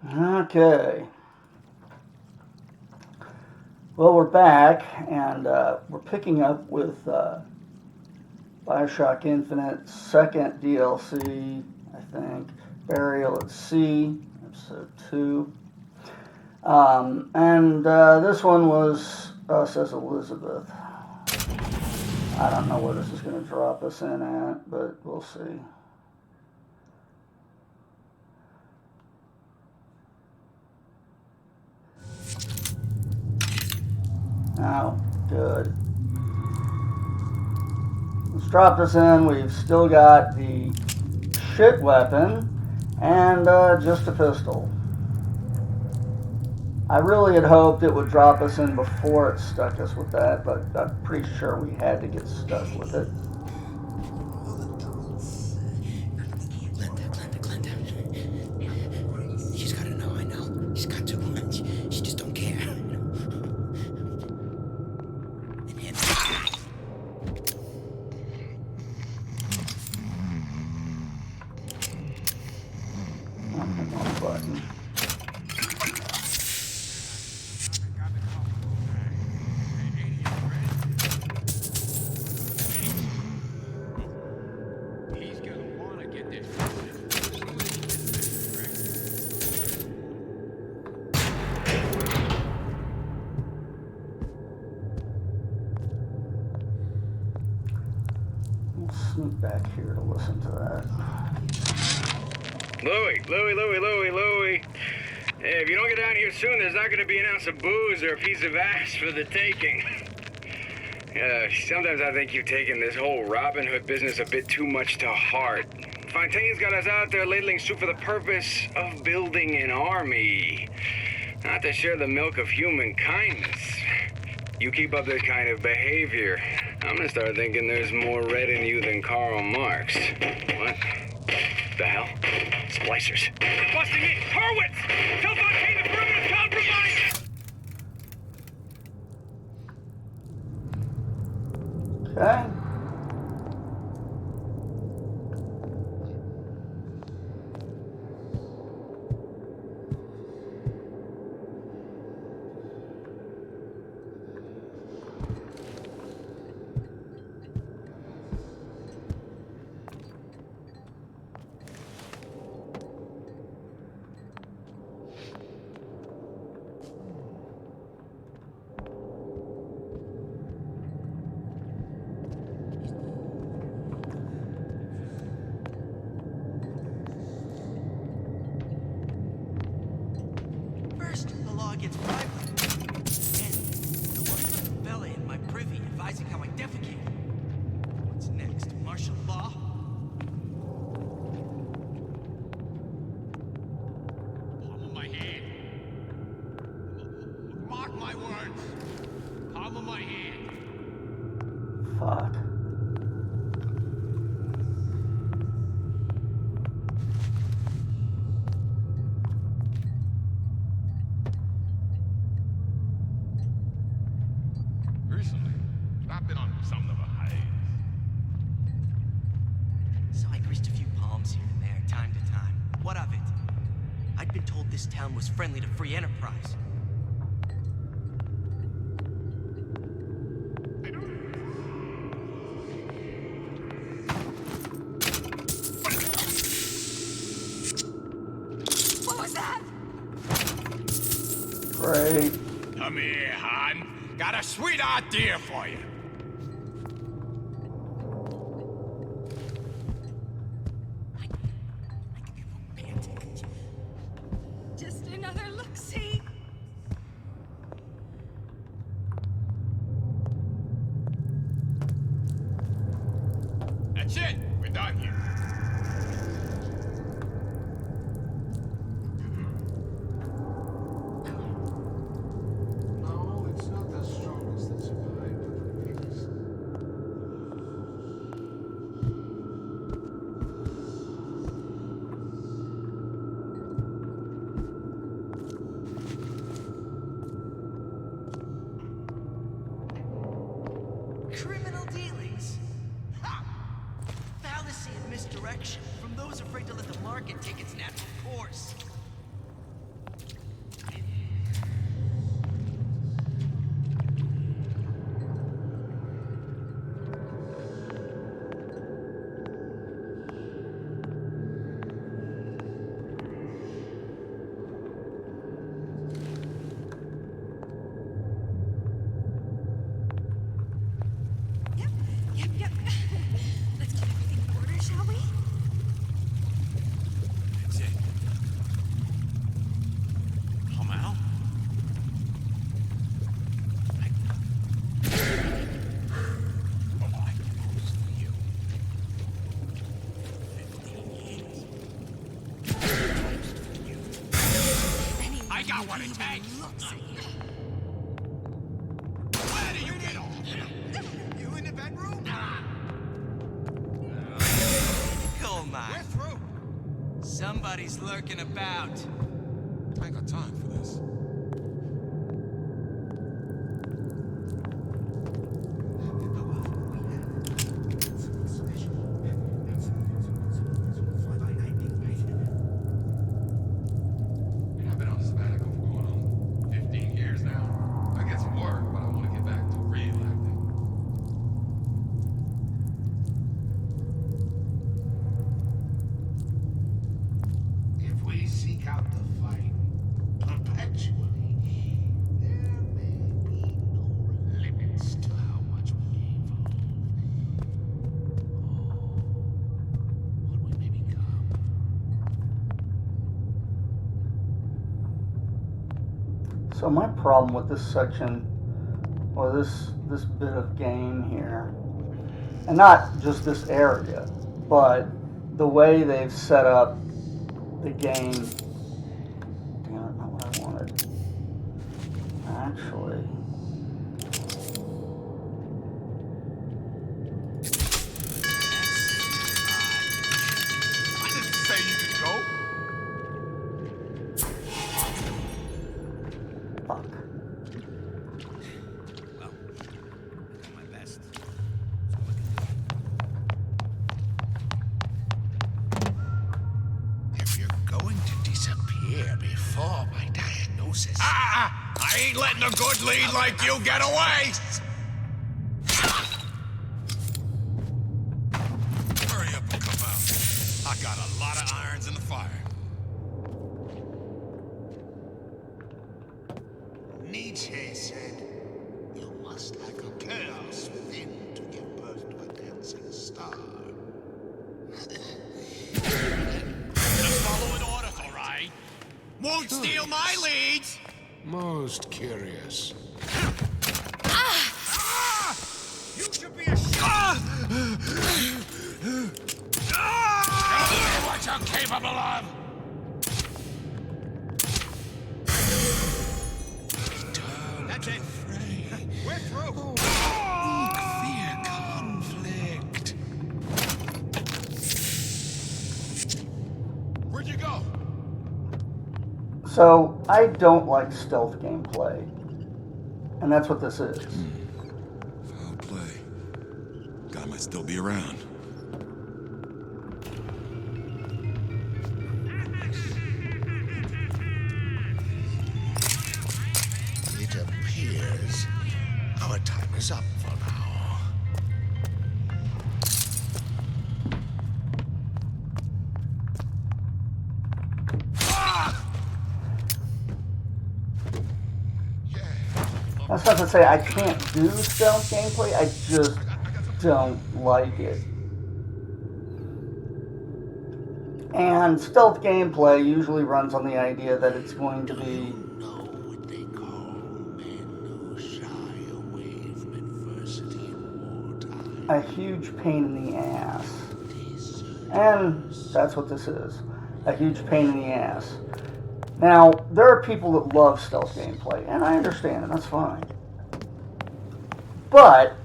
Okay. Well, we're back, and we're picking up with Bioshock Infinite, second DLC, I think. Burial at Sea, episode 2. And this one was us as Elizabeth. I don't know where this is going to drop us in at, but we'll see. Oh, good. Let's drop this in. We've still got the shit weapon and just a pistol. I really had hoped it would drop us in before it stuck us with that, but I'm pretty sure we had to get stuck with it. She's gotta know, I know. She's got to. She just don't care. Wrong button. He's gonna wanna get this. We'll sneak back here to listen to that. Louie. Hey, if you don't get down here soon, there's not gonna be an ounce of booze or a piece of ass for the taking. Sometimes I think you've taken this whole Robin Hood business a bit too much to heart. Fontaine's got us out there ladling soup for the purpose of building an army, not to share the milk of human kindness. You keep up this kind of behavior, I'm gonna start thinking there's more red in you than Karl Marx. What the hell? Splicers. They're busting in! Hurwitz! Tell Fontaine the perimeter's compromised! Okay. First, the law gets violent. Then, the one fella in my privy advising how I defecate. What's next? Martial law? Palm of my hand. Mark my words. Palm of my hand. Fuck. Recently, I've been on something of a hiatus. So I greased a few palms here and there, time to time. What of it? I'd been told this town was friendly to free enterprise. What was that? Great. Come here, hon. Got a sweet idea for you. Just another look-see. That's it. We're done here. No, it's not the strongest that survived, but the weakest. Criminal dealings? Ha! Fallacy and misdirection from those afraid to let the market take its natural course. got what it takes. Where do you get off? You in the bedroom? Come We're on. through. Somebody's lurking about. I ain't got time for this. I've been on sabbatical for going on 15 years now. I get some work, but I want to get back to real acting. If we seek out the fight perpetually, there may be no limits to how much we evolve. Oh, what we may become. So my problem with this section, or this bit of game here, and not just this area, but the way they've set up the game. Damn it, not what I wanted. Actually, I didn't say you could go. fuck. Well, I did my best. If you're going to disappear before my diagnosis, I ain't letting a good lead like you get away. Hurry up and come out. I got a lot of irons in the fire. Nietzsche said, you must have a chaos within to give birth to a dancing star. Just following orders, all right? Won't steal my leads. Most curious. You should be ashamed. What you're capable of. That's it. We're through. Fear conflict. Where'd you go? So I don't like stealth gameplay, and that's what this is. Foul play. Guy might still be around. It appears our time is up for now. That's not to say I can't do stealth gameplay, I just don't like it. And stealth gameplay usually runs on the idea that it's going to be Know what they call men who shy away from adversity in wartime. a huge pain in the ass. And that's what this is. A huge pain in the ass. Now, there are people that love stealth gameplay, and I understand, and that's fine. But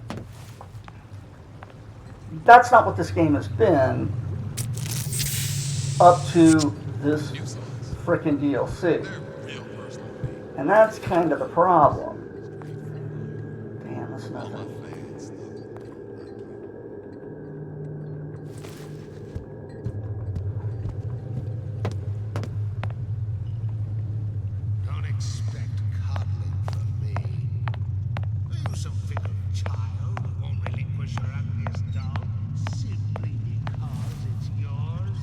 that's not what this game has been up to this frickin' DLC. Real personal. And that's kind of the problem. Damn, that's nothing. Don't expect coddling from me. Are you some fickle child who won't relinquish her ugliest doll simply because it's yours?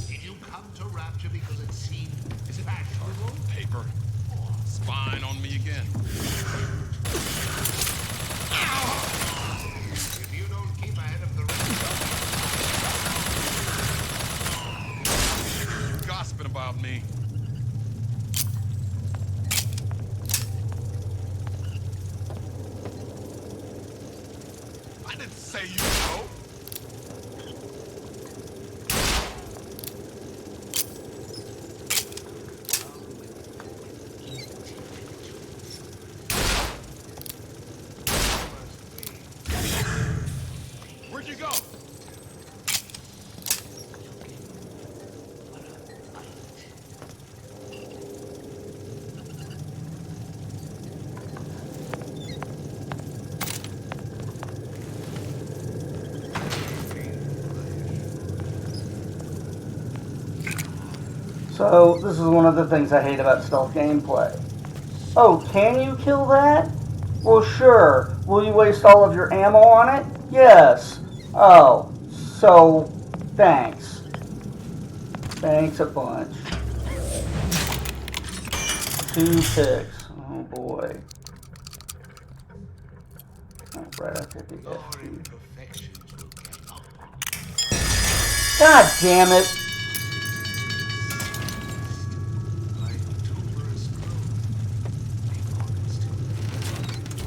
Did you come to Rapture because it seemed fashionable? Paper. Spying on me again. I didn't say you know. Where'd you go? So this is one of the things I hate about stealth gameplay. Oh, can you kill that? Well, sure. Will you waste all of your ammo on it? Yes. Oh, so thanks. Thanks a bunch. 2 ticks. Oh boy. Right after the Your FP. imperfections will get on. God damn it. Like tuberous growth. Before it's too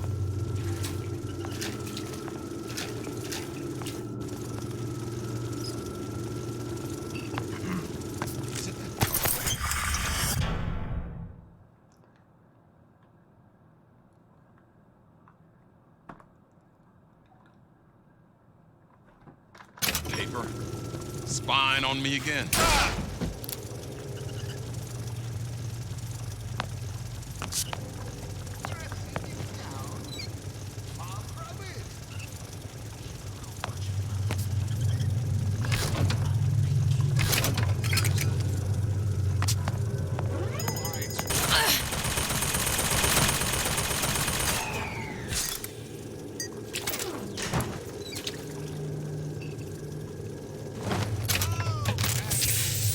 Paper. Spying on me again. far from it.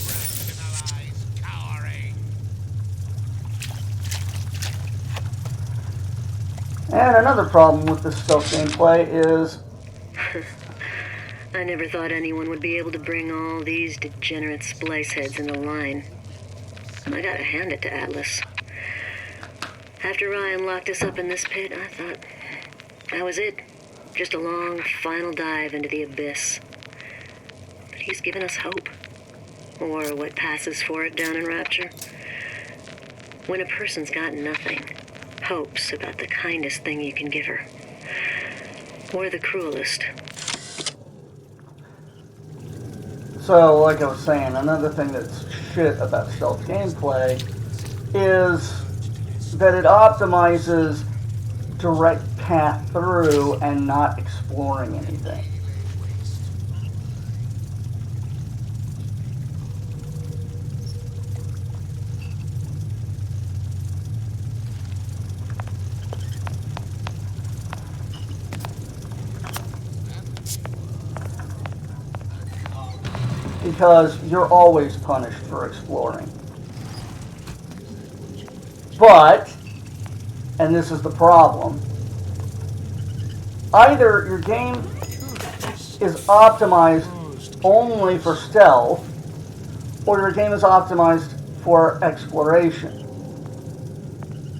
Rationalize, cowering. And another problem with this stealth gameplay is I never thought anyone would be able to bring all these degenerate splice heads into line. I gotta hand it to Atlas. After Ryan locked us up in this pit, I thought that was it. Just a long, final dive into the abyss. But he's given us hope. Or what passes for it down in Rapture. When a person's got nothing, hope's about the kindest thing you can give her. Or the cruelest. so, like I was saying, another thing that's shit about stealth gameplay is that it optimizes direct path through and not exploring anything. Because you're always punished for exploring. But, and this is the problem, either your game is optimized only for stealth, or your game is optimized for exploration.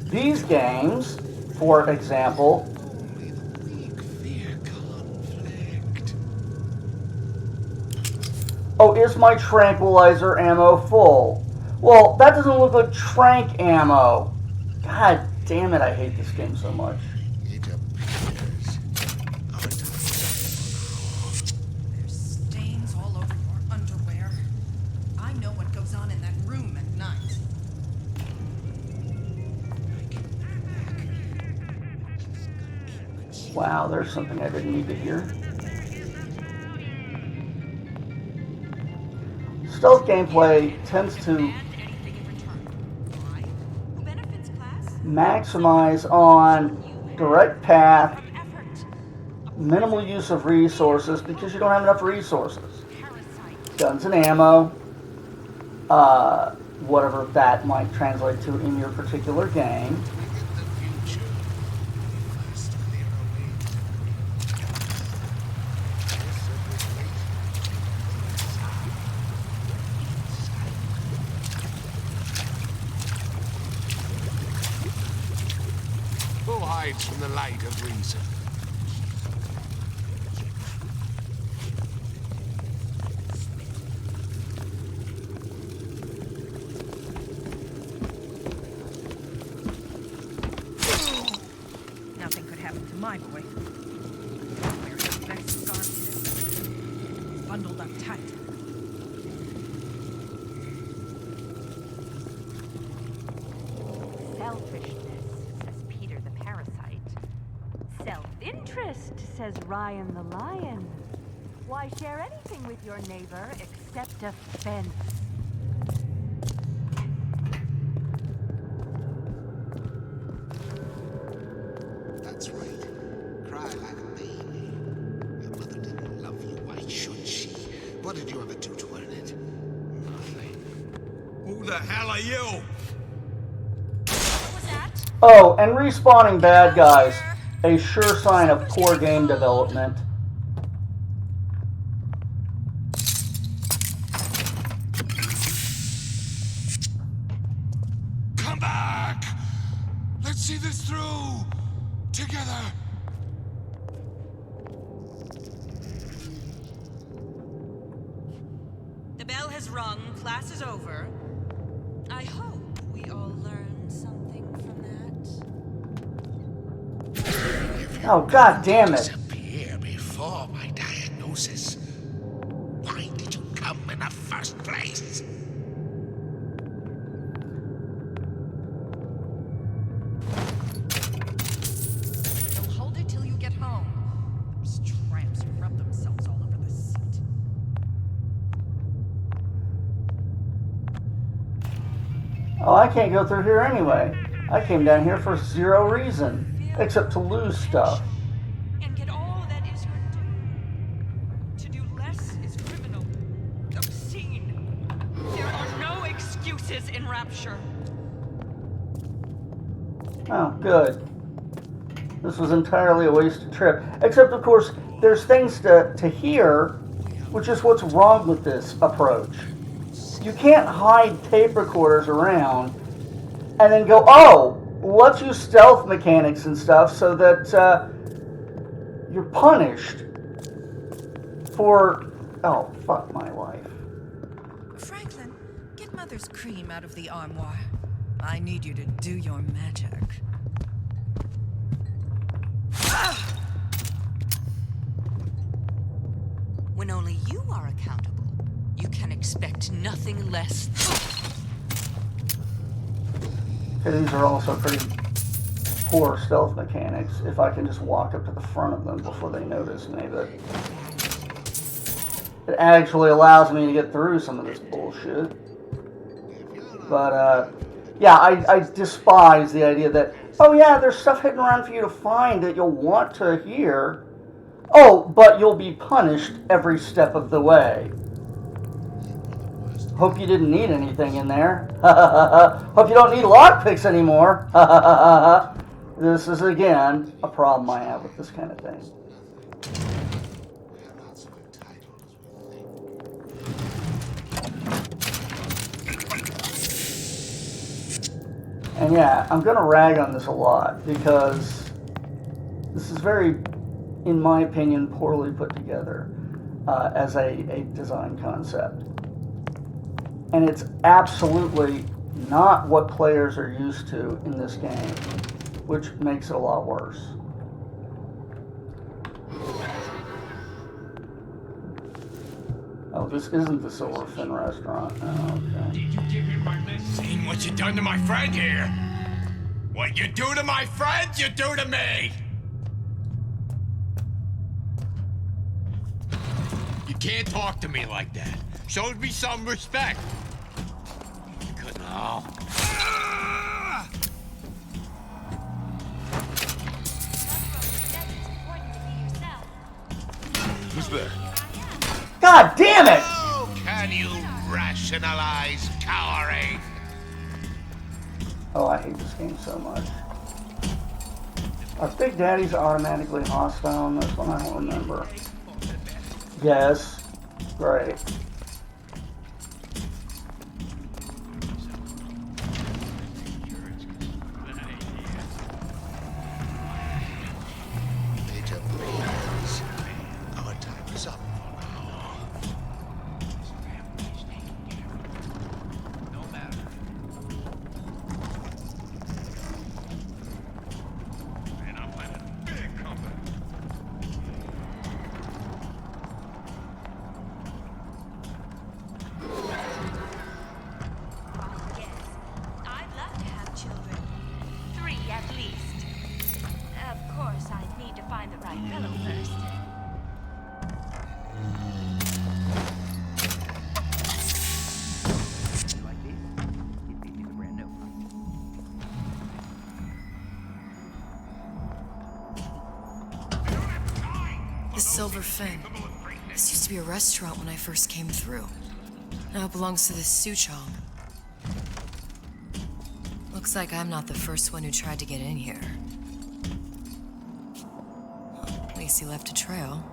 These games, for example, Only the weak fear conflict. oh, is my tranquilizer ammo full? Well, that doesn't look like trank ammo. God damn it, I hate this game so much. It appears. There's stains all over your underwear. I know what goes on in that room at night. Wow, there's something I didn't need to hear. Stealth gameplay tends to Anything in return. Why? Who benefits, class? maximize on direct path, Effort. minimal use of resources because you don't have enough resources. Parasite. Guns and ammo, whatever that might translate to in your particular game. In the future, we must clear a way to Who hides from the light of reason? happened to my boy. Wearing the best scarf today. Bundled up tight. Selfishness, says Peter the parasite. Self-interest, says Ryan the lion. Why share anything with your neighbor except a fence? That's right. Cry like a baby. Your mother didn't love you. Why should she? What did you ever do to earn it? Nothing. Who the hell are you? What was that? Oh, and respawning bad guys. A sure sign of poor game development. Come back! Let's see this through! Together! The bell has rung. Class is over. I hope we all learned something from that. Oh, god damn it. Disappear before my diagnosis. Why did you come in the first place? They'll hold it till you get home. Those tramps who rub themselves all over the seat. Oh, I can't go through here anyway. I came down here for zero reason, except to lose stuff. And get all that is your due. To do less is criminal, obscene. There are no excuses in Rapture. Oh, good. This was entirely a wasted trip. Except, of course, there's things to hear, which is what's wrong with this approach. You can't hide tape recorders around and then go, oh, let's use stealth mechanics and stuff so that you're punished for... Oh, fuck my life. Franklin, get Mother's cream out of the armoire. I need you to do your magic. When only you are accountable, you can expect nothing less. Okay, these are also pretty poor stealth mechanics. If I can just walk up to the front of them before they notice me, but it actually allows me to get through some of this bullshit. But, yeah, I despise the idea that, oh yeah, there's stuff hidden around for you to find that you'll want to hear. Oh, but you'll be punished every step of the way. Hope you didn't need anything in there. Hope you don't need lockpicks anymore. This is, again, a problem I have with this kind of thing. We're not so entitled as we think. And yeah, I'm going to rag on this a lot because this is very, in my opinion, poorly put together as a design concept. And it's absolutely not what players are used to in this game, which makes it a lot worse. Oh, this isn't the Silverfin restaurant. Oh, okay. Seen what you done to my friend here. What you do to my friend, you do to me. You can't talk to me like that. Show me some respect. You couldn't. Oh. Who's there? God damn it! Oh, can you rationalize cowering? Oh, I hate this game so much. Are Big Daddies automatically hostile in this one? I don't remember. Yes. Great. Major players, our time is up for now. And I'm planning big try fellow first. Like this, it beats a brand new one. The Silver Fin. This used to be a restaurant when I first came through. Now it belongs to the Suchong. Looks like I'm not the first one who tried to get in here. Well, at least he left a trail.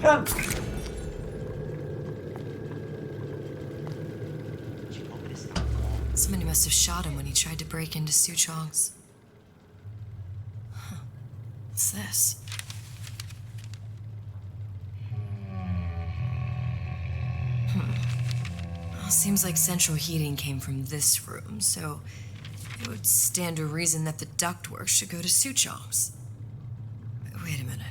Come. Somebody must have shot him when he tried to break into Suchong's. Huh. What's this? Well, seems like central heating came from this room, so it would stand to reason that the ductwork should go to Suchong's. Wait a minute.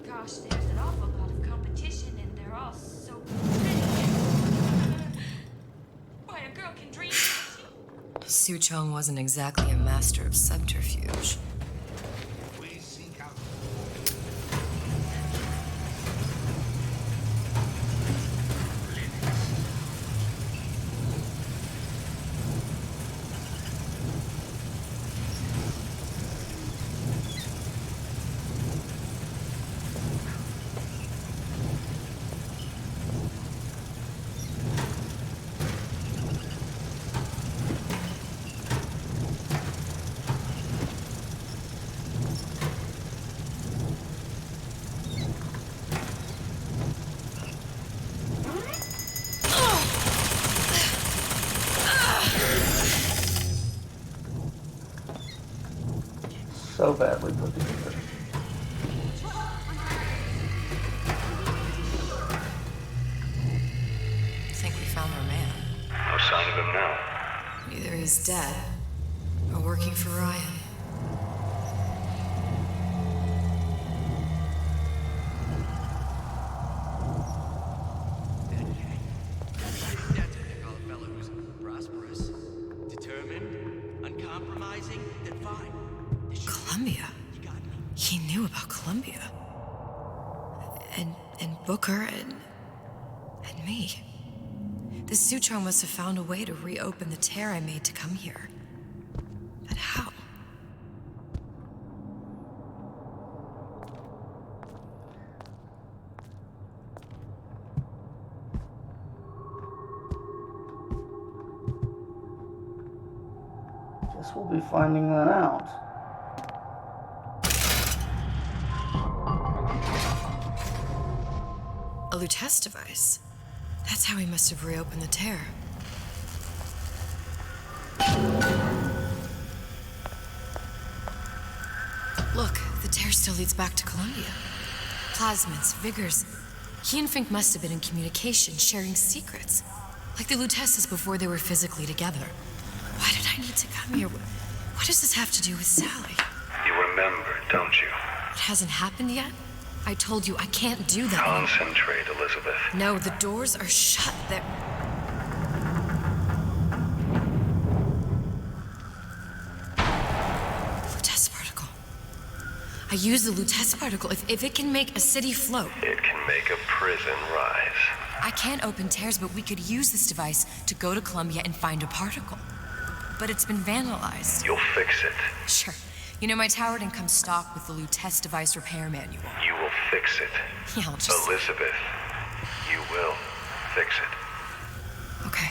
Gosh, there's an awful lot of competition, and they're all so pretty. Why, a girl can dream. Suchong wasn't exactly a master of subterfuge. We seek out So badly put together. Think we found our man. No sign of him now. Either he's dead or working for Ryan. That's what they call a fellow who's prosperous, determined, uncompromising, then fine. This should Columbia. You got me. He knew about Columbia. And Booker and me. The Suchong must have found a way to reopen the tear I made to come here. But how? Guess we'll be finding that out. A Lutece device. That's how he must have reopened the tear. Look, the tear still leads back to Columbia. Plasmids, Vigors. He and Fink must have been in communication, sharing secrets. Like the Luteces before they were physically together. Why did I need to come here? What does this have to do with Sally? You remember, don't you? It hasn't happened yet? I told you I can't do that. Concentrate, Elizabeth. No, the doors are shut. They're... Lutece particle. I use the Lutece particle. If it can make a city float. It can make a prison rise. I can't open tears, but we could use this device to go to Columbia and find a particle. But it's been vandalized. You'll fix it. Sure. You know, my tower didn't come stock with the Lutece device repair manual. You will fix it. Yeah, I'll just... Elizabeth, you will fix it. Okay.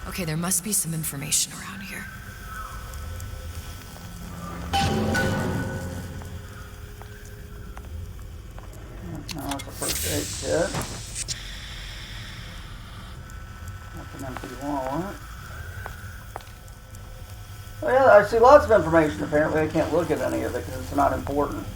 Okay, there must be some information around here. Now it's a first aid kit. That's an empty wallet. Well, yeah, I see lots of information. Apparently I can't look at any of it because it's not important.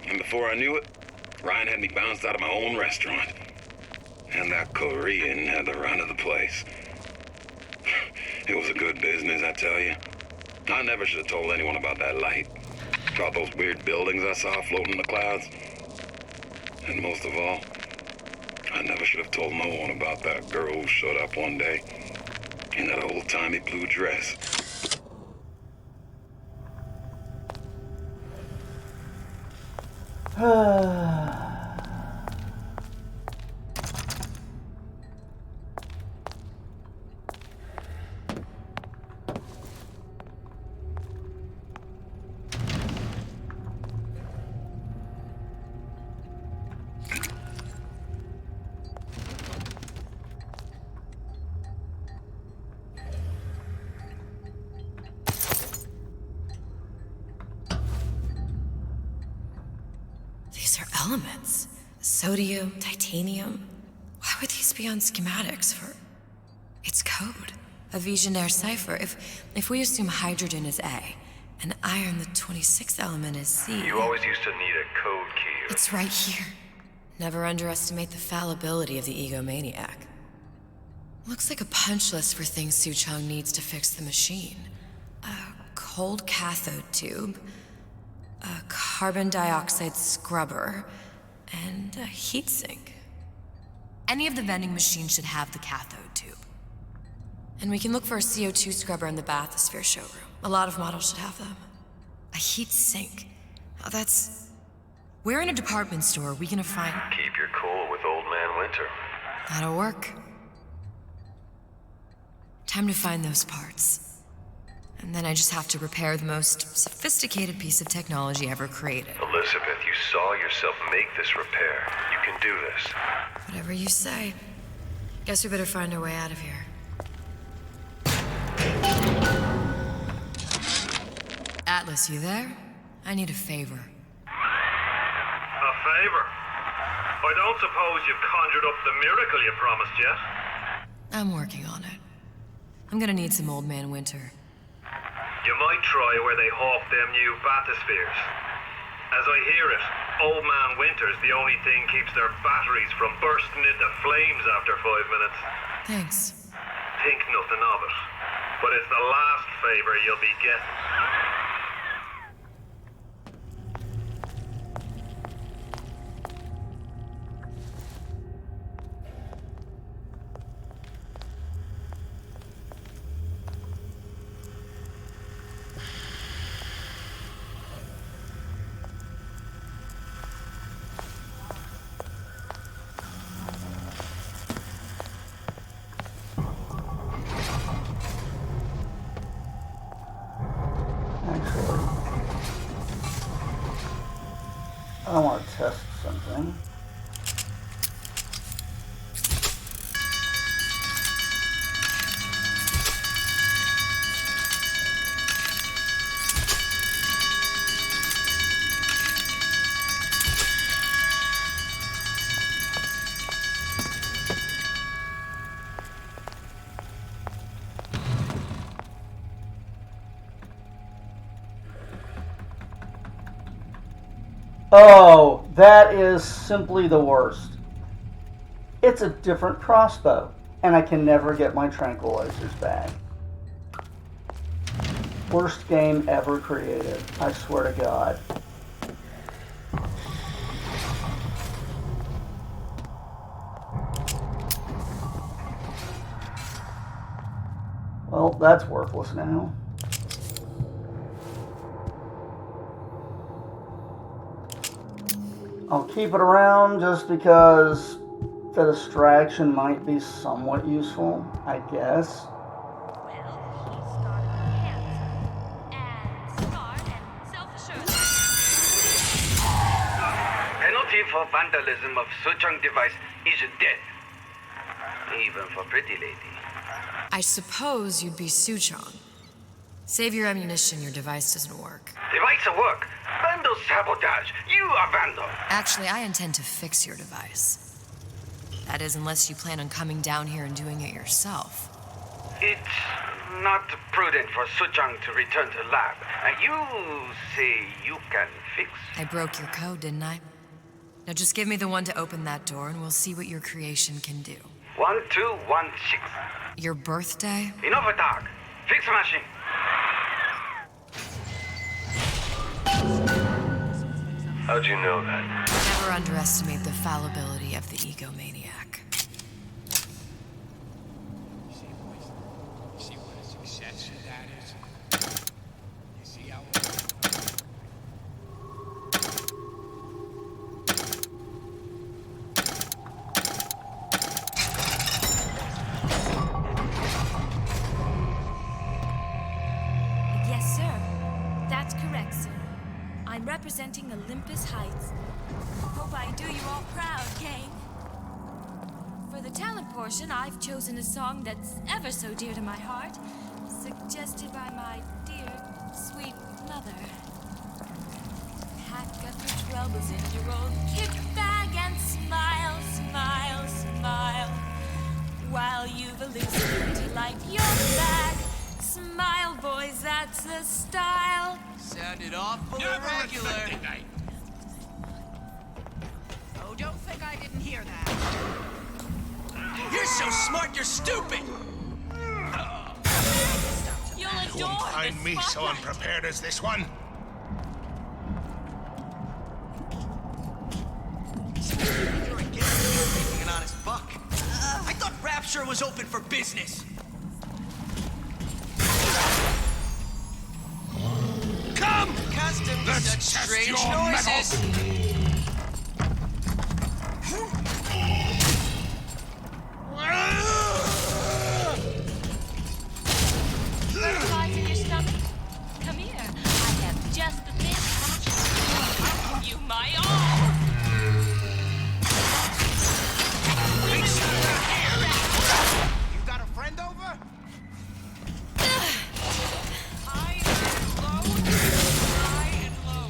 And before I knew it, Ryan had me bounced out of my own restaurant. And that Korean had the run of the place. It was a good business, I tell you. I never should have told anyone about that light. About those weird buildings I saw floating in the clouds. And most of all, I never should have told no one about that girl who showed up one day in that old-timey blue dress. These are elements. Sodium, titanium. Why would these be on schematics for... It's code. A Visionaire cipher. If we assume hydrogen is A, and iron, the 26th element, is C... You always used to need a code key. It's right here. Never underestimate the fallibility of the egomaniac. Looks like a punch list for things Suchong needs to fix the machine. A cold cathode tube, a carbon dioxide scrubber, and a heatsink. Any of the vending machines should have the cathode tube. And we can look for a CO2 scrubber in the bathysphere showroom. A lot of models should have them. A heatsink. Oh, that's... Where in a department store are we gonna find... Keep your cool with Old Man Winter. That'll work. Time to find those parts. And then I just have to repair the most sophisticated piece of technology ever created. Elizabeth, you saw yourself make this repair. You can do this. Whatever you say. Guess we better find our way out of here. Atlas, you there? I need a favor. A favor? I don't suppose you've conjured up the miracle you promised yet? I'm working on it. I'm gonna need some Old Man Winter. You might try where they hawk them new bathyspheres. As I hear it, Old Man Winter's the only thing keeps their batteries from bursting into flames after 5 minutes. Thanks. Think nothing of it. But it's the last favor you'll be getting. I want to test something. Oh, that is simply the worst. It's a different crossbow, and I can never get my tranquilizers back. Worst game ever created, I swear to God. Well, that's worthless now. I'll keep it around just because the distraction might be somewhat useful, I guess. Penalty for vandalism of Suchong device is death. Even for pretty lady. I suppose you'd be Suchong. Save your ammunition, your device doesn't work. Device work. Vandal sabotage. You are vandal. Actually, I intend to fix your device. That is, unless you plan on coming down here and doing it yourself. It's not prudent for Suchong to return to lab. You say you can fix? I broke your code, didn't I? Now just give me the one to open that door and we'll see what your creation can do. 1216. Your birthday? Enough talk. Fix machine. How'd you know that? Never underestimate the fallibility of the egomaniac. See what a success that is? You see how... Yes, sir. That's correct, sir. I'm representing Olympus Heights. Hope I do you all proud, gang. For the talent portion, I've chosen a song that's ever so dear to my heart, suggested by my dear, sweet mother. Pack up your troubles in your old kit bag and smile, smile, smile. While you've a loose like your bag. Smile, boys, that's the style. Sounded awful irregular. Oh, don't think I didn't hear that. You're so smart, you're stupid! You'll You adore won't find this me so spotlight. unprepared as this one. You're against making an honest buck. I thought Rapture was open for business. Come! Accustomed to Let's such test strange your noises. Butterflies in your stomach? Come here. I have just the thing. I'll give you my all. You got a friend over? High and low. High and low.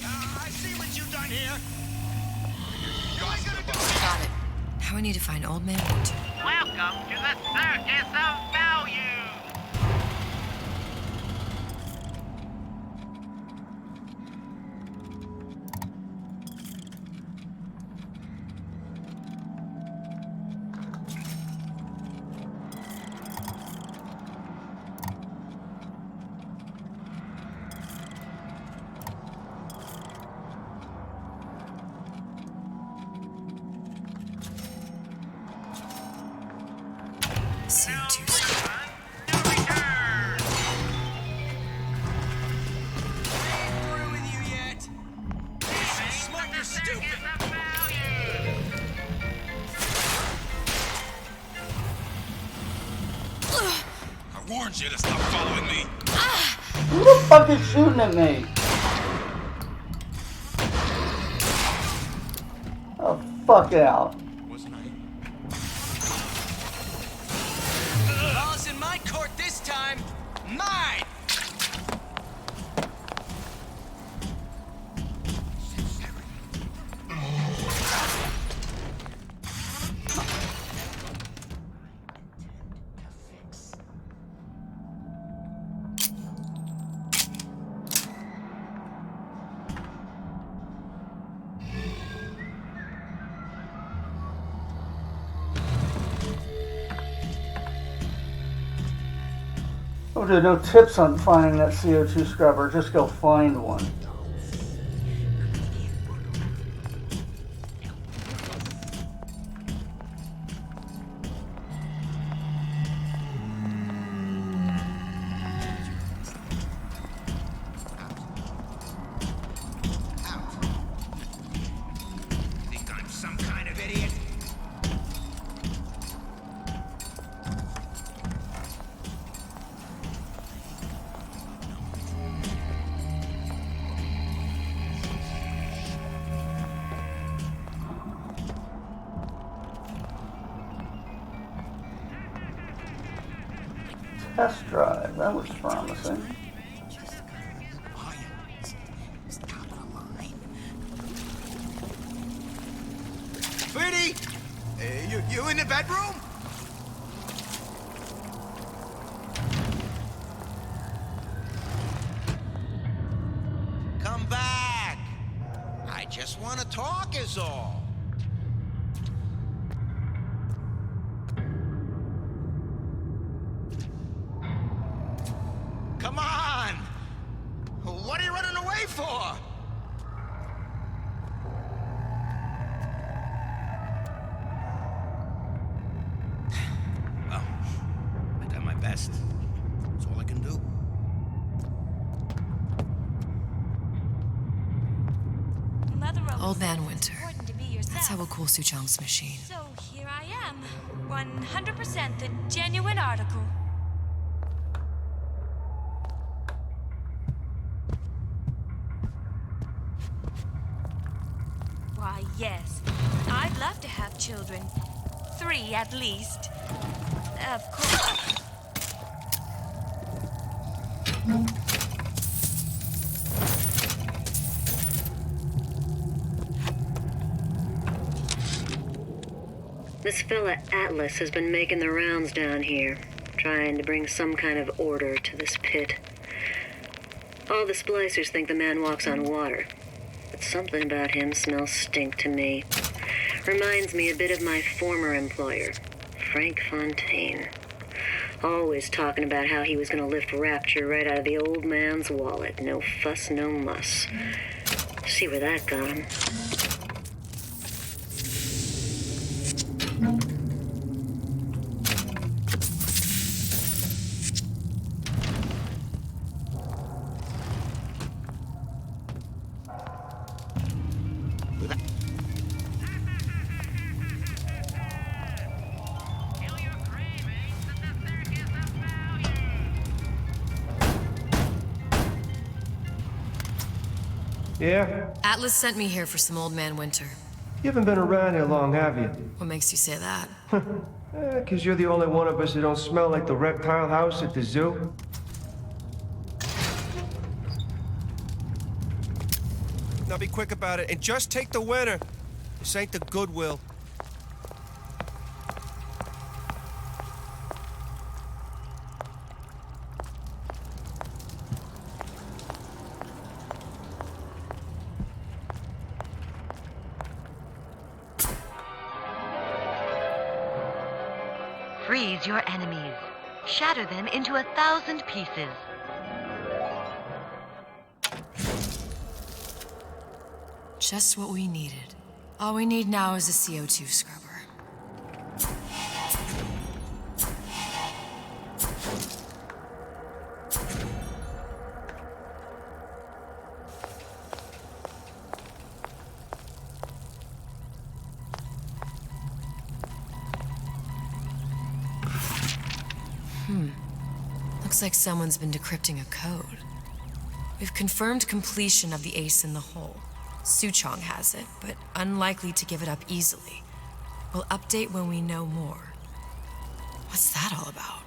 I see what you've done here. Got it. Now I need to find Old Man Winter. Welcome to the Circus of Value. CO2 scope. Through with you yet? You're so smart, you're stupid. I warned you to stop following me. Who the fuck is shooting at me? Oh, fuck out. Wasn't I? Ball's in my court this time. Mine! Oh, dude, no tips on finding that CO2 scrubber. Just go find one. Test drive. That was promising. Pretty! You in the bedroom? Come back! I just want to talk is all. Come on! What are you running away for? Well, I done my best. That's all I can do. Old Man Winter. That's how we'll cool Suchong's machine. So here I am. 100% the genuine article. Why, yes. I'd love to have children. 3 at least. Of course. This fella Atlas has been making the rounds down here, trying to bring some kind of order to this pit. All the splicers think the man walks on water, but something about him smells stink to me. Reminds me a bit of my former employer, Frank Fontaine. Always talking about how he was going to lift Rapture right out of the old man's wallet. No fuss, no muss. See where that got him. Yeah? Atlas sent me here for some Old Man Winter. You haven't been around here long, have you? What makes you say that? 'Cause you're the only one of us who don't smell like the reptile house at the zoo. Now be quick about it, and just take the winner. This ain't the Goodwill. Freeze your enemies. Shatter them into 1,000 pieces. Just what we needed. All we need now is a CO2 scrubber. Looks like someone's been decrypting a code. We've confirmed completion of the ace in the hole. Suchong has it, but unlikely to give it up easily. We'll update when we know more. What's that all about?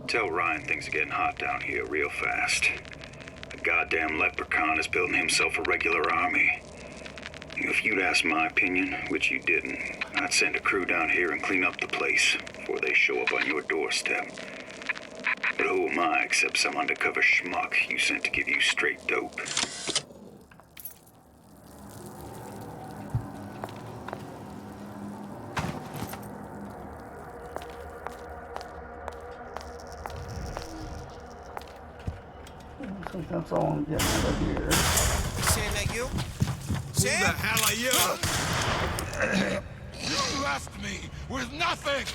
Tell Ryan things are getting hot down here real fast. The goddamn leprechaun is building himself a regular army. If you'd asked my opinion, which you didn't, I'd send a crew down here and clean up the place before they show up on your doorstep. But who am I except some undercover schmuck you sent to give you straight dope? I think that's all I'm getting out of here. Sam, that you? Sam? Who the hell are you? You left me with nothing!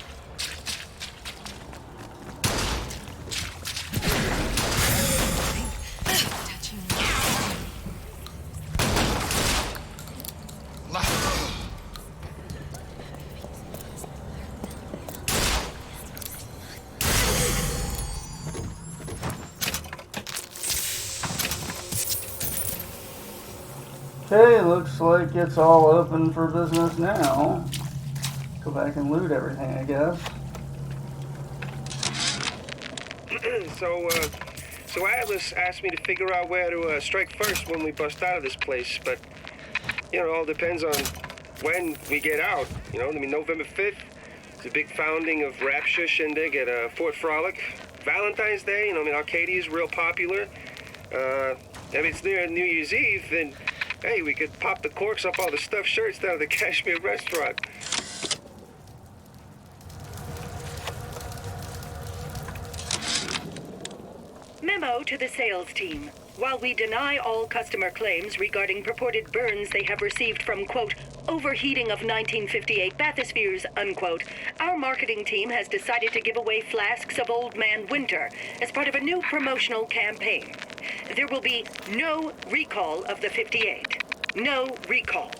Okay, looks like it's all open for business now. Go back and loot everything, I guess. So Atlas asked me to figure out where to strike first when we bust out of this place, but, you know, it all depends on when we get out. You know, I mean, November 5th, it's a big founding of Rapture Shindig at Fort Frolic. Valentine's Day, you know, I mean, Arcadia is real popular. If it's near New Year's Eve, then, hey, we could pop the corks off all the stuffed shirts down at the Kashmir restaurant. Memo to the sales team. While we deny all customer claims regarding purported burns they have received from, quote, overheating of 1958 bathyspheres, unquote, our marketing team has decided to give away flasks of Old Man Winter as part of a new promotional campaign. There will be no recall of the 58. No recall.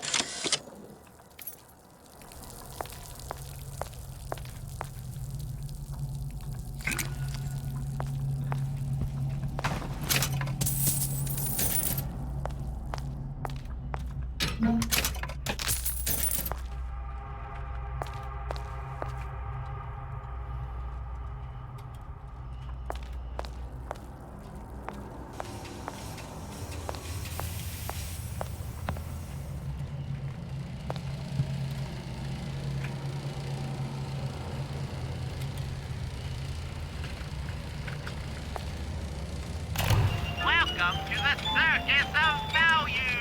Welcome to the Circus of Value!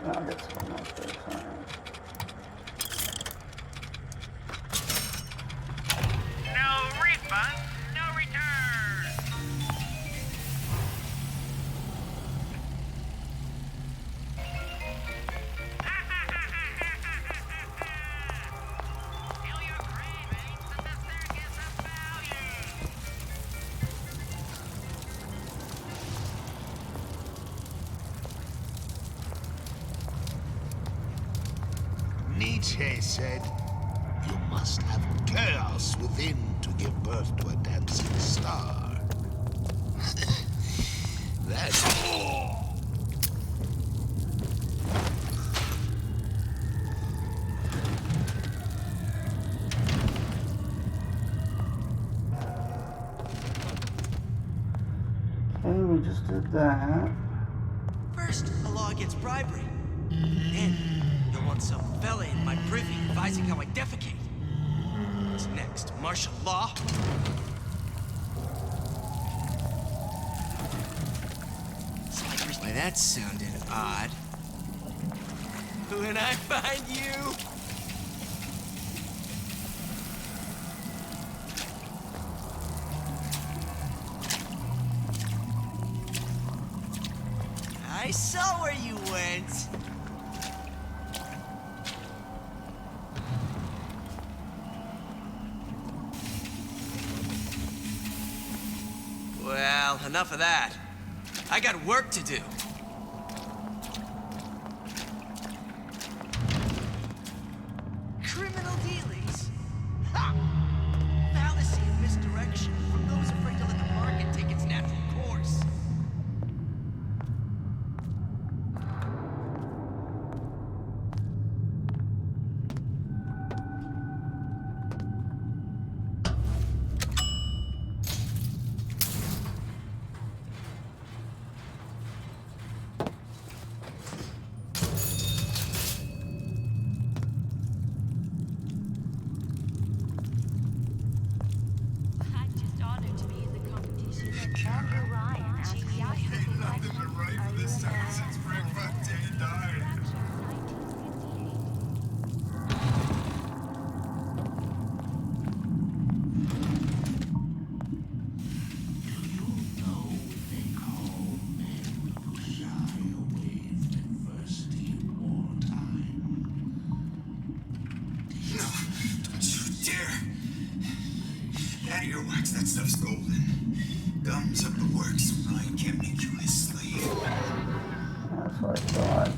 I'll get some more space on it. No refund, no return! Feel your cravings in the Circus of Value! Nietzsche said, you must have chaos within to give birth to a dancing star. That's all. Okay, we just did that. First, a law against bribery. Then, you'll want some fella in my privy advising how I defecate. What's next? Martial law? Why, that sounded odd. When I find you... I saw where you went. Well, enough of that. I got work to do. Criminal dealings? Ha! Fallacy and misdirection from those afraid to let the market take its natural course. of here, Wax. That stuff's golden. Gums up the works so Ryan can't make you his slave. That's what I thought.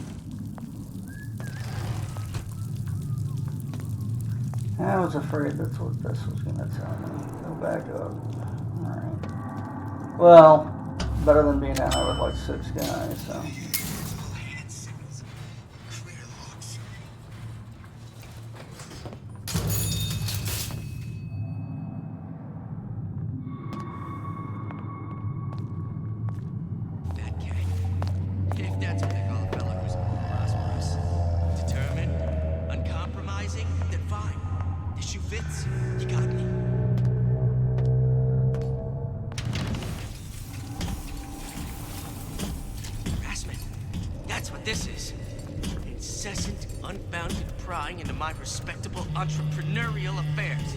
I was afraid that's what this was going to tell me. Go back up. Alright. Well, better than being down there with like 6 guys, so. That gang. If that's what they call a fella who's prosperous, determined, uncompromising, then fine. The shoe fits. You got me. Harassment. That's what this is. Incessant, unbounded prying into my respectable entrepreneurial affairs.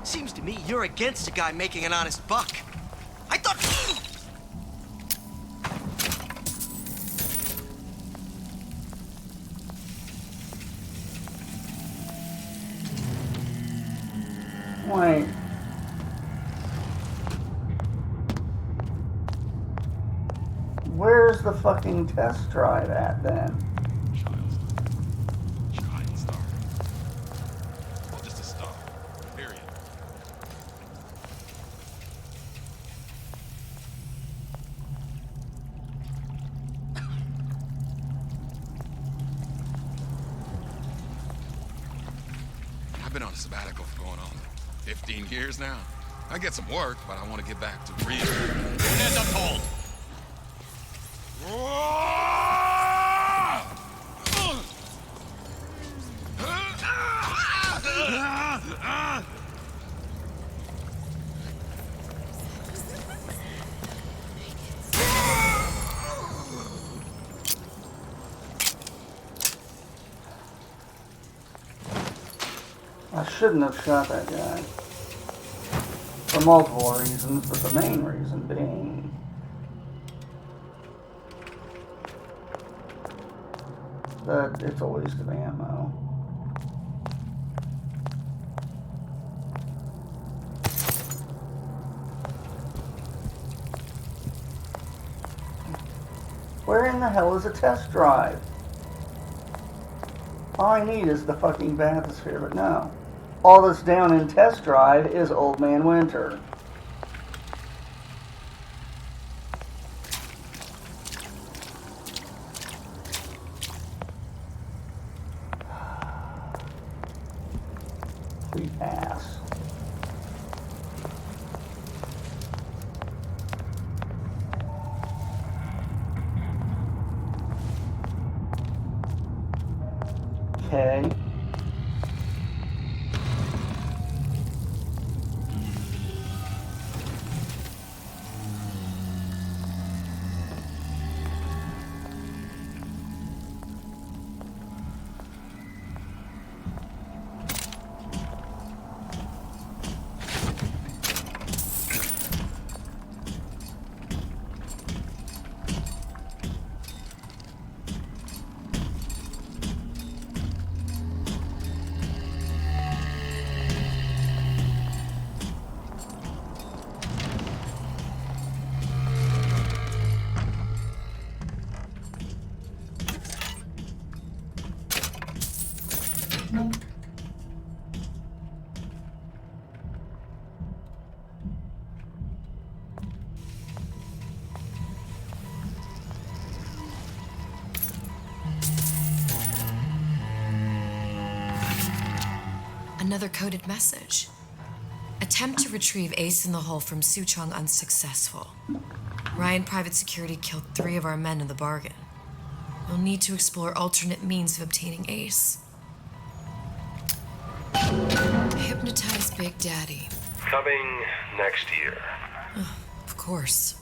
Seems to me you're against a guy making an honest buck. I thought... Wait. Where's the fucking test drive at then? Child star. Well, just a star. Period. I've been on a sabbatical for going on 15 years now. I get some work, but I want to get back to real. As I'm told. I shouldn't have shot that guy. For multiple reasons, but the main reason being... that it's a waste of ammo. Where in the hell is a test drive? All I need is the fucking bathysphere, but no. All that's down in test drive is Old Man Winter. Complete ass. Okay. Another coded message. Attempt to retrieve Ace in the Hole from Suchong unsuccessful. Ryan Private Security killed 3 of our men in the bargain. We'll need to explore alternate means of obtaining Ace. Hypnotize Big Daddy. Coming next year. Of course.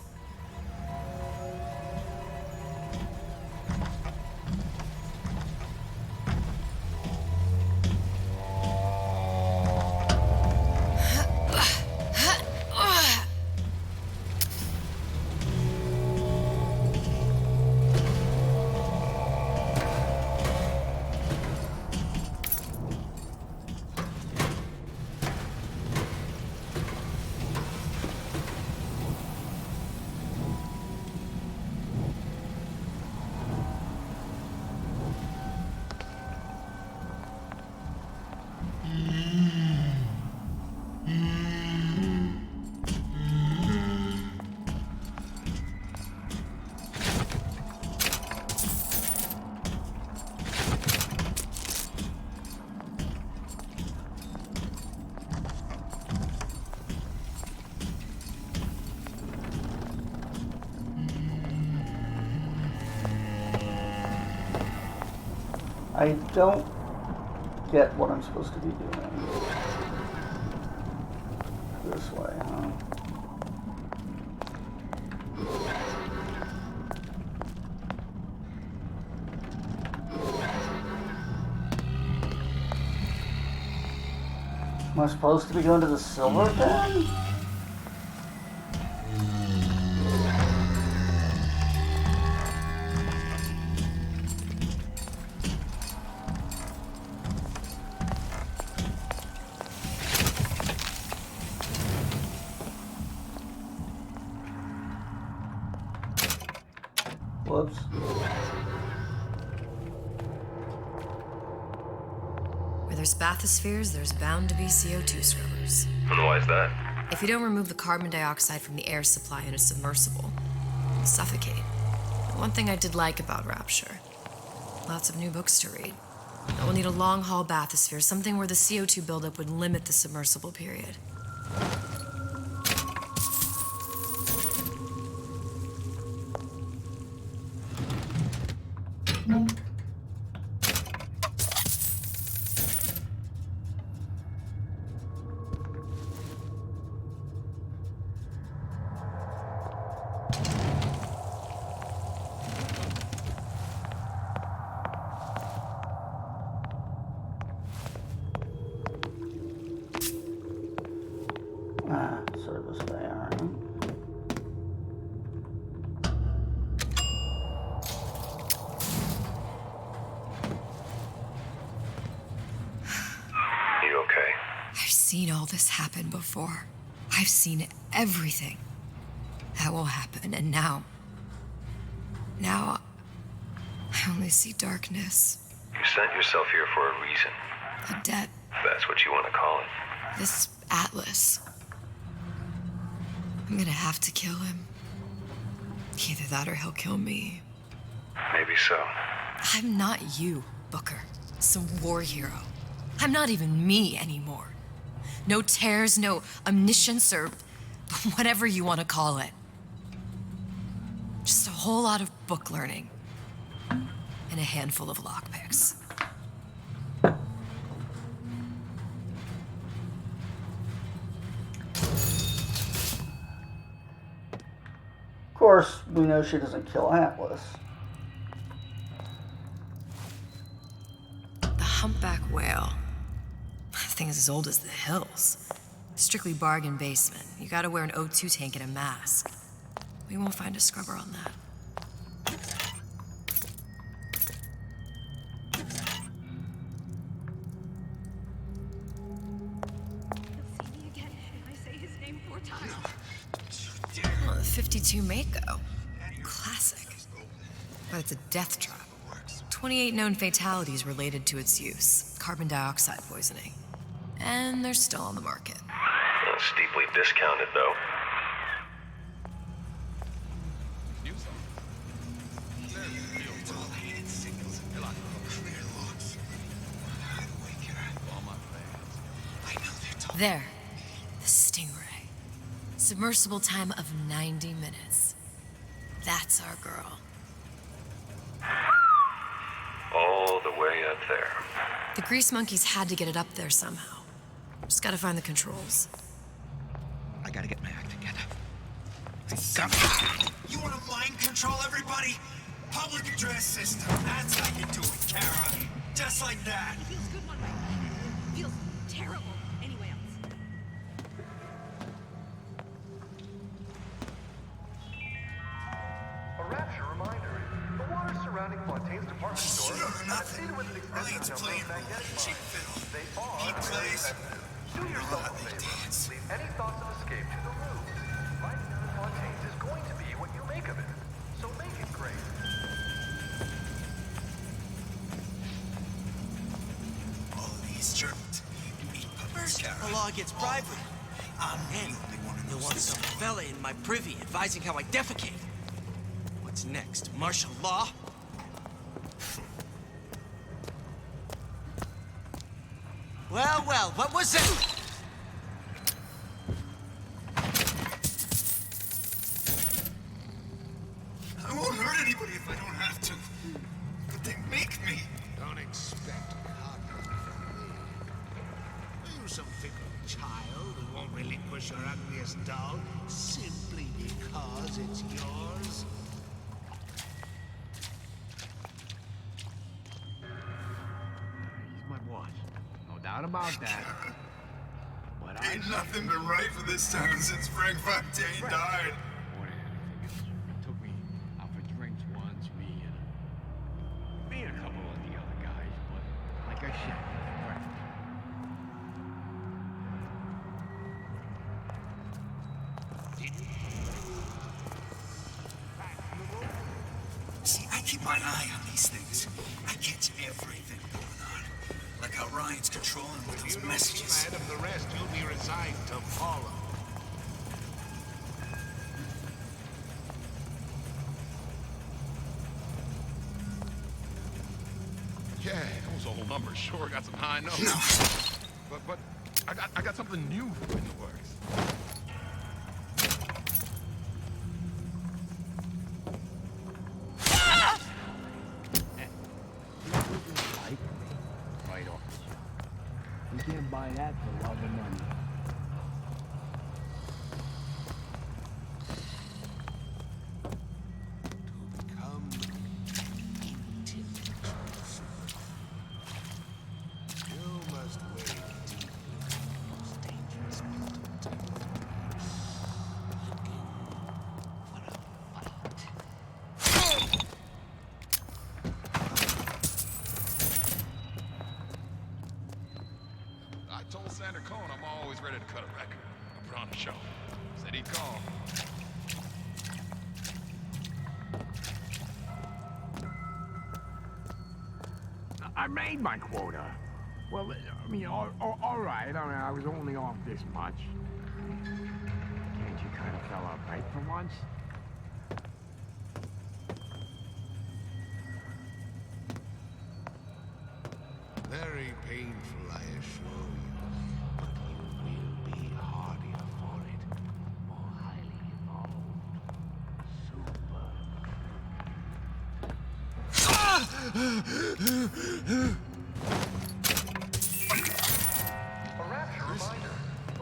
I don't get what I'm supposed to be doing. This way, huh? Am I supposed to be going to the silver pen? Whoops. Where there's bathyspheres, there's bound to be CO2 scrubbers. And why is that? If you don't remove the carbon dioxide from the air supply in a submersible, you'll suffocate. The one thing I did like about Rapture, lots of new books to read. But we'll need a long-haul bathysphere, something where the CO2 buildup would limit the submersible period. Service there. You okay? I've seen all this happen before. I've seen everything that will happen, and now I only see darkness. You sent yourself here for a reason. A debt. That's what you want to call it. This Atlas. I'm gonna have to kill him. Either that or he'll kill me. Maybe so. I'm not you, Booker. Some war hero. I'm not even me anymore. No tears, no omniscience, or whatever you want to call it. Just a whole lot of book learning. And a handful of lockpicks. Of course, we know she doesn't kill Atlas. The humpback whale. That thing is as old as the hills. Strictly bargain basement. You gotta wear an O2 tank and a mask. We won't find a scrubber on that. Oh, the 52 Mako. Classic. But it's a death trap. 28 known fatalities related to its use. Carbon dioxide poisoning. And they're still on the market. Steeply discounted, though. There. The Stingray. Submersible time of 90 minutes. That's our girl. All the way up there. The Grease Monkeys had to get it up there somehow. Just gotta find the controls. I gotta get my act together. You wanna mind control everybody? Public address system. That's how you do it, Kara. Just like that. It feels good one way. It feels terrible anyway else. A Rapture reminder. The water surrounding Fontaine's department store is seeded with an extensive number of magnetic mines. They are very sensitive. Do yourself a favor. Leave any thoughts of escape to the room. Life here in Fontaine's is going to be what you make of it. So make it great. All these germs eat puppers, Kara. The law against bribery. I'm And the only one who there knows was this. some fella in my privy advising how I defecate. What's next? Martial law? Well, what was it? I won't hurt anybody if I don't have to. But they make me. Don't don't expect coddling from me. Are you some fickle child who won't relinquish your ugliest doll simply because it's yours? He's my boss. No doubt about that. But Ain't nothing been right for this town since Frank Fontaine died. More than anything else. He took me out for drinks once, me and a couple of the other guys, but like I said, See, I keep my eye on these things. I catch everything going on. Like how Ryan's controlling with those messages. Ahead of the rest, you'll be resigned to follow. Yeah, those old numbers sure got some high notes. No. But I got something new in the works. right off the shelf. You can't buy that for love and money. Become intellectual. You must wade deep into the most dangerous mental depth. I told Sander Cohen I'm always ready to cut a record. I put on a show. Said he'd call. I made my quota. Well, I mean, all right. I mean, I was only off this much. Can't you kind of fell out right for once? Very painful, I assure you. But you will be hardier for it. More highly evolved. A rapture reminder.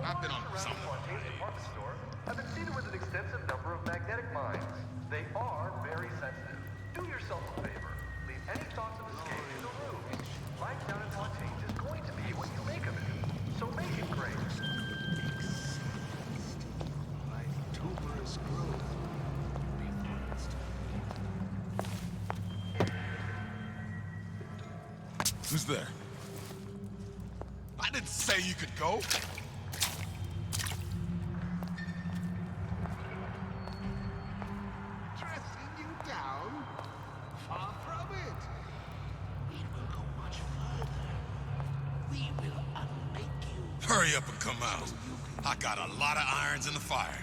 I've been on some. Fontaine's department store have been seeded with an extensive number of magnetic mines. They are very sensitive. Do yourself a favor. Leave any thoughts of escape in the room. Life down in Fontaine's is going to be what you make of it. So make it great. Like tuberous growth. Who's there? I didn't say you could go. Dressing you down? Far from it. We will go much further. We will unmake you. Hurry up and come out. I got a lot of irons in the fire.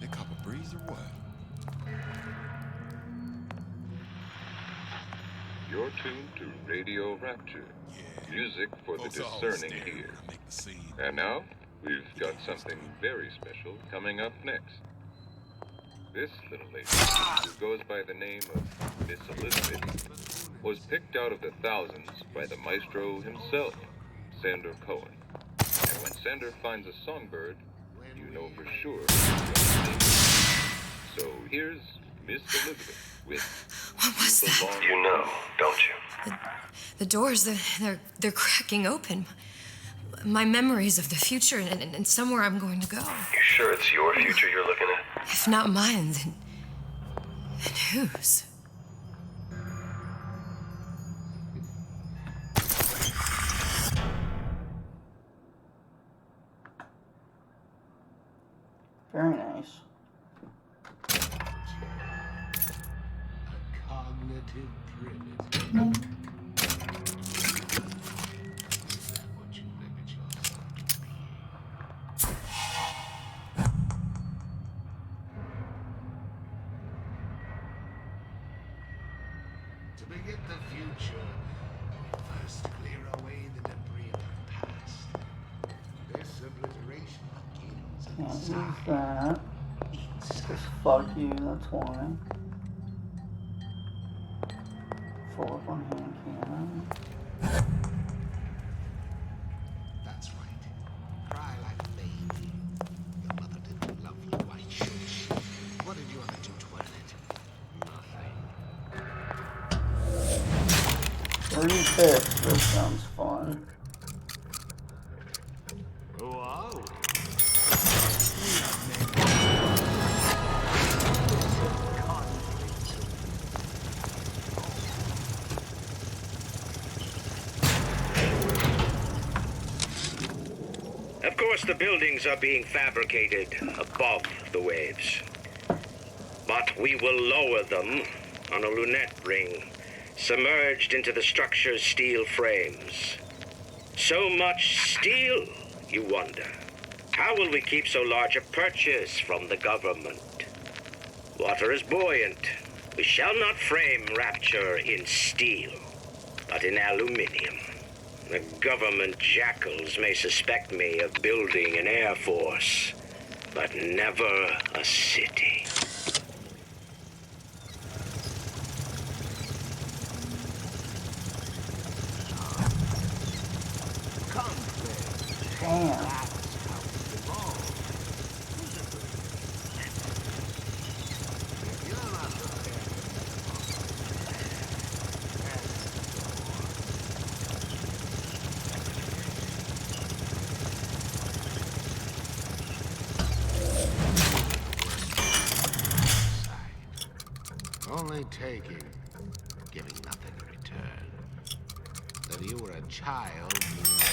You cop a breeze or what? You're tuned to Radio Rapture. Music for the discerning here. And now, we've got something very special coming up next. This little lady, who goes by the name of Miss Elizabeth, was picked out of the thousands by the maestro himself, Sander Cohen. And when Sander finds a songbird, you know for sure he's going to sing. So here's Miss Elizabeth with What was that? You know, don't you? The doors, they're cracking open. My memories of the future and somewhere I'm going to go. You sure it's your future you're looking at? If not mine, then whose? Very nice. Cognitive primitive. What you limit yourself to be. To begin the future, we first clear away the debris of the past. This obliteration begins Can't use inside. that. Inside. Just fuck you, that's why. Full up on hand cannon. That's right. Cry like a baby. Your mother didn't love you, why should she? What did you ever do to earn it? Nothing. 3 picks, this sounds fun. Whoa. Of course, the buildings are being fabricated above the waves. But we will lower them on a lunette ring, submerged into the structure's steel frames. So much steel, you wonder. How will we keep so large a purchase from the government? Water is buoyant. We shall not frame Rapture in steel, but in aluminium. The government jackals may suspect me of building an air force, but never a city. Damn. Only taking, giving nothing in return. That you were a child means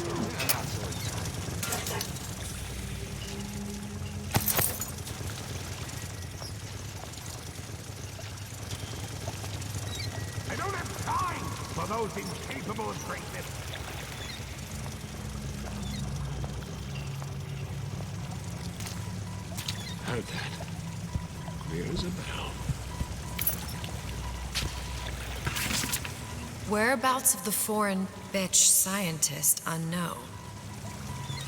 we're not so excited. I don't have time for those incapable of greatness. Heard that. Clear as a bell. Whereabouts of the foreign bitch scientist unknown.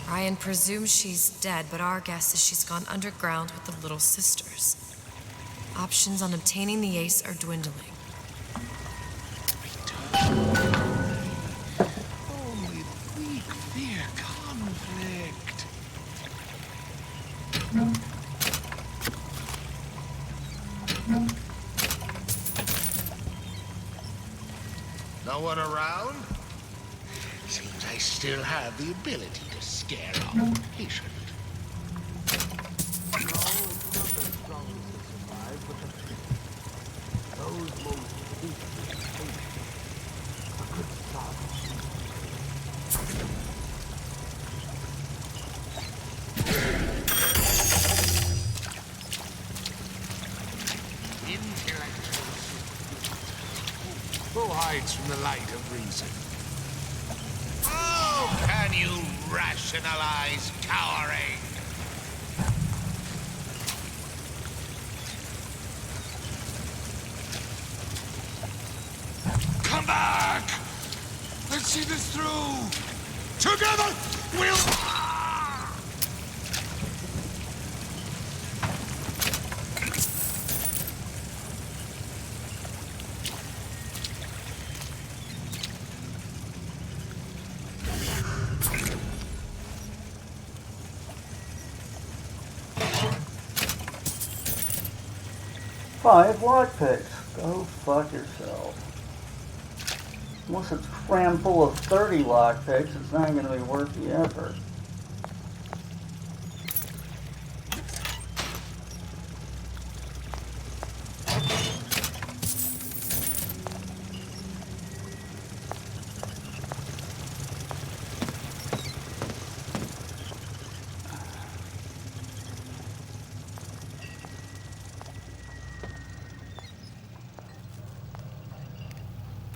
Ryan presumes she's dead, but our guess is she's gone underground with the Little Sisters. Options on obtaining the ace are dwindling. Only weak fear conflict. No one around? Seems I still have the ability to scare off a patient. Who hides from the light of reason? Oh, can you rationalize cowering? Come back! Let's see this through! Together, we'll... 5 lockpicks. Go fuck yourself. Unless it's crammed full of 30 lockpicks, it's not going to be worth the effort.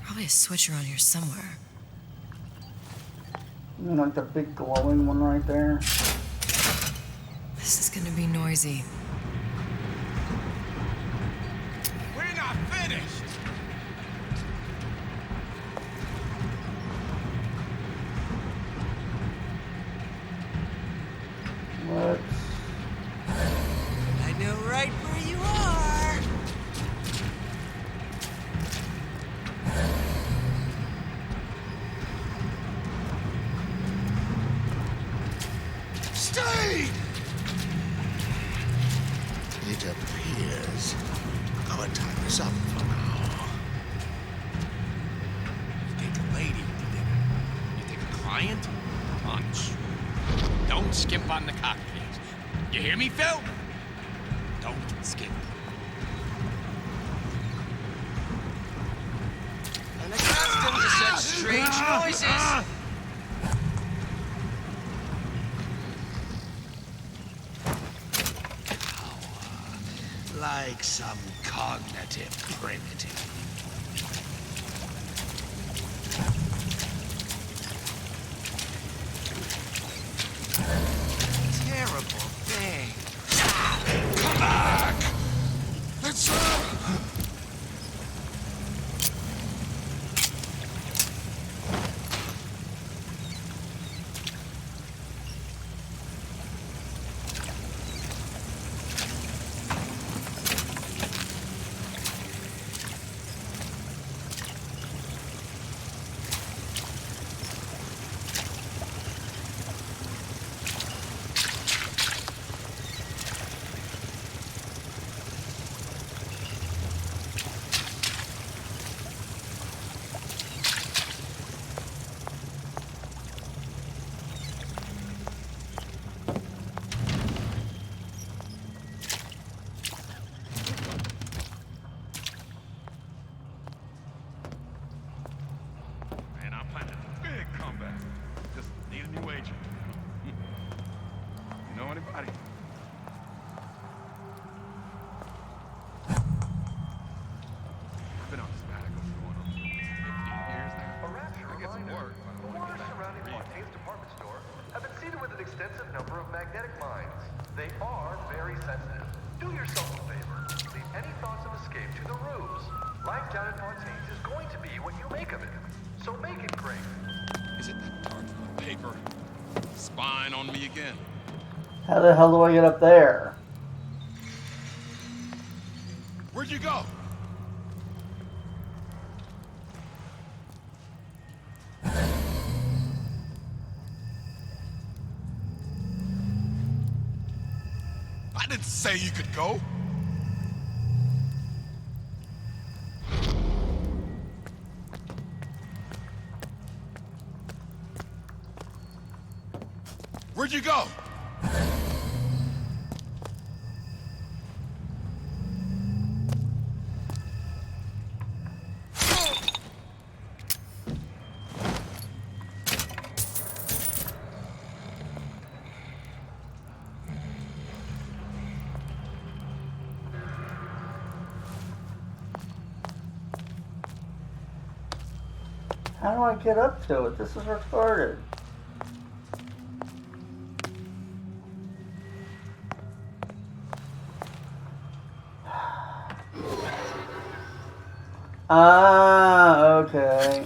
Probably a switch around here somewhere. You mean like the big glowing one right there? This is gonna be noisy. We're not finished! Let's Stay! It appears our time is up for now. You take a lady, you take a client, punch. Don't skimp on the cocktails. You hear me, Phil? Don't skimp. Unaccustomed to such strange noises. Like some cognitive primitive. Terrible thing. Come back! It's Man, I'm planning a big comeback. Just need a new agent. You know anybody? I've been on sabbatical for going on 15 years now. I get some work, but I The want to waters get back surrounding to real. Fontaine's department store have been seeded with an extensive number of magnetic mines. They are very sensitive. Do yourself a favor. Leave any thoughts of escape to the ruse. Life down at Fontaine's is going to be what you make of it. So make it great. Is it that dark little paper? Spying on me again. How the hell do I get up there? Where'd you go? I didn't say you could go. Where'd you go? How do I get up to it? This is retarded. Ah, okay.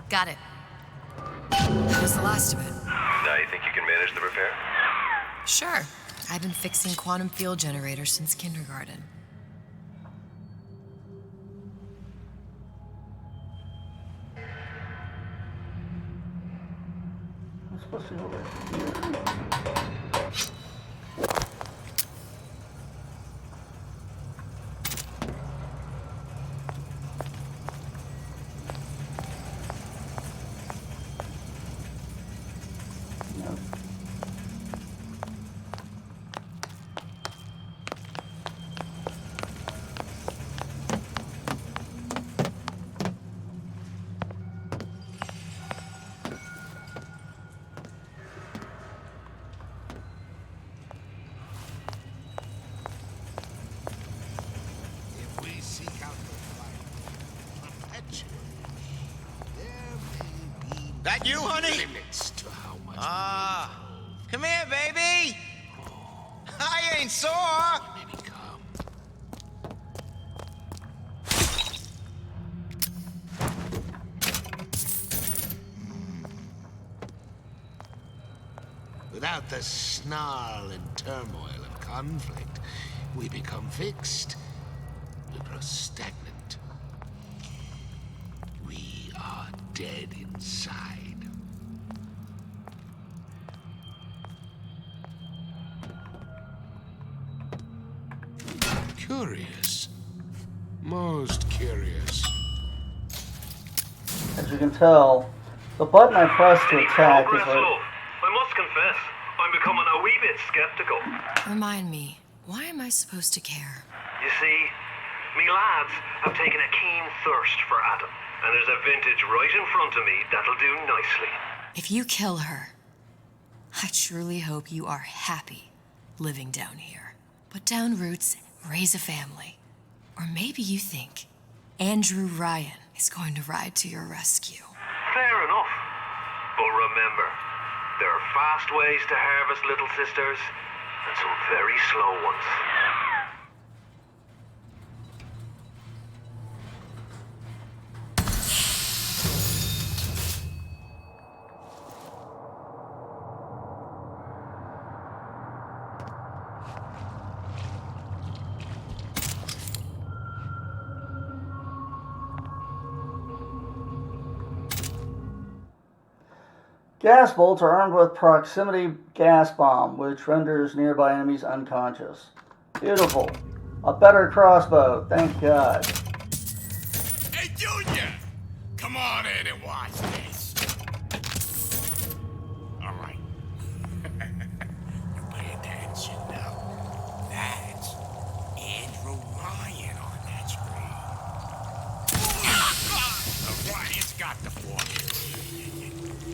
Got it. That was the last of it. Now you think you can manage the repair? Sure. I've been fixing quantum field generators since kindergarten. I'm supposed to go right here. If we seek out the fight perpetually, there may be That you, honey? limits to how much Come here, baby. I ain't sore. we become. Without out the snarl and turmoil of conflict, we become fixed. We grow stagnant. We are dead inside. Curious. Most curious. As you can tell, the button I press to attack is Progress, like... love. I must confess, I'm becoming a wee bit skeptical. Remind me, why am I supposed to care? You see, me lads have taken a keen thirst for Adam, and there's a vintage right in front of me that'll do nicely. If you kill her, I truly hope you are happy living down here. Put down roots, raise a family. Or maybe you think Andrew Ryan is going to ride to your rescue. Fair enough. But remember, there are fast ways to harvest little sisters, and some very slow ones. Gas bolts are armed with proximity gas bomb, which renders nearby enemies unconscious. Beautiful. A better crossbow, thank God. Hey, Junior! Come on in and watch this. All right. You pay attention now. That's Andrew Ryan on that screen. Ryan's got the formula.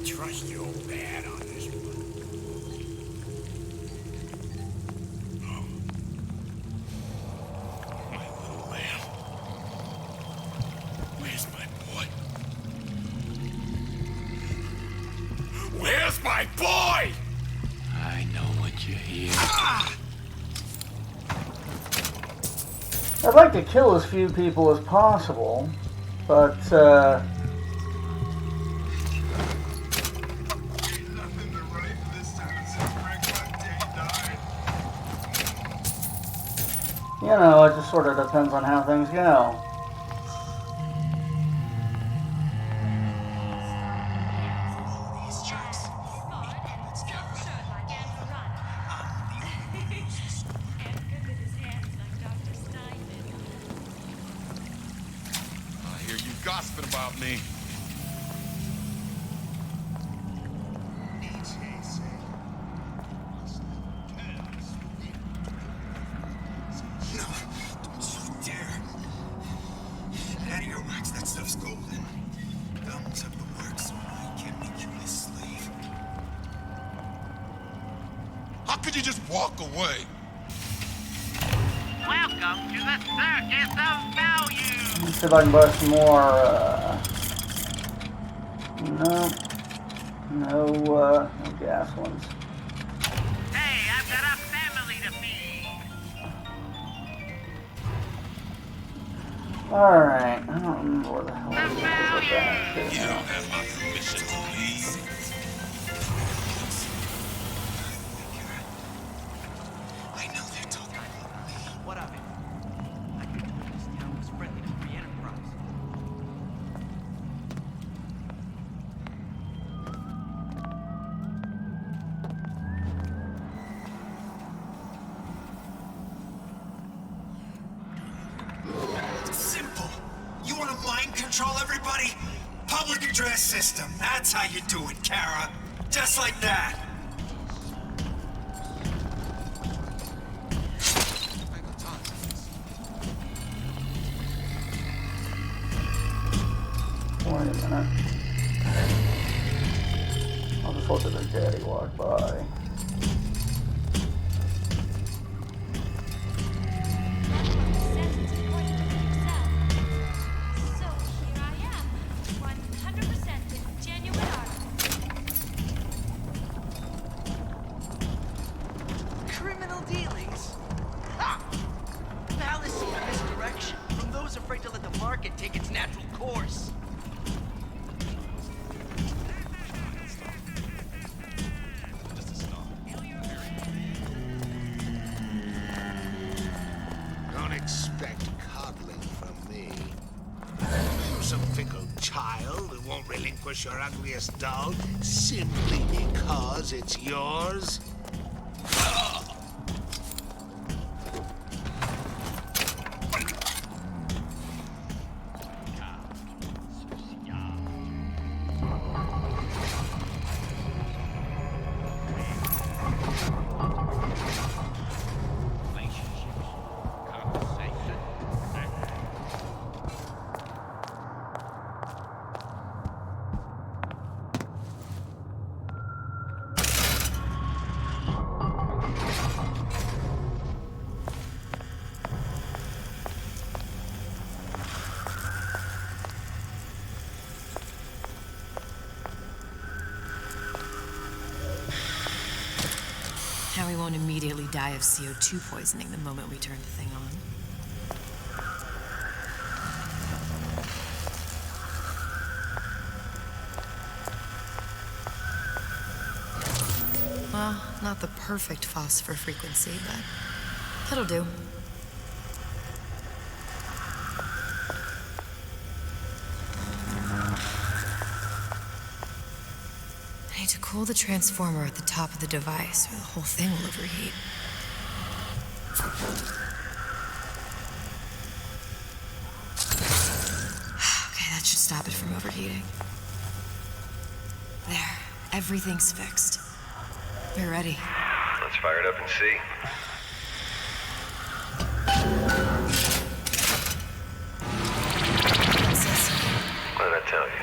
Trust your old dad on this one. Oh. My little lamb. Where's my boy? Where's my boy? I know what you hear. I'd like to kill as few people as possible, but, you know, it just sort of depends on how things go. I hear you gossiping about me. How could you just walk away? Welcome to the Circus of Value. Let's see if I can buy some more, no gas ones. Hey, I've got a family to feed. Alright, I don't remember where the hell I was with that shit You now. don't have my permission to leave. What of it? I could do this town was friendly to free enterprise. Simple. You want to mind control everybody? Public address system. That's how you do it, Kara. Just like that. Wait a minute. I'll just look at their daddy walk by. So here I am, 100% a genuine artist. Criminal dealings? Ha! Fallacy and misdirection from those afraid to let the market take its natural course. relinquish your ugliest doll simply because it's yours? Now we won't immediately die of CO2 poisoning the moment we turn the thing on. Well, not the perfect phosphor frequency, but that'll do. I need to cool the transformer at the top of the device, or the whole thing will overheat. Okay, that should stop it from overheating. There, everything's fixed. We're ready. Let's fire it up and see. What did I tell you?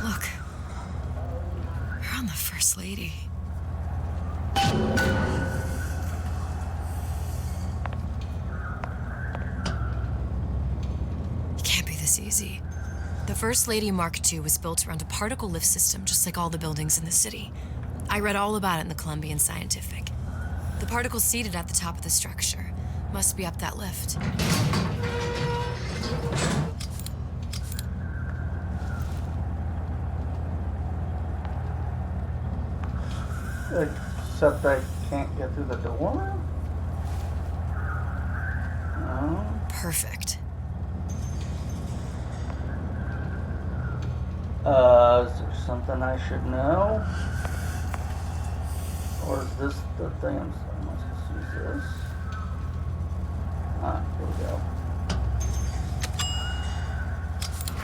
Look. You're on the First Lady. It can't be this easy. The First Lady Mark II was built around a particle lift system just like all the buildings in the city. I read all about it in the Columbian Scientific. The particles seated at the top of the structure must be up that lift. Except I can't get through the door? No. Perfect. Is there something I should know? Or is this the thing I'm supposed to use this? Ah, here we go.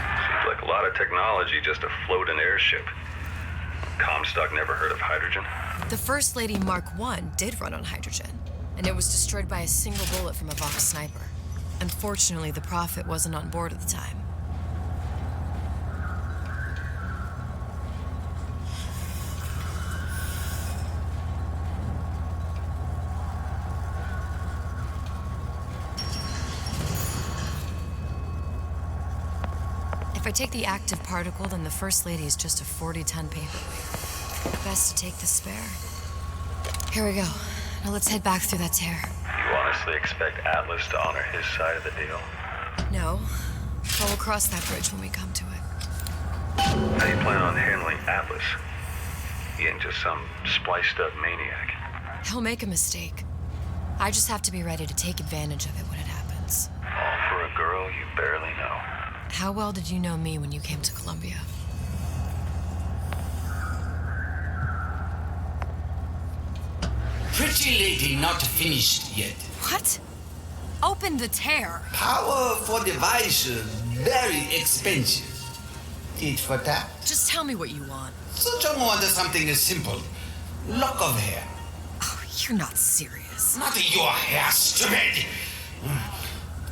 Seems like a lot of technology just to float an airship. Comstock never heard of hydrogen? The First Lady Mark I did run on hydrogen, and it was destroyed by a single bullet from a Vox sniper. Unfortunately, the Prophet wasn't on board at the time. If I take the active particle, then the First Lady is just a 40-ton paperweight. Best to take the spare. Here we go. Now let's head back through that tear. You honestly expect Atlas to honor his side of the deal? No, but we'll cross that bridge when we come to it. How do you plan on handling Atlas? He ain't just some spliced-up maniac. He'll make a mistake. I just have to be ready to take advantage of it when it happens. All for a girl you barely know. How well did you know me when you came to Columbia? Pretty lady not finished yet. What? Open the tear. Power for device, very expensive. Tit for tat. Just tell me what you want. Suchong wants something simple. Lock of hair. Oh, you're not serious. Not your hair, stupid.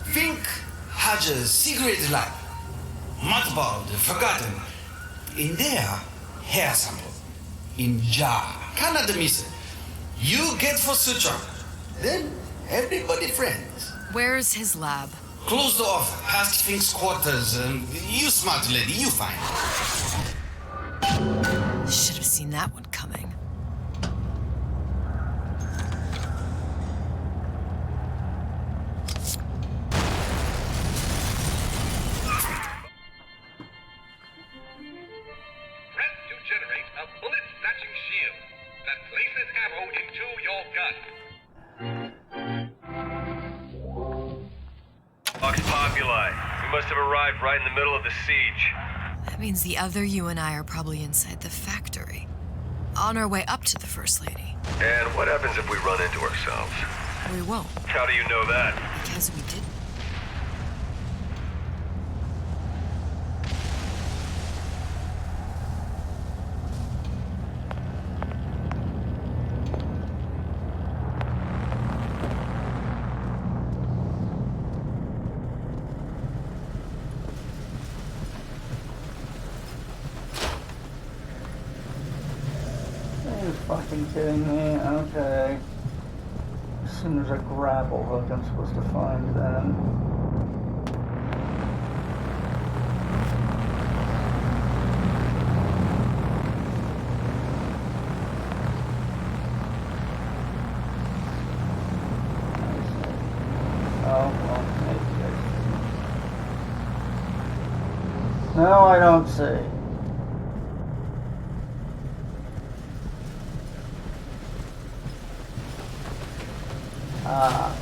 Fink has a secret life. Mothballed, forgotten. In there, hair sample. In jar. Cannot miss it. You get for Suchong. Then everybody friends. Where's his lab? Closed off, past Fink's quarters. You smart lady, you find. Should have seen that one coming. a bullet-snatching shield that places ammo into your gun. Vox Populi. We must have arrived right in the middle of the siege. That means the other you and I are probably inside the factory. On our way up to the First Lady. And what happens if we run into ourselves? We won't. How do you know that? Because we didn't. Are you fucking kidding me? Okay. Assume there's a grapple hook I'm supposed to find then. Oh, well, maybe I... No, I don't see. Ah,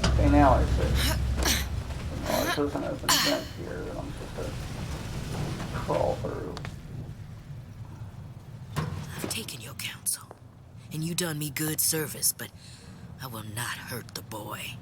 okay, now I see. Oh, it doesn't open vent here that I'm supposed to crawl through. I've taken your counsel, and you done me good service, but I will not hurt the boy.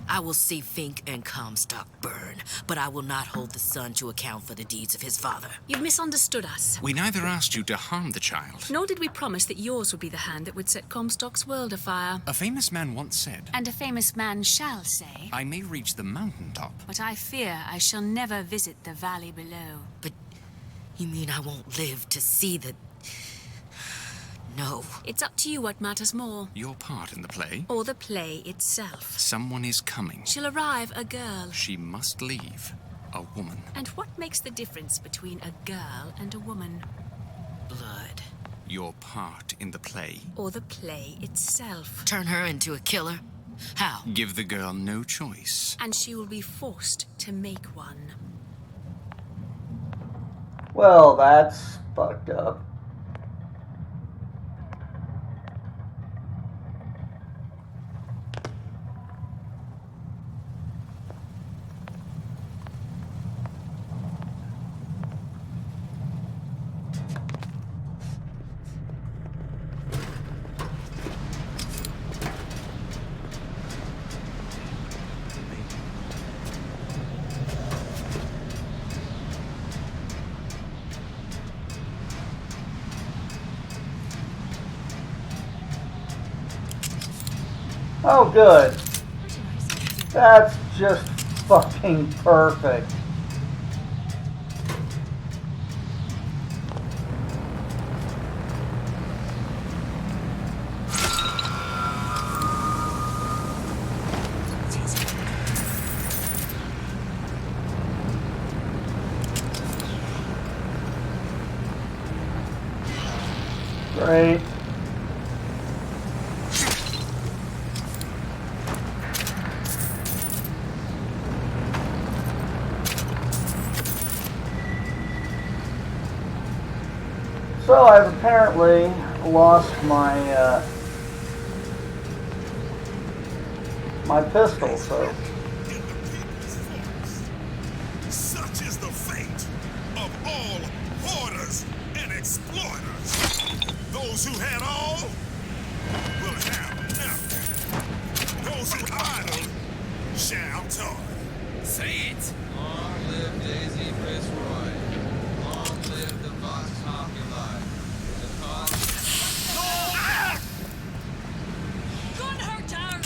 I will see Fink and Comstock burn, but I will not hold the son to account for the deeds of his father. You've misunderstood us. We neither asked you to harm the child. Nor did we promise that yours would be the hand that would set Comstock's world afire. A famous man once said, And a famous man shall say, I may reach the mountaintop. but I fear I shall never visit the valley below. But you mean I won't live to see the... No. It's up to you what matters more. Your part in the play? Or the play itself. Someone is coming. She'll arrive a girl. She must leave. A woman. And what makes the difference between a girl and a woman? Blood. Your part in the play? Or the play itself. Turn her into a killer? How? Give the girl no choice. And she will be forced to make one. Well, that's fucked up. Oh, good. That's just fucking perfect. Great. So I've apparently lost my my pistol, so Such is the fate of all hoarders and exploiters. Those who had all will have nothing. Those who idle shall toil. Say it. Long live Daisy Fitzroy. Long live the Vox Populi. The cause... Gun her down!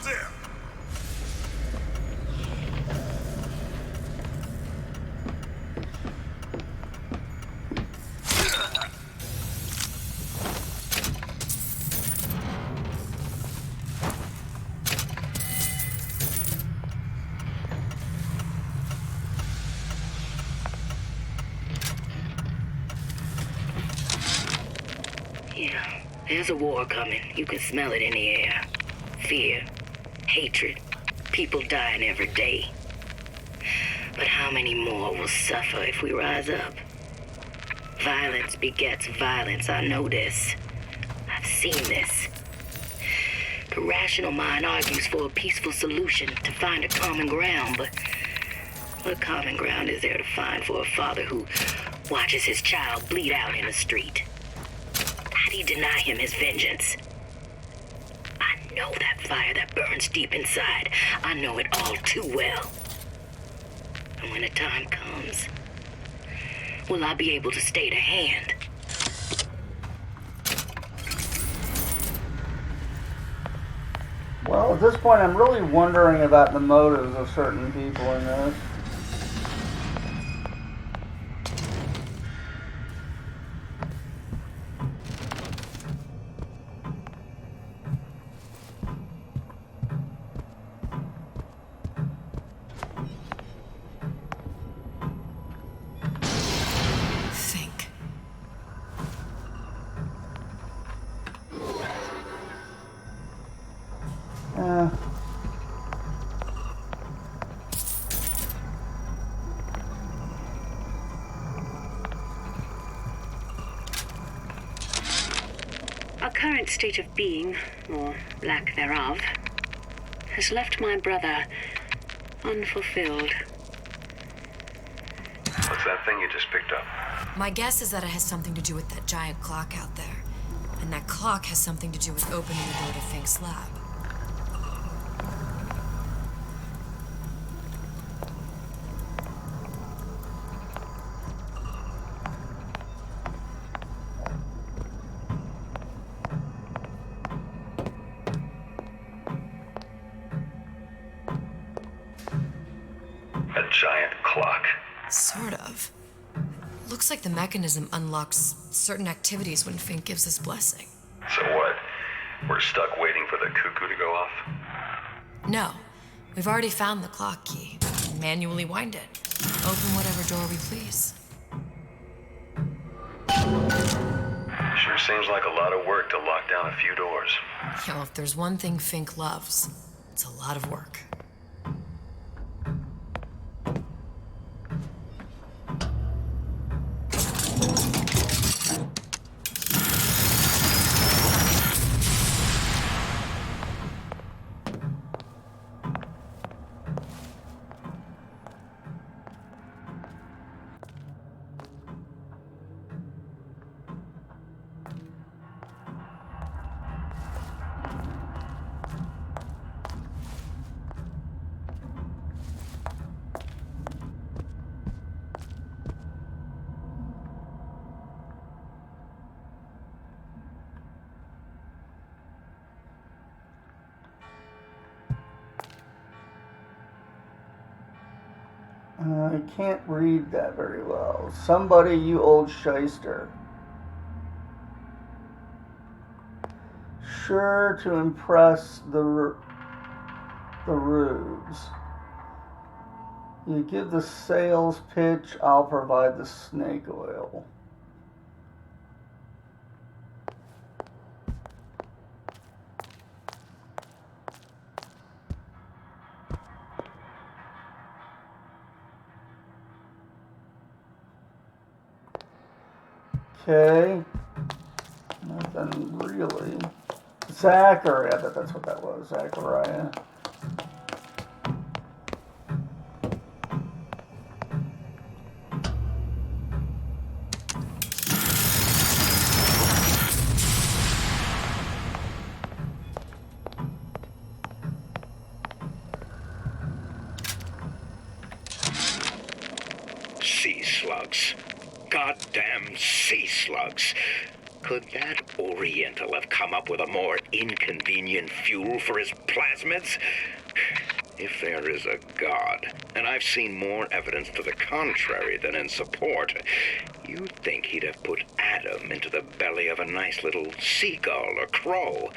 there! Yeah, there's a war coming. You can smell it in the air. Fear, hatred, people dying every day. But how many more will suffer if we rise up? Violence begets violence, I know this. I've seen this. The rational mind argues for a peaceful solution to find a common ground, but what common ground is there to find for a father who watches his child bleed out in the street? How do you deny him his vengeance? I know that fire that burns deep inside. I know it all too well. And when the time comes, will I be able to stay the hand? Well, at this point, I'm really wondering about the motives of certain people in this. Our current state of being, or lack thereof, has left my brother unfulfilled. What's that thing you just picked up? My guess is that it has something to do with that giant clock out there. And that clock has something to do with opening the door to Fink's lab. A giant clock. Sort of. Looks like the mechanism unlocks certain activities when Fink gives his blessing. So what? We're stuck waiting for the cuckoo to go off? No. We've already found the clock key. Manually wind it. Open whatever door we please. Sure seems like a lot of work to lock down a few doors. Yeah, well, if there's one thing Fink loves, it's a lot of work. I can't read that very well. Somebody, you old shyster. Sure to impress the rubes. You give the sales pitch, I'll provide the snake oil. Okay. Nothing really. Zachary, I bet that's what that was. Zachariah. Sea slugs. Goddamn sea slugs. Could that Oriental have come up with a more inconvenient fuel for his plasmids? If there is a God, and I've seen more evidence to the contrary than in support, you'd think he'd have put Adam into the belly of a nice little seagull or crow.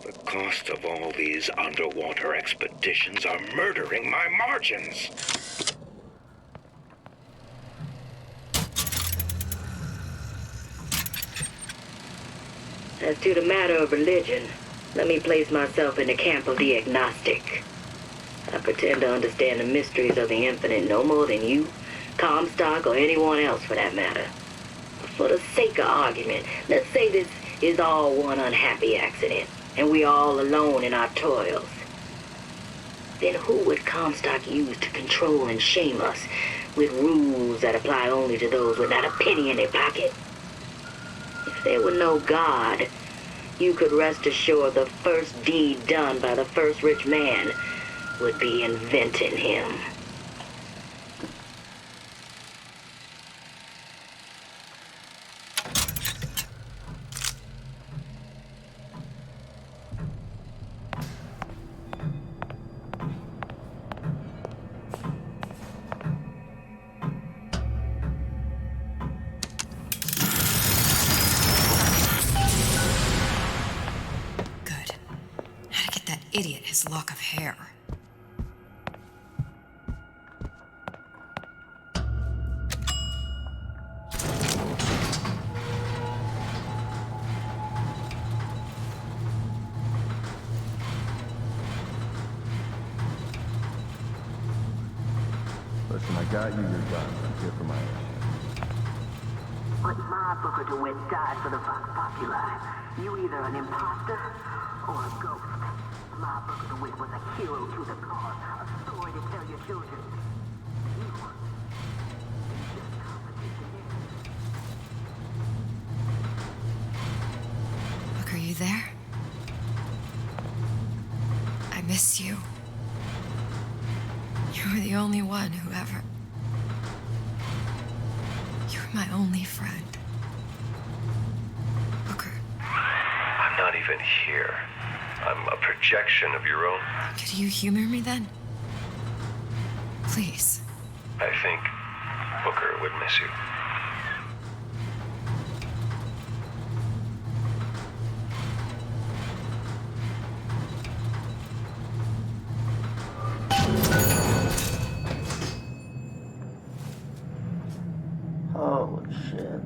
The cost of all these underwater expeditions are murdering my margins. As to the matter of religion, let me place myself in the camp of the agnostic. I pretend to understand the mysteries of the infinite no more than you, Comstock, or anyone else for that matter. For the sake of argument, let's say this is all one unhappy accident, and we're all alone in our toils. Then who would Comstock use to control and shame us with rules that apply only to those with not a penny in their pocket? If there were no God, you could rest assured the first deed done by the first rich man would be inventing him. Good. How to get that idiot his lock of hair. Listen, I got you your gun. I'm here for my ass. But my Booker DeWitt died for the Vox Populi. You either an imposter or a ghost. My Booker DeWitt was a hero to the cause, a story to tell your children. Look, are you there? I miss you. You were the only one who ever... You were my only friend. Booker. I'm not even here. I'm a projection of your own. Could you humor me then? Please. I think Booker would miss you. Holy shit.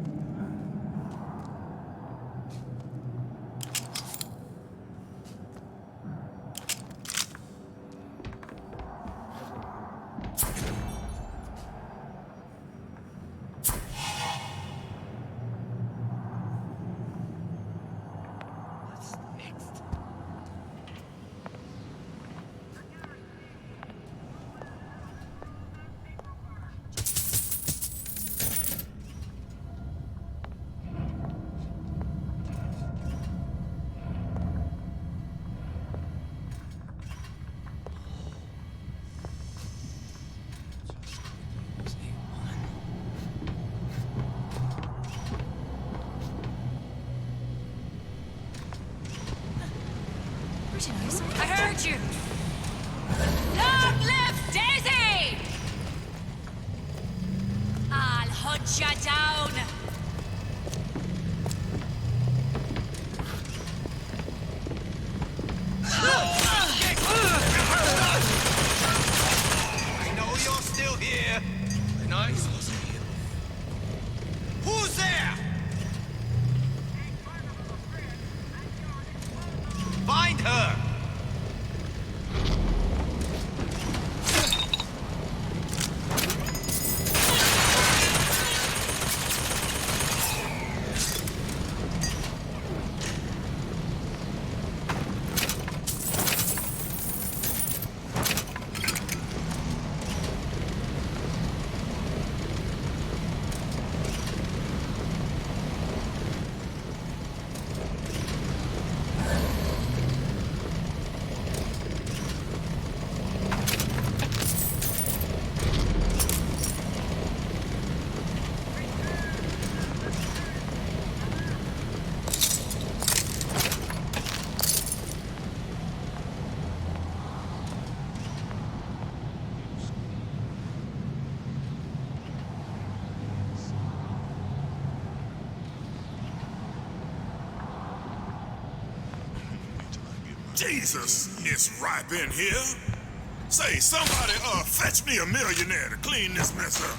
I heard you! Long live Daisy! I'll hunt ya down! I know you're still here. Nice. Who's there? Find her! Jesus, it's ripe in here. Say, somebody, fetch me a millionaire to clean this mess up.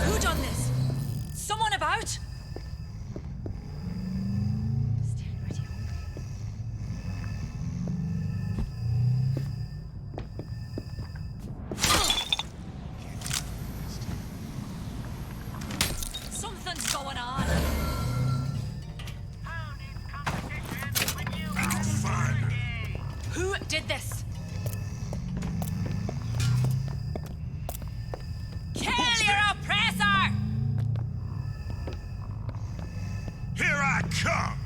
Who done this? Someone about? Stand ready, something's going on. I'll find her. Who did this? Kill your oppressor! Here I come!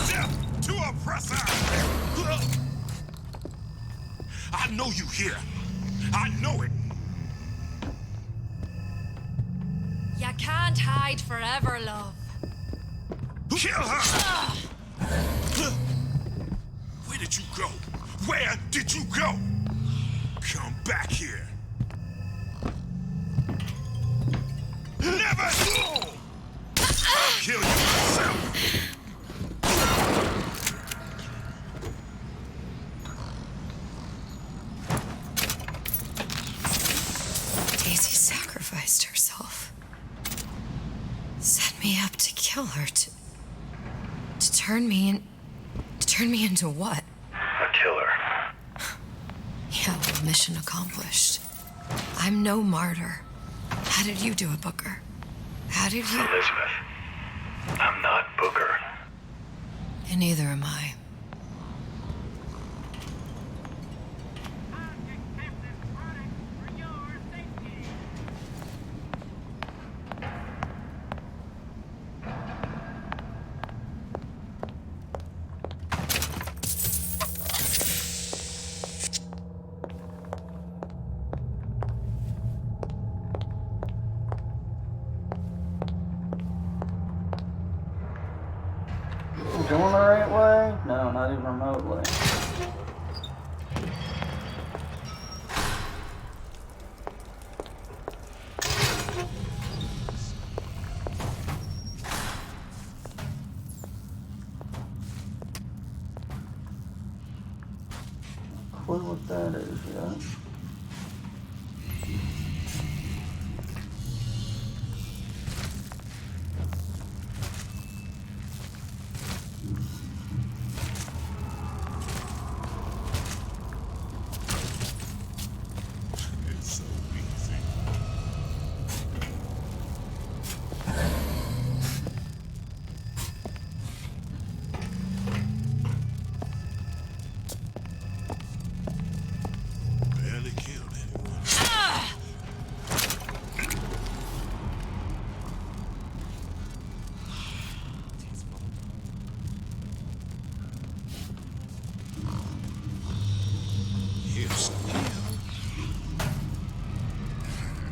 Death to oppressor! I know you here. I know it. You can't hide forever, love. Kill her! Where did you go? Where did you go? Come back here. Never! I'll kill you myself. Daisy sacrificed herself. Set me up to kill her, to turn me into what? A killer. Yeah, well, mission accomplished. I'm no martyr. How did you do it, Booker? How did you... Elizabeth, I'm not Booker. And neither am I. Going the right way? No, not even remotely. Clue what that is yet. It's so easy. Barely killed anyone. Here's some here.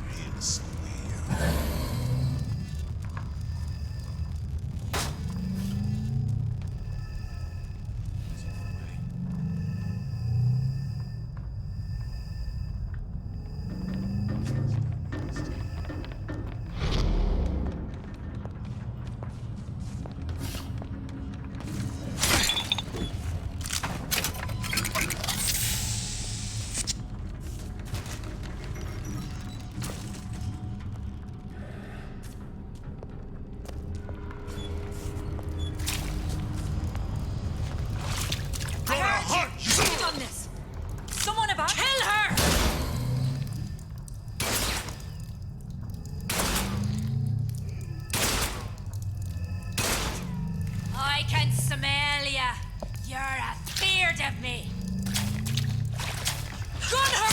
Here's some here. I heard you! Who done this? Someone about? Kill her! I can smell ya. You're afeard of me. Gun her!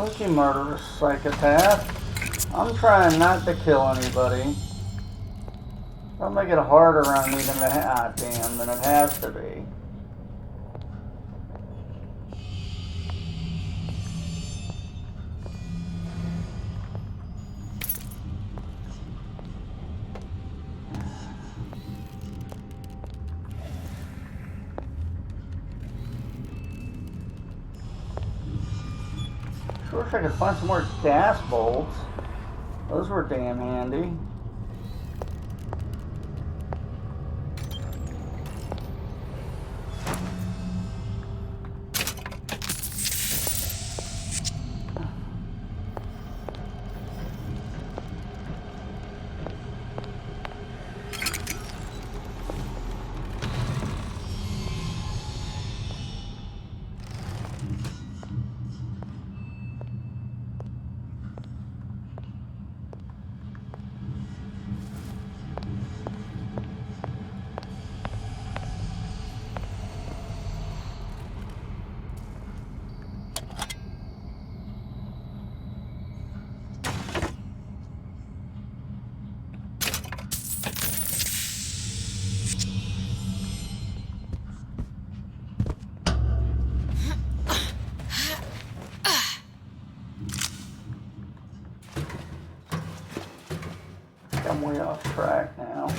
Look, you murderous psychopath. I'm trying not to kill anybody. Don't make it harder on me than it has to be. Sure wish I could find some more gas bolts. Those were damn handy. I'm way off track now.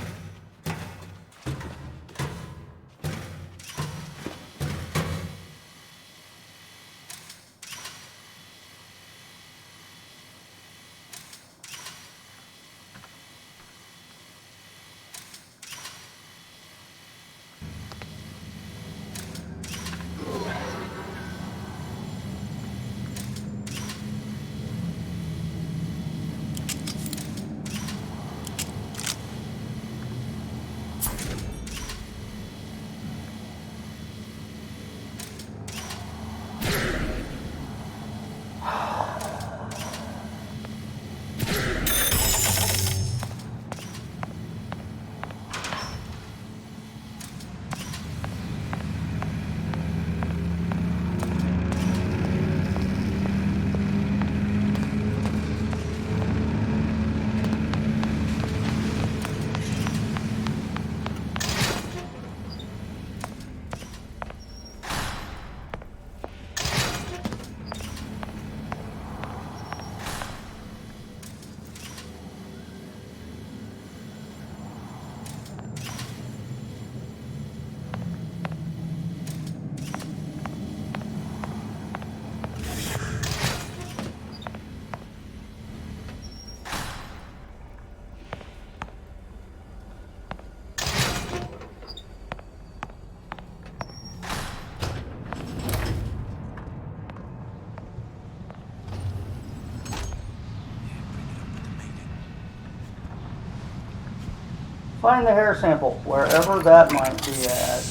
Find the hair sample, wherever that might be at.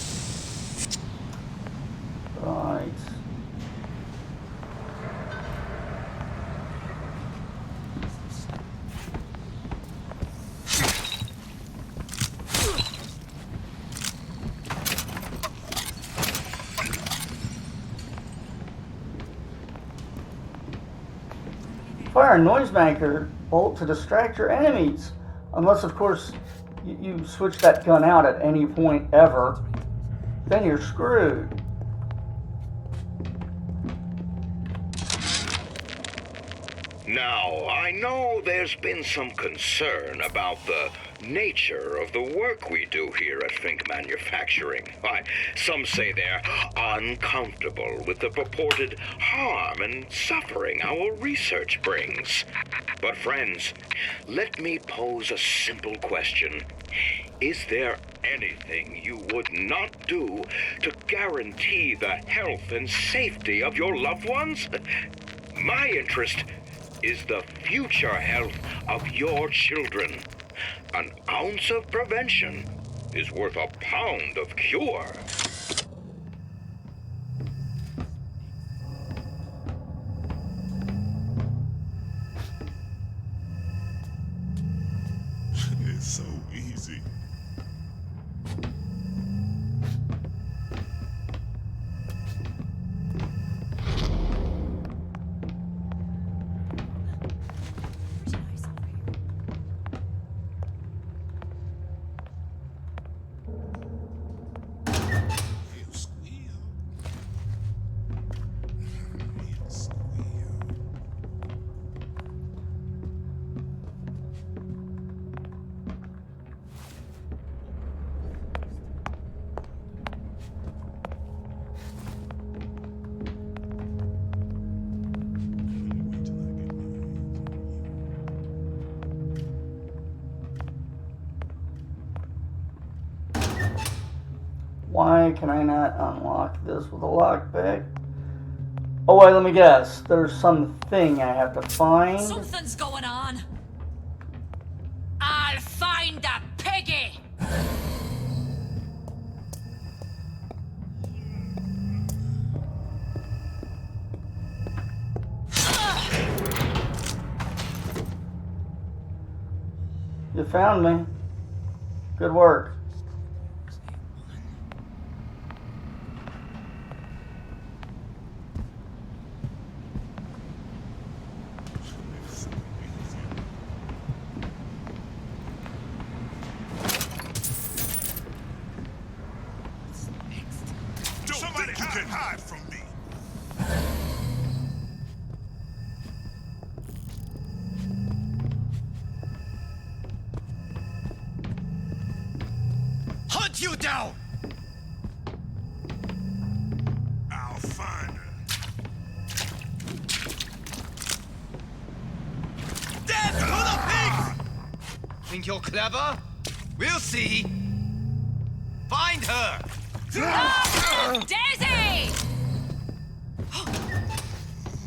Right. Fire a noisemaker bolt to distract your enemies. Unless, of course, you switch that gun out at any point ever, then you're screwed. Now, I know there's been some concern about the nature of the work we do here at Fink Manufacturing. Why, some say they're uncomfortable with the purported harm and suffering our research brings. But friends, let me pose a simple question. Is there anything you would not do to guarantee the health and safety of your loved ones? My interest is the future health of your children. An ounce of prevention is worth a pound of cure. It's so easy. Why can I not unlock this with a lockpick? Oh wait, let me guess. There's something I have to find. Something's going on. I'll find that piggy. You found me. Good work. Somebody you can hide from me. Hunt you down! I'll find her. Death to the pigs! Think you're clever? We'll see. Find her! Ah! Daisy!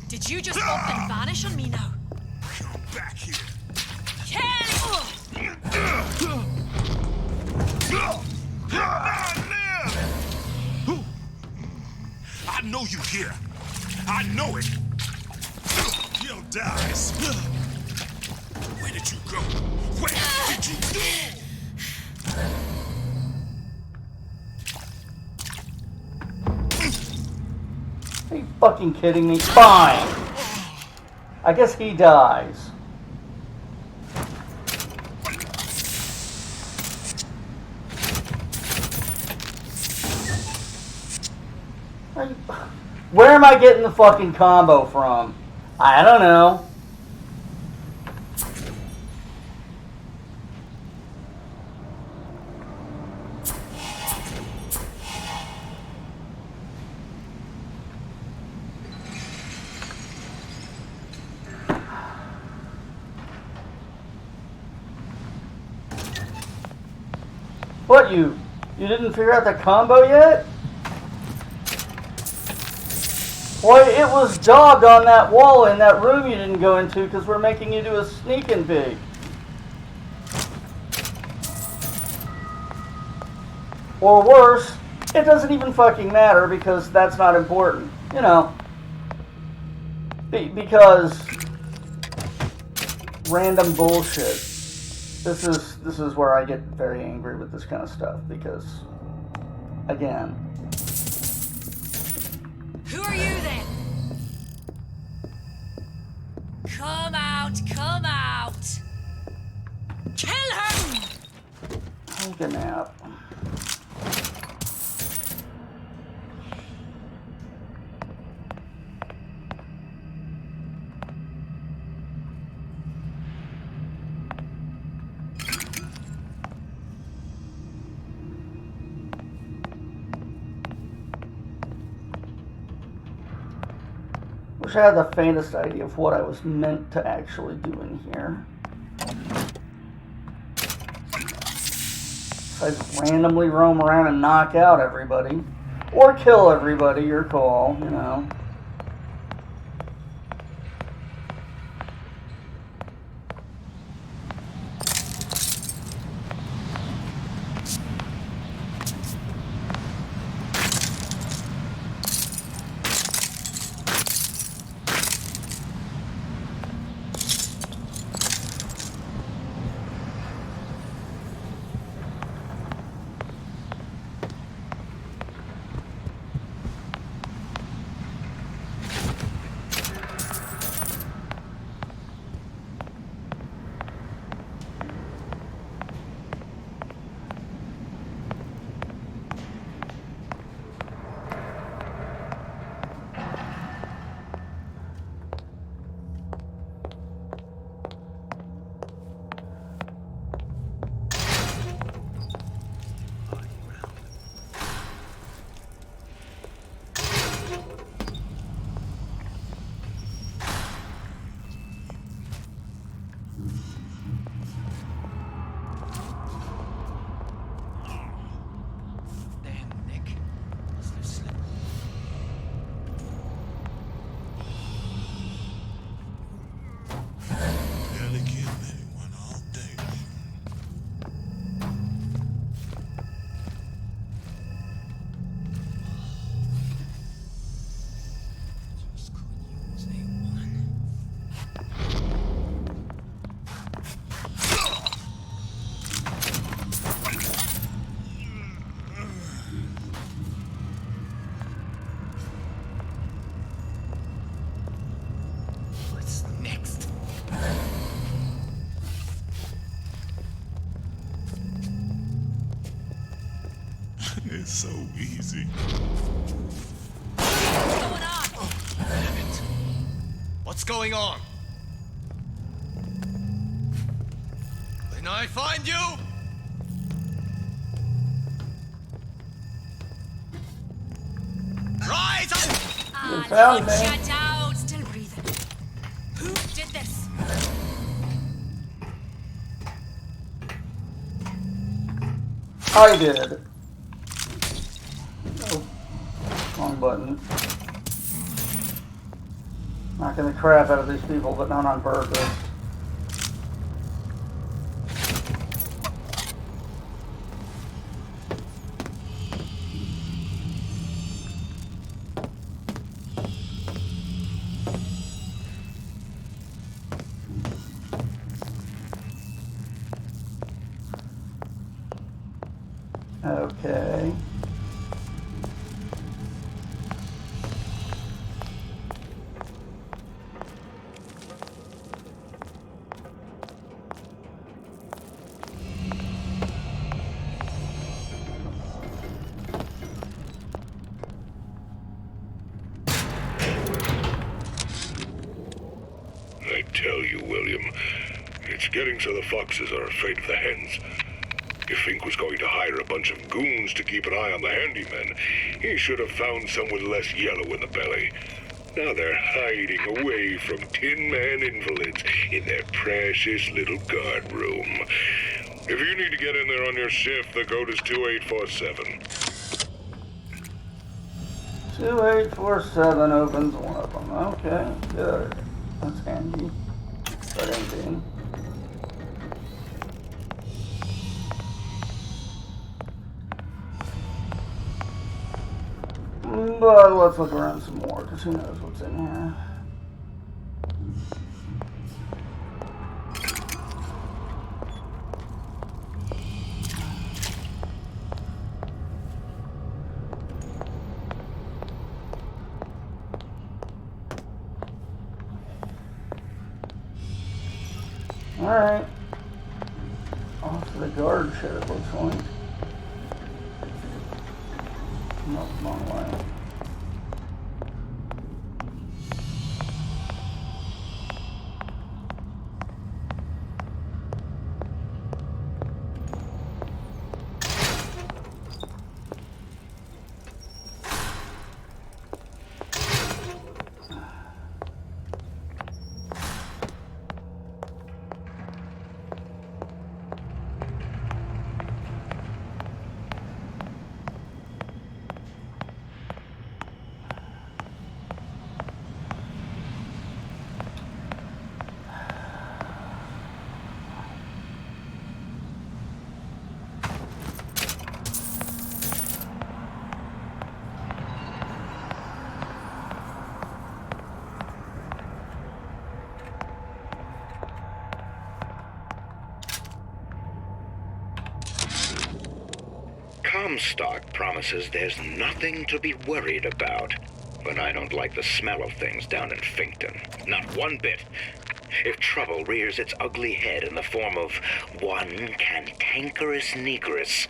Did you just up and vanish on me now? Come back here. I know you here. I know it. You'll die. Where did you go? Where did you go? Are you fucking kidding me? Fine. I guess he dies. Where am I getting the fucking combo from? I don't know. What, you didn't figure out the combo yet? Boy, it was daubed on that wall in that room you didn't go into because we're making you do a sneaking pig. Or worse, it doesn't even fucking matter because that's not important. You know. Because random bullshit. This is where I get very angry with this kind of stuff because, again. Who are you then? Come out, come out! Kill her! Take a nap. Wish I had the faintest idea of what I was meant to actually do in here. I just randomly roam around and knock out everybody. Or kill everybody, your call, you know. is so easy. Damn it. What's going on? When I find you, rise up! You found me. Shut out. Still breathing. Who did this? I did. Oh, wrong button. Knocking the crap out of these people, but not on purpose. Okay. I tell you, William, it's getting so the foxes are afraid of the hens. If Fink was going to hire a bunch of goons to keep an eye on the handymen, he should have found some with less yellow in the belly. Now they're hiding away from Tin Man invalids in their precious little guard room. If you need to get in there on your shift, the code is 2847. 2847 opens one of them. Okay, good. That's handy. But indeed. But let's look around some more, because who knows what's in here. Alright. Off to the guard shed, it looks like. No, wrong way. Comstock promises there's nothing to be worried about. But I don't like the smell of things down in Finkton. Not one bit. If trouble rears its ugly head in the form of one cantankerous negress,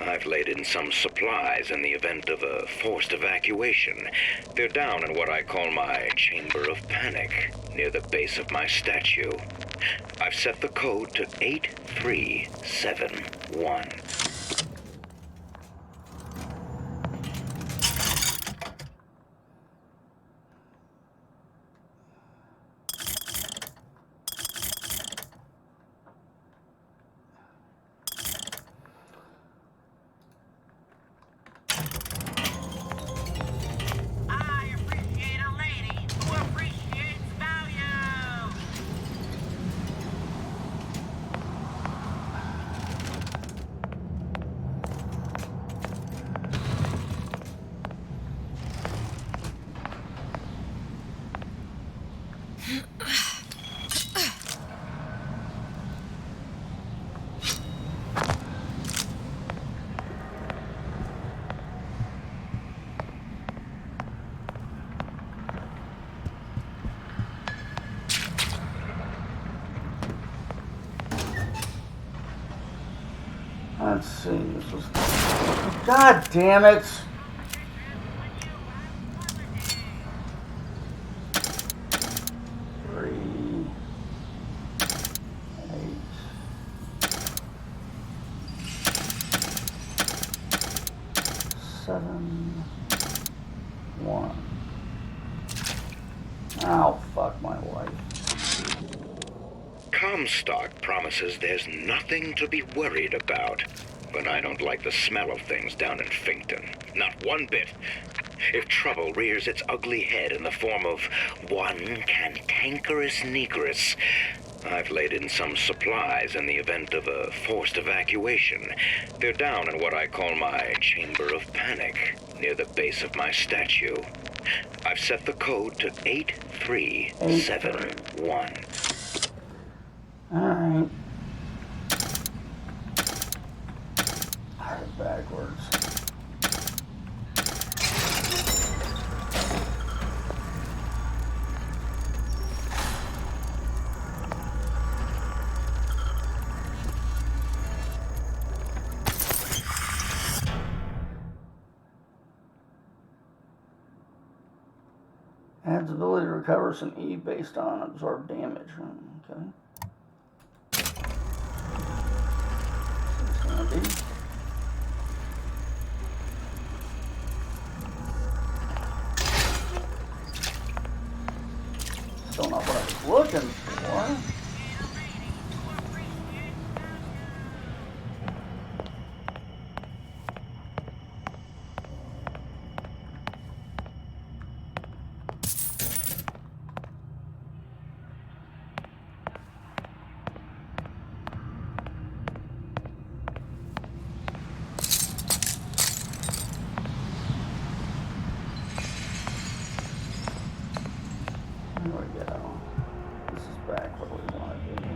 I've laid in some supplies in the event of a forced evacuation. They're down in what I call my chamber of panic, near the base of my statue. I've set the code to 8371. Let's see, this was God damn it! Oh, fuck my wife. Comstock promises there's nothing to be worried about. But I don't like the smell of things down in Finkton. Not one bit. If trouble rears its ugly head in the form of one cantankerous negress, I've laid in some supplies in the event of a forced evacuation. They're down in what I call my Chamber of Panic, near the base of my statue. I've set the code to 8371. Alright. Backwards. Adds ability to recover some E based on absorbed damage. Okay. Still not what I was looking for. There we go. This is back where we want to be.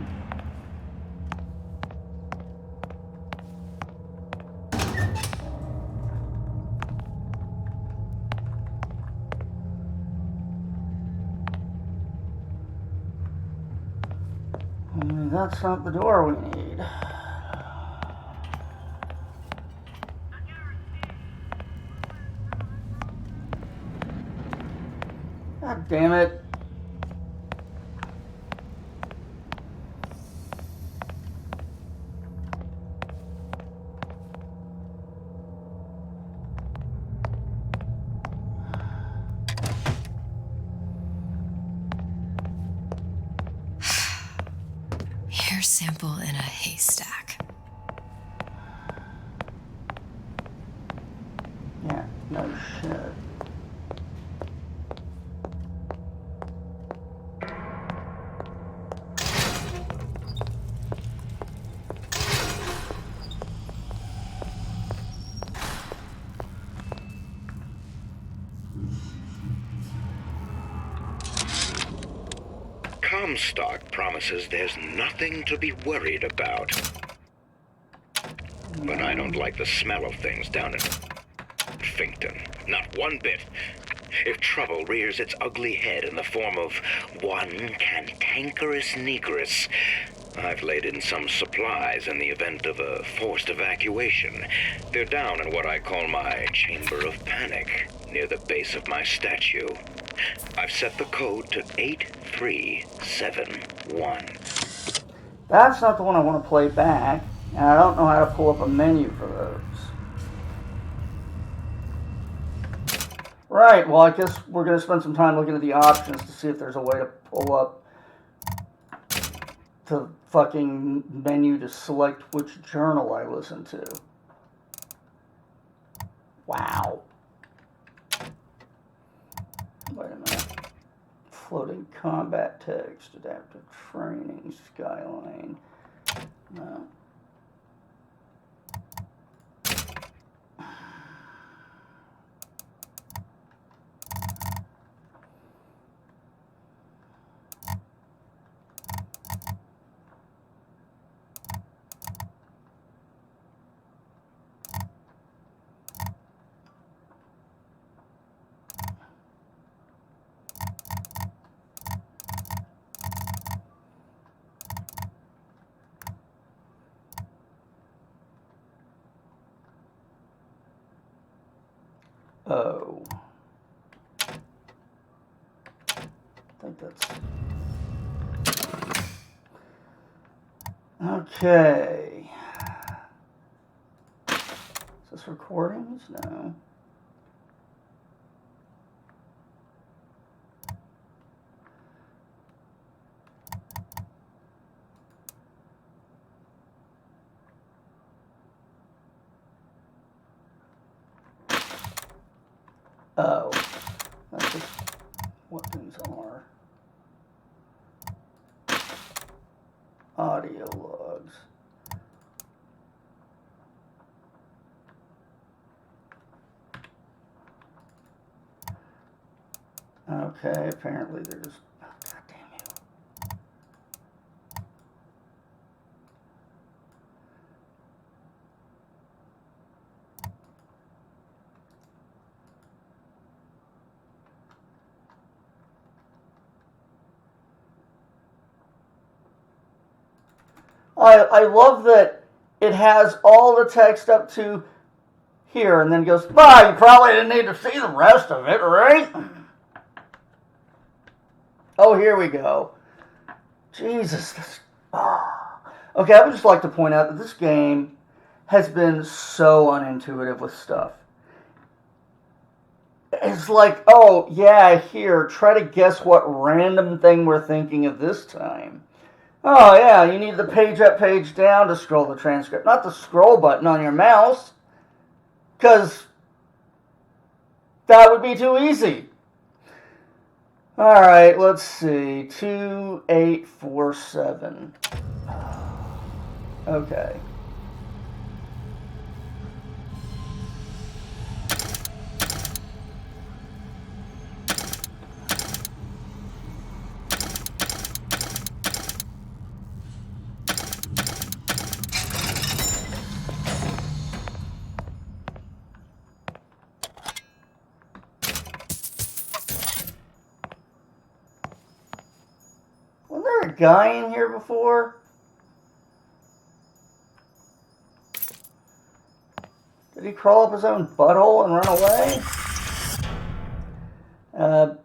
Only that's not the door we need. God damn it. Hair sample in a haystack. Yeah, no shit. Comstock promises there's nothing to be worried about. But I don't like the smell of things down in Finkton. Not one bit. If trouble rears its ugly head in the form of one cantankerous negress, I've laid in some supplies in the event of a forced evacuation. They're down in what I call my Chamber of Panic, near the base of my statue. I've set the code to 8371. That's not the one I want to play back, and I don't know how to pull up a menu for those. Right, well, I guess we're going to spend some time looking at the options to see if there's a way to pull up the fucking menu to select which journal I listen to. Wow. Wait a minute. Floating combat text, adaptive training, Skyline. No. think that's... Okay. Is this recordings? No. Oh, that's just what things are. Audio logs. Okay, apparently they're just... Oh, God damn you. I love that it has all the text up to here and then goes, bah, you probably didn't need to see the rest of it, right? Oh, here we go. Jesus. Okay, I would just like to point out that this game has been so unintuitive with stuff. It's like, oh, yeah, here, try to guess what random thing we're thinking of this time. Oh, yeah, you need the page up, page down to scroll the transcript, not the scroll button on your mouse, because that would be too easy. All right, let's see, 2847. Okay. Wasn't there a guy in here before? Did he crawl up his own butthole and run away?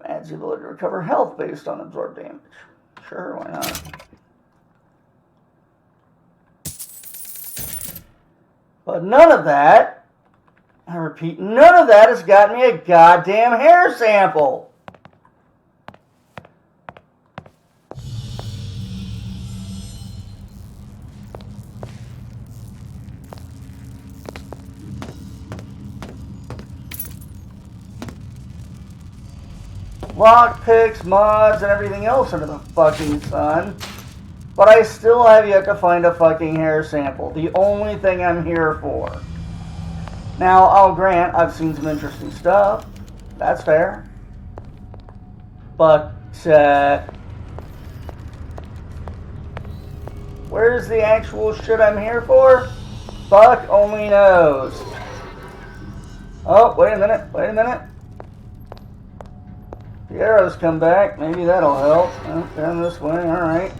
Adds the ability to recover health based on absorbed damage. Sure, why not? But none of that, I repeat, none of that has gotten me a goddamn hair sample. Lockpicks, mods, and everything else under the fucking sun. But I still have yet to find a fucking hair sample. The only thing I'm here for. Now, I'll grant I've seen some interesting stuff. That's fair. But, where's the actual shit I'm here for? Fuck only knows. Oh, wait a minute, wait a minute. The arrows come back. Maybe that'll help. Oh, down this way. All right.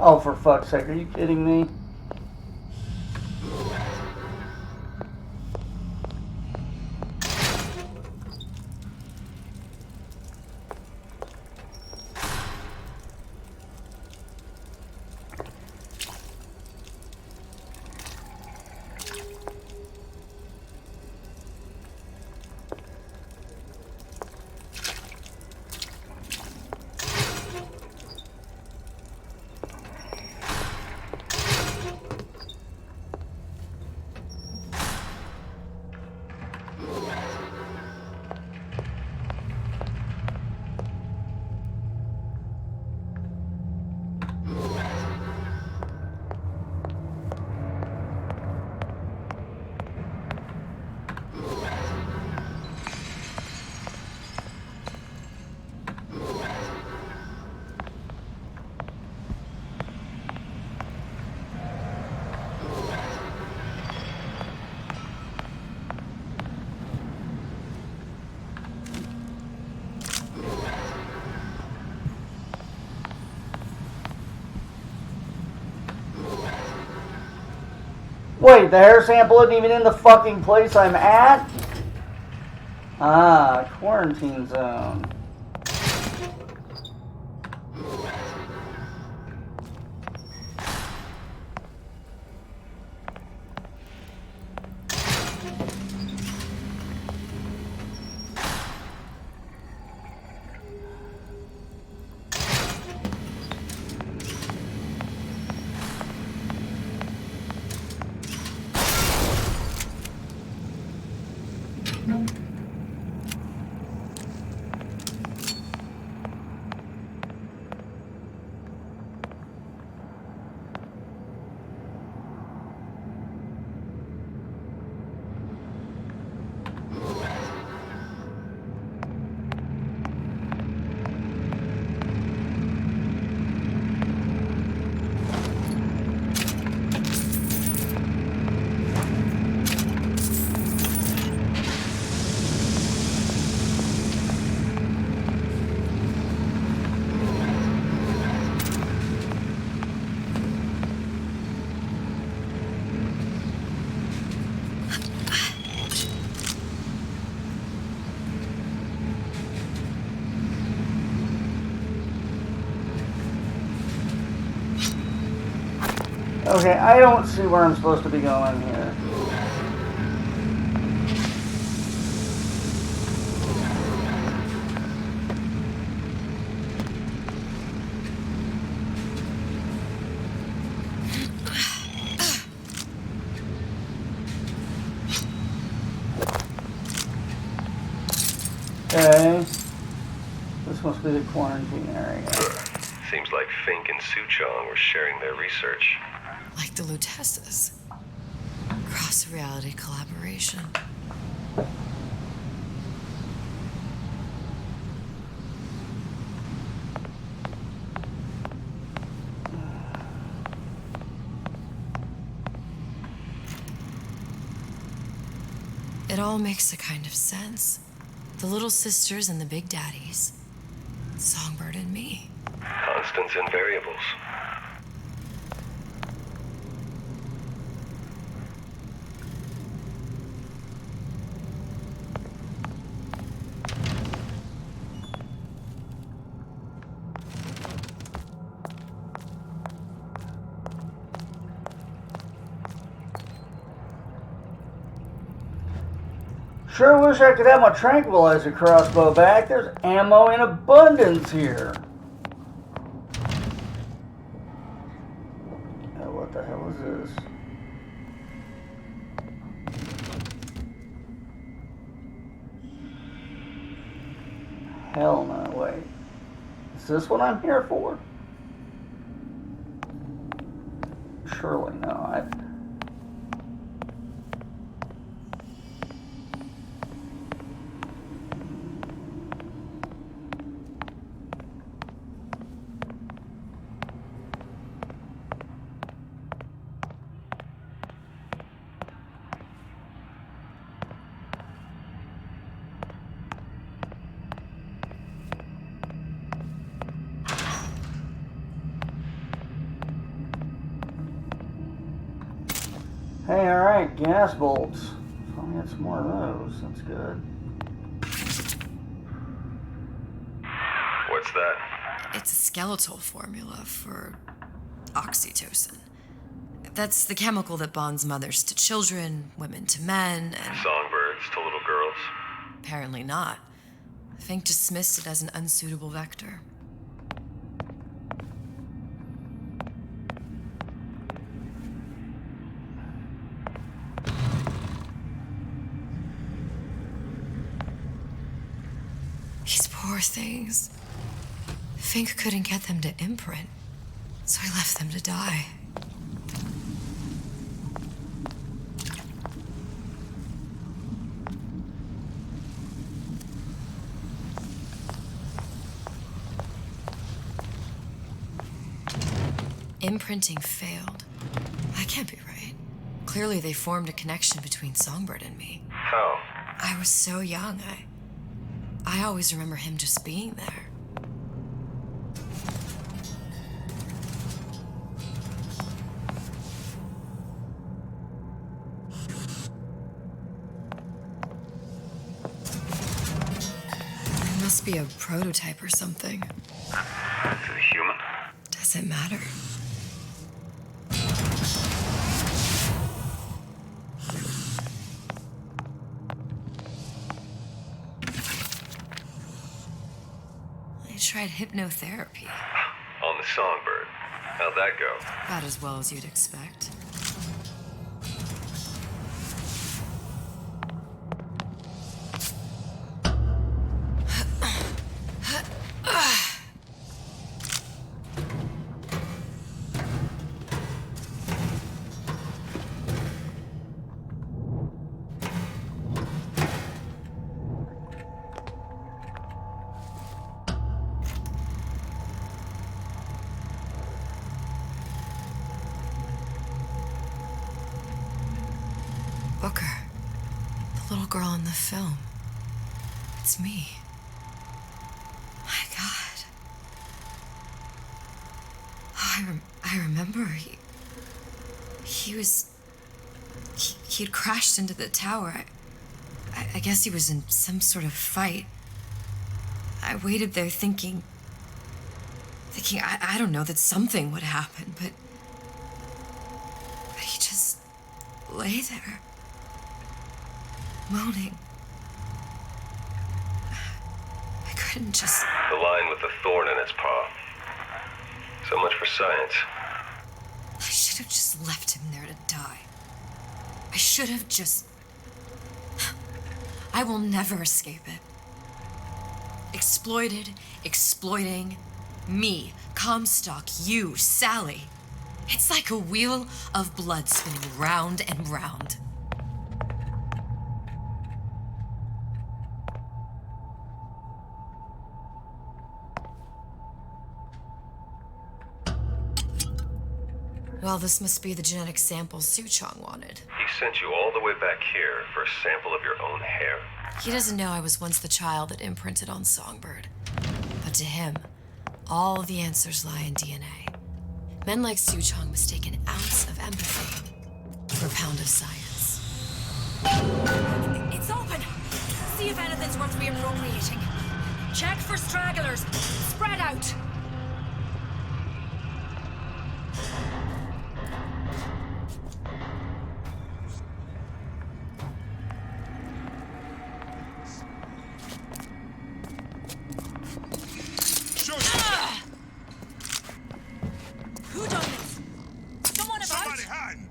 Oh, for fuck's sake, are you kidding me? Wait, the hair sample isn't even in the fucking place I'm at? Ah, quarantine zone. Okay, I don't see where I'm supposed to be going here. Okay. This must be the quarantine area. Seems like Fink and Suchong were sharing their research. Like the Lutesses. Cross-reality collaboration. It all makes a kind of sense. The little sisters and the big daddies. Songbird and me. Constants and variables. Sure wish I could have my tranquilizer crossbow back. There's ammo in abundance here. Oh, what the hell is this? Hell no, wait. Is this what I'm here for? Surely not. Hey, alright, gas bolts. Finally got some more of those. That's good. What's that? It's a skeletal formula for oxytocin. That's the chemical that bonds mothers to children, women to men, and... Songbirds to little girls? Apparently not. Fink dismissed it as an unsuitable vector. These poor things. Fink couldn't get them to imprint, so he left them to die. Imprinting failed. That can't be right. Clearly they formed a connection between Songbird and me. How? I was so young, I always remember him just being there. Must be a prototype or something. Is it a human? Doesn't matter. I tried hypnotherapy. On the Songbird. How'd that go? About as well as you'd expect. Booker. The little girl in the film. It's me. My God. Oh, I remember. He'd crashed into the tower. I guess he was in some sort of fight. I waited there thinking, I don't know, that something would happen, but he just lay there, moaning. I couldn't just... The line with the thorn in its paw. So much for science. I should have just left him there to die. I should have just... I will never escape it. Exploited, exploiting, me, Comstock, you, Sally. It's like a wheel of blood spinning round and round. Well, this must be the genetic sample Suchong wanted. He sent you all the way back here for a sample of your own hair? He doesn't know I was once the child that imprinted on Songbird. But to him, all the answers lie in DNA. Men like Suchong mistake an ounce of empathy for a pound of science. It's open! See if anything's worth reappropriating. Check for stragglers. Spread out! Who done this? Someone about? Somebody hiding!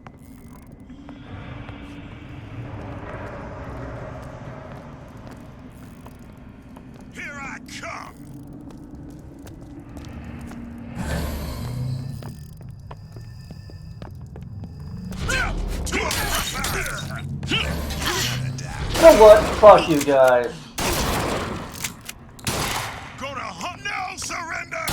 Here I come! You know what? Fuck you guys. Gonna hunt now, surrender!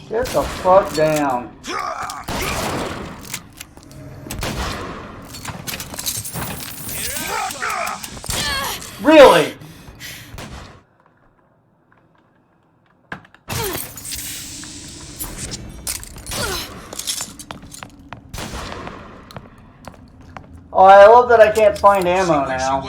Get the fuck down. Really? Oh, I love that I can't find ammo now.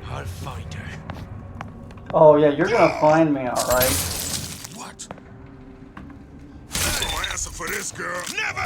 I'll find her. Oh yeah, you're gonna find me, alright. What? No answer for this girl. Never!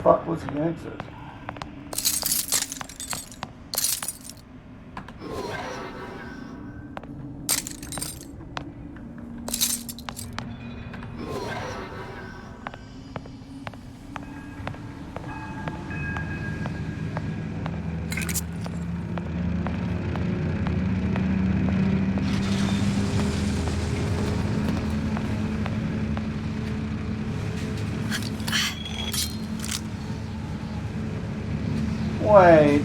fuck was the exit? Wait,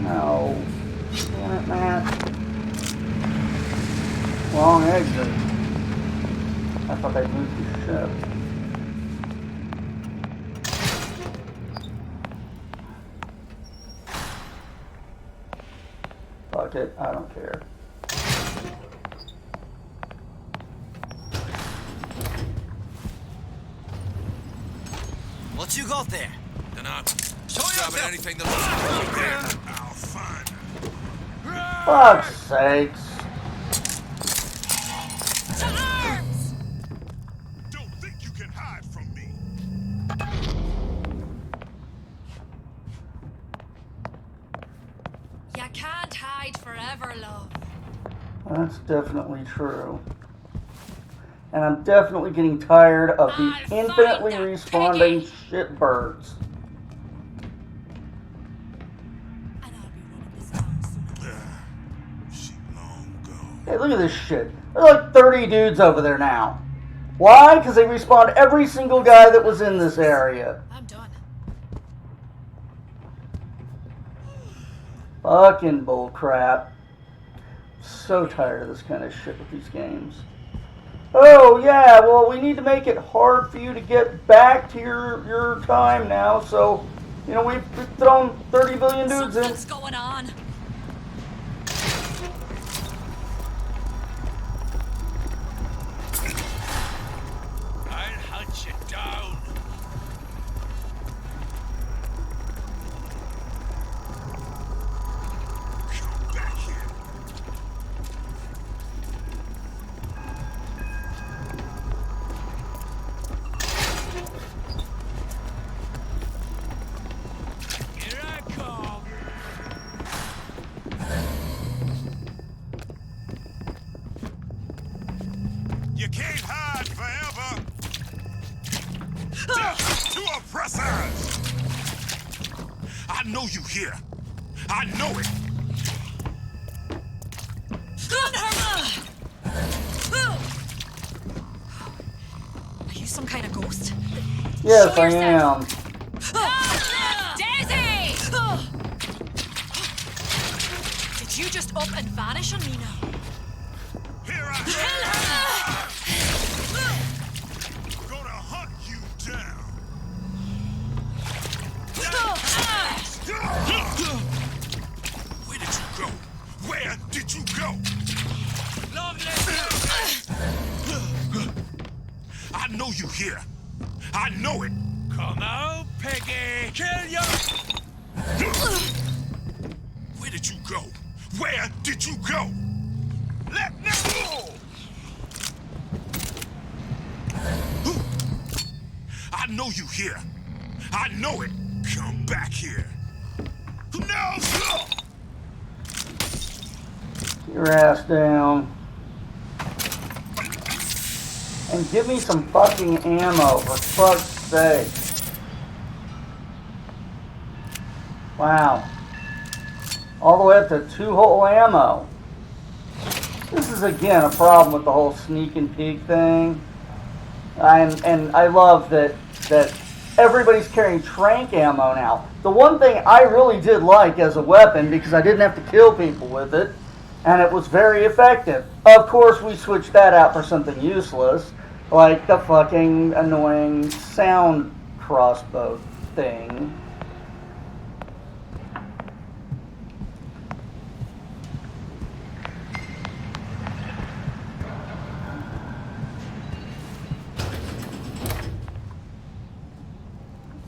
no. Damn it, Matt. Wrong exit. I thought they'd moved the ship. Fuck it, I don't care. What you got there? Dunno. Show Grabbing yourself. anything that looks there. I'll find her. Fuck's sakes. To arms! Don't think you can hide from me. You can't hide forever, love. That's definitely true. And I'm definitely getting tired of the infinitely responding shitbirds. Hey, look at this shit. There's like 30 dudes over there now. Why? Because they respawned every single guy that was in this area. I'm done. Fucking bullcrap. So tired of this kind of shit with these games. Oh, yeah, well, we need to make it hard for you to get back to your time now, so, you know, we've thrown 30 billion dudes in. What's going on? I'll hunt you down. Come back here. Here I come. You can't hide forever. Death to oppressors! I know you here. I know it. Are you some kind of ghost? Yes, Show I yourself. am. Daisy! Did you just up and vanish on me now? Here I am. Gonna hunt you down. Where did you go? Where did you go? I know you here. I know it. Come out, Peggy. Kill you. Where did you go? Where did you go? Let me go. I know you here. I know it. Come back here. No! Your ass down. And give me some fucking ammo, for fuck's sake. Wow. All the way up to 2-hole ammo. This is again a problem with the whole sneak and peek thing. And I love that everybody's carrying trank ammo now. The one thing I really did like as a weapon, because I didn't have to kill people with it, and it was very effective. Of course, we switched that out for something useless, like the fucking annoying sound crossbow thing.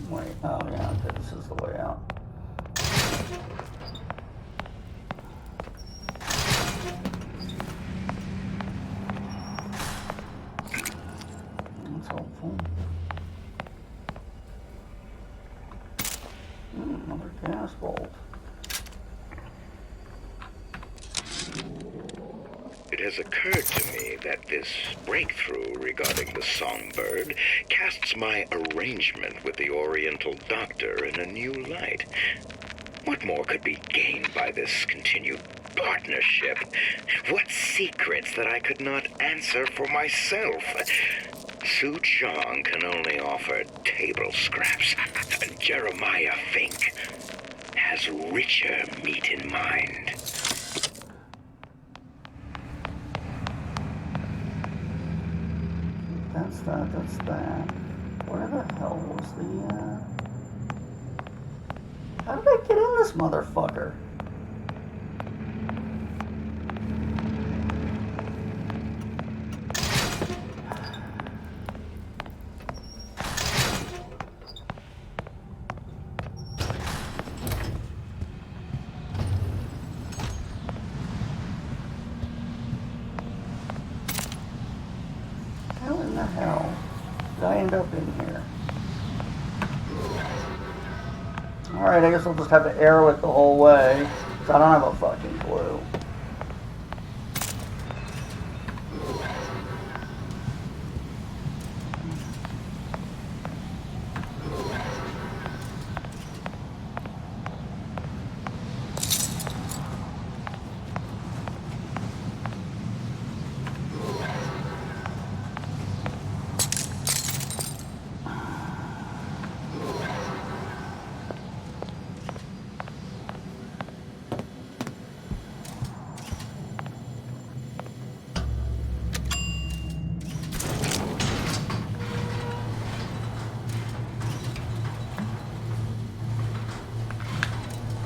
Wait, oh yeah, okay, this is the way out. That's helpful. Gas bolt. It has occurred to me that this breakthrough regarding the songbird casts my arrangement with the Oriental Doctor in a new light. What more could be gained by this continued partnership? What secrets that I could not answer for myself? Su Chong can only offer table scraps. Jeremiah Fink has richer meat in mind. That's that. Where the hell was the, How did I get in this motherfucker? How in the hell did I end up in here? Alright, I guess I'll just have to arrow it the whole way, because I don't have a fucking clue.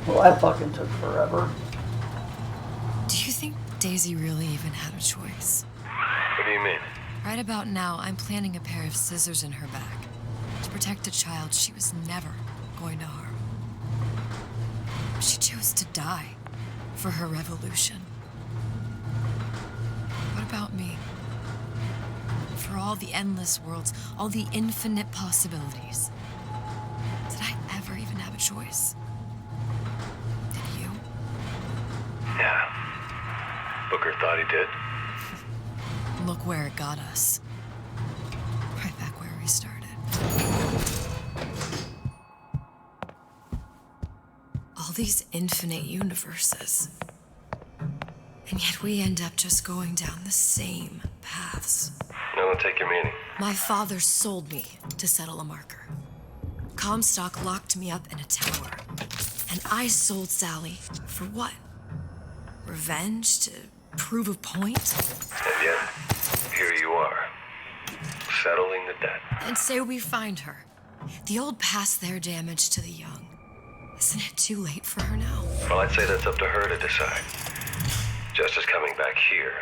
Well, that fucking took forever. Do you think Daisy really even had a choice? What do you mean? Right about now, I'm planting a pair of scissors in her back to protect a child she was never going to harm. She chose to die for her revolution. What about me? For all the endless worlds, all the infinite possibilities. Did I ever even have a choice? Did you? Yeah. Booker thought he did. Look where it got us. Right back where we started. All these infinite universes. And yet we end up just going down the same paths. I don't take your meaning. My father sold me to settle a marker. Comstock locked me up in a tower. And I sold Sally for what? Revenge? To prove a point? And yet, here you are, settling the debt. And say we find her. The old past their damage to the young. Isn't it too late for her now? Well, I'd say that's up to her to decide. Justice coming back here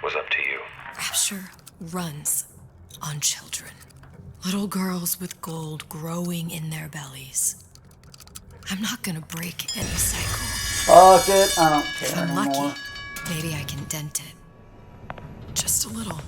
was up to you. Rapture runs on children. Little girls with gold growing in their bellies. I'm not gonna break any cycle. Fuck it, I don't care If I'm anymore. lucky, maybe I can dent it. Just a little.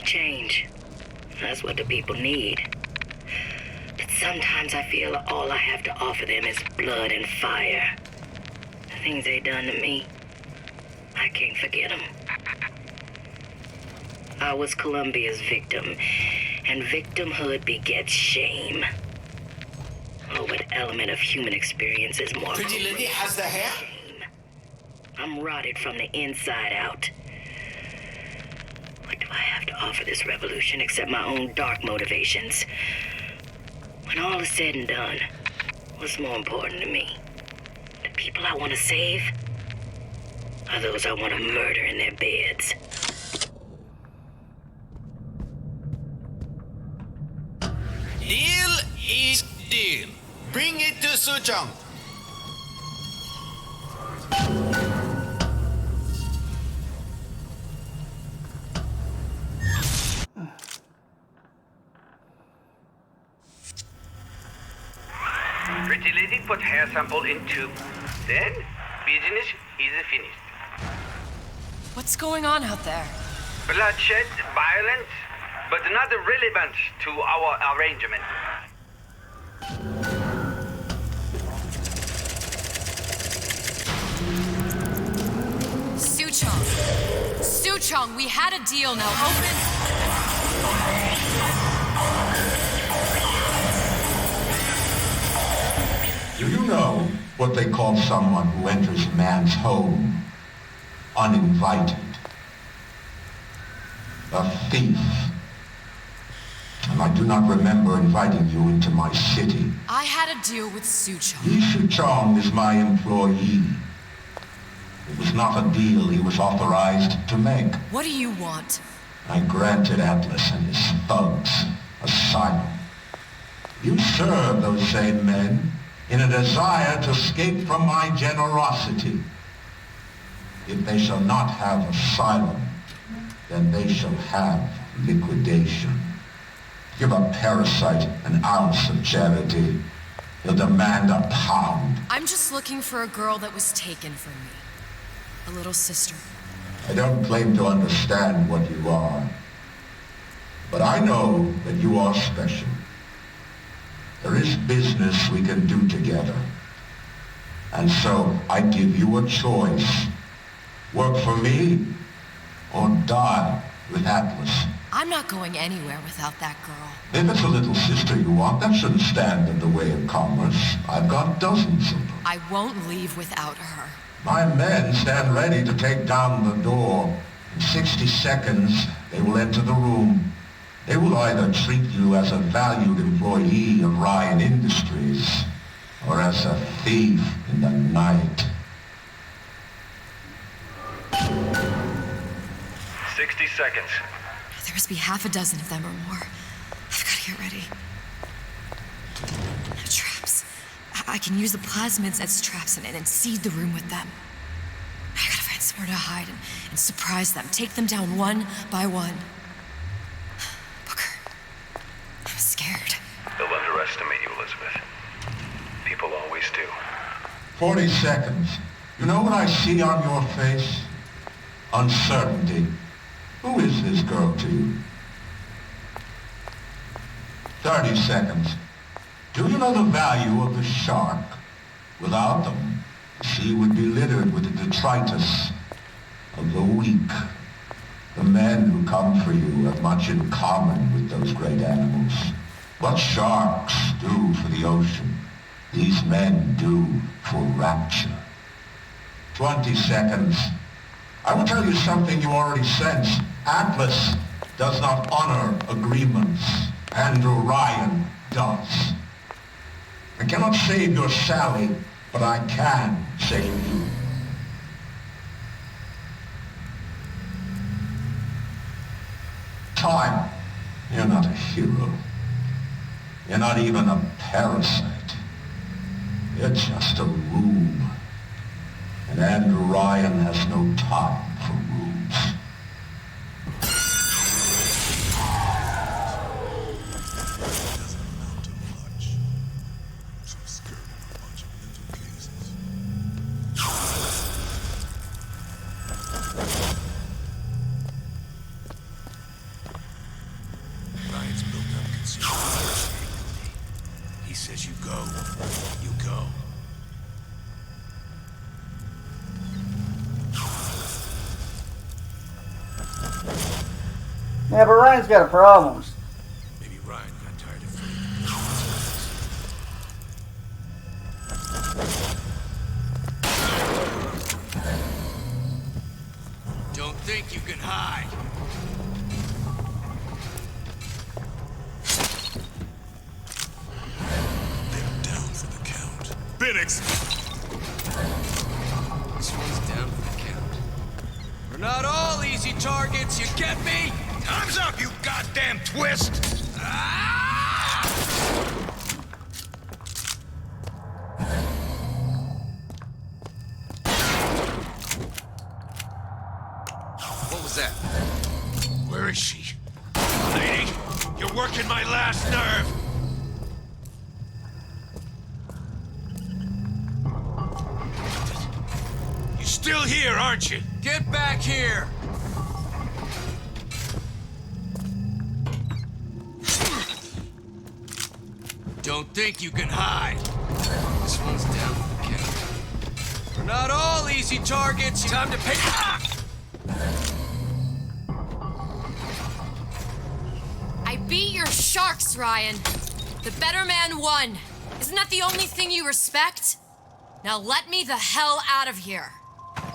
Change. That's what the people need. But sometimes I feel all I have to offer them is blood and fire. The things they done to me, I can't forget them. I was Columbia's victim, and victimhood begets shame. Oh, what element of human experience is more Pretty lady has the hair? shame? I'm rotted from the inside out. What do I have to offer this revolution except my own dark motivations? When all is said and done, what's more important to me? The people I want to save? Or those I want to murder in their beds? deal. Bring it to Suchong. Pretty lady put hair sample in tube. Then, business is finished. What's going on out there? Bloodshed, violence, but not relevant to our arrangement. Suchong. Suchong, we had a deal. Now open. Do you know what they call someone who enters man's home uninvited? A thief. And I do not remember inviting you into my city. I had a deal with Suchong. Li Suchong is my employee. It was not a deal he was authorized to make. What do you want? I granted Atlas and his thugs asylum. You serve those same men in a desire to escape from my generosity. If they shall not have asylum, then they shall have liquidation. Give a parasite an ounce of charity, he'll demand a pound. I'm just looking for a girl that was taken from me. A little sister. I don't claim to understand what you are, but I know that you are special. There is business we can do together. And so I give you a choice. Work for me or die with Atlas. I'm not going anywhere without that girl. If it's a little sister you want, that shouldn't stand in the way of commerce. I've got dozens of them. I won't leave without her. My men stand ready to take down the door. In 60 seconds, they will enter the room. They will either treat you as a valued employee of Ryan Industries or as a thief in the night. 60 seconds. There must be half a dozen of them or more. I've got to get ready. Traps. I can use the plasmids as traps and seed the room with them. I gotta find somewhere to hide and surprise them. Take them down one by one. Booker, I'm scared. They'll underestimate you, Elizabeth. People always do. 40 seconds. You know what I see on your face? Uncertainty. Who is this girl to you? 30 seconds. Do you know the value of the shark? Without them, the sea would be littered with the detritus of the weak. The men who come for you have much in common with those great animals. What sharks do for the ocean, these men do for rapture. 20 seconds. I will tell you something you already sense. Atlas does not honor agreements. Andrew Ryan does. I cannot save your Sally, but I can save you. Time. You're not a hero. You're not even a parasite. You're just a room. And Andrew Ryan has no time for rooms. Ryan's built up considerable. He says you go, you go. Yeah, but Ryan's got problems. Maybe Ryan got tired of Don't think you can hide. They're down for the count. Phoenix! This one's down for the count. We're not all easy targets, you get me? Time's up, you goddamn twist! was that? Where is she? Lady, you're working my last nerve! You're still here, aren't you? Get back here! Don't think you can hide. This one's down for the count. We're not all easy targets. Time to pay. I beat your sharks, Ryan. The better man won. Isn't that the only thing you respect? Now let me the hell out of here. Sounds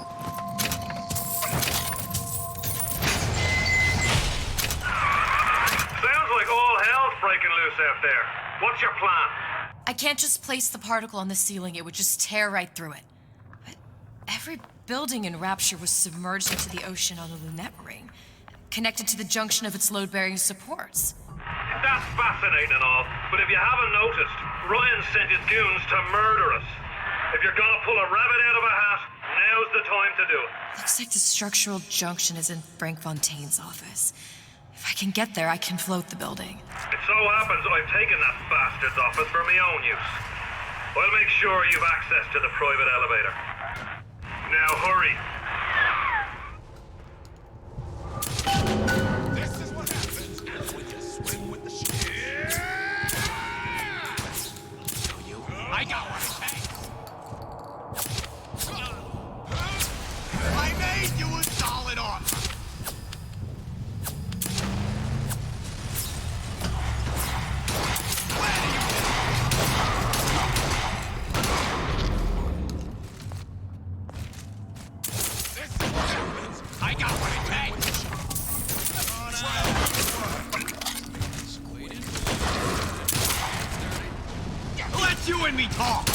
like all hell's breaking loose out there. What's your plan? I can't just place the particle on the ceiling. It would just tear right through it. But every building in Rapture was submerged into the ocean on the Lunette ring, connected to the junction of its load-bearing supports. That's fascinating and all, but if you haven't noticed, Ryan sent his goons to murder us. If you're gonna pull a rabbit out of a hat, now's the time to do it. Looks like the structural junction is in Frank Fontaine's office. If I can get there, I can float the building. It so happens I've taken that bastard's office for my own use. I'll make sure you've access to the private elevator. Now hurry. This is what happens when you swing with the shit. I got what it takes. I made you a solid offer. I got what it takes. Let you and me talk.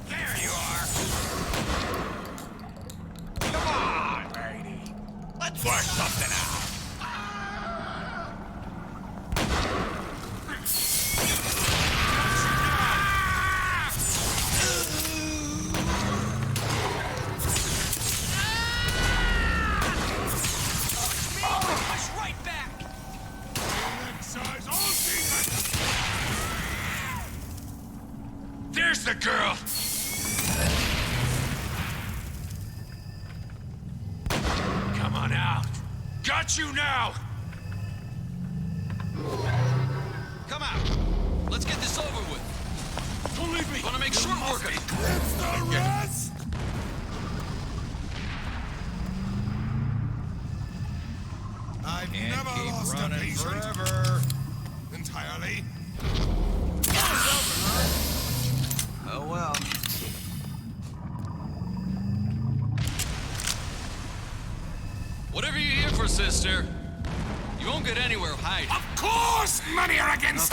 There you are. Come on, lady. Let's work something out. There's the girl! Come on out. Got you now! Come out. Let's get this over with. Don't leave me. Want to make short work of it. It's the rest. I've never lost a patient. Forever. Entirely. Oh well. Whatever you're here for, sister, you won't get anywhere hiding. Of course, many are against.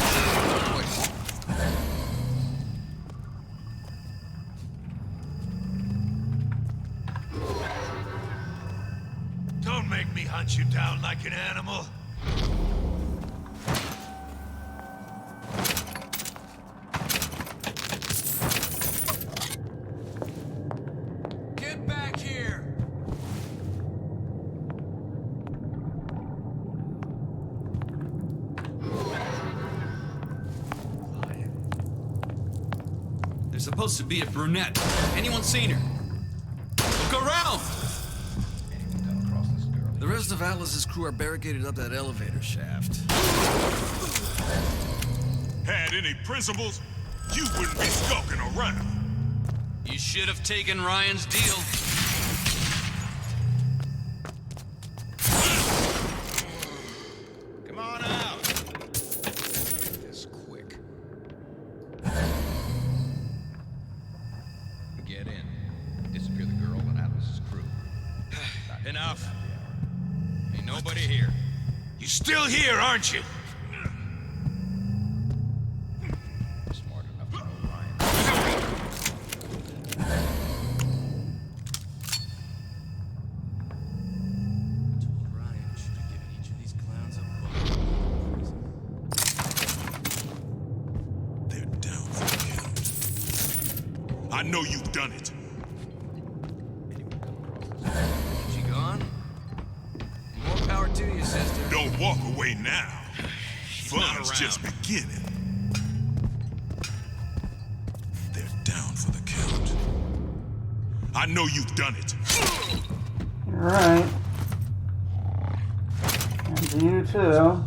Don't make me hunt you down like an animal. Get back here! There's supposed to be a brunette. Anyone seen her? Look around! The rest of Atlas's crew are barricaded up that elevator shaft. Had any principles, you wouldn't be skulking around. You should have taken Ryan's deal. Come on out. This quick. Get in. Disappear the girl and Atlas's crew. Enough. Ain't nobody here. You still here, aren't you? Smart enough to know Ryan. Told Ryan we should have given each of these clowns a bullet. They're I know you've done it. She gone? More power to you, sister. Don't walk away now. She's not Fun's around. just beginning. They're down for the count. I know you've done it. You're right. And to you too.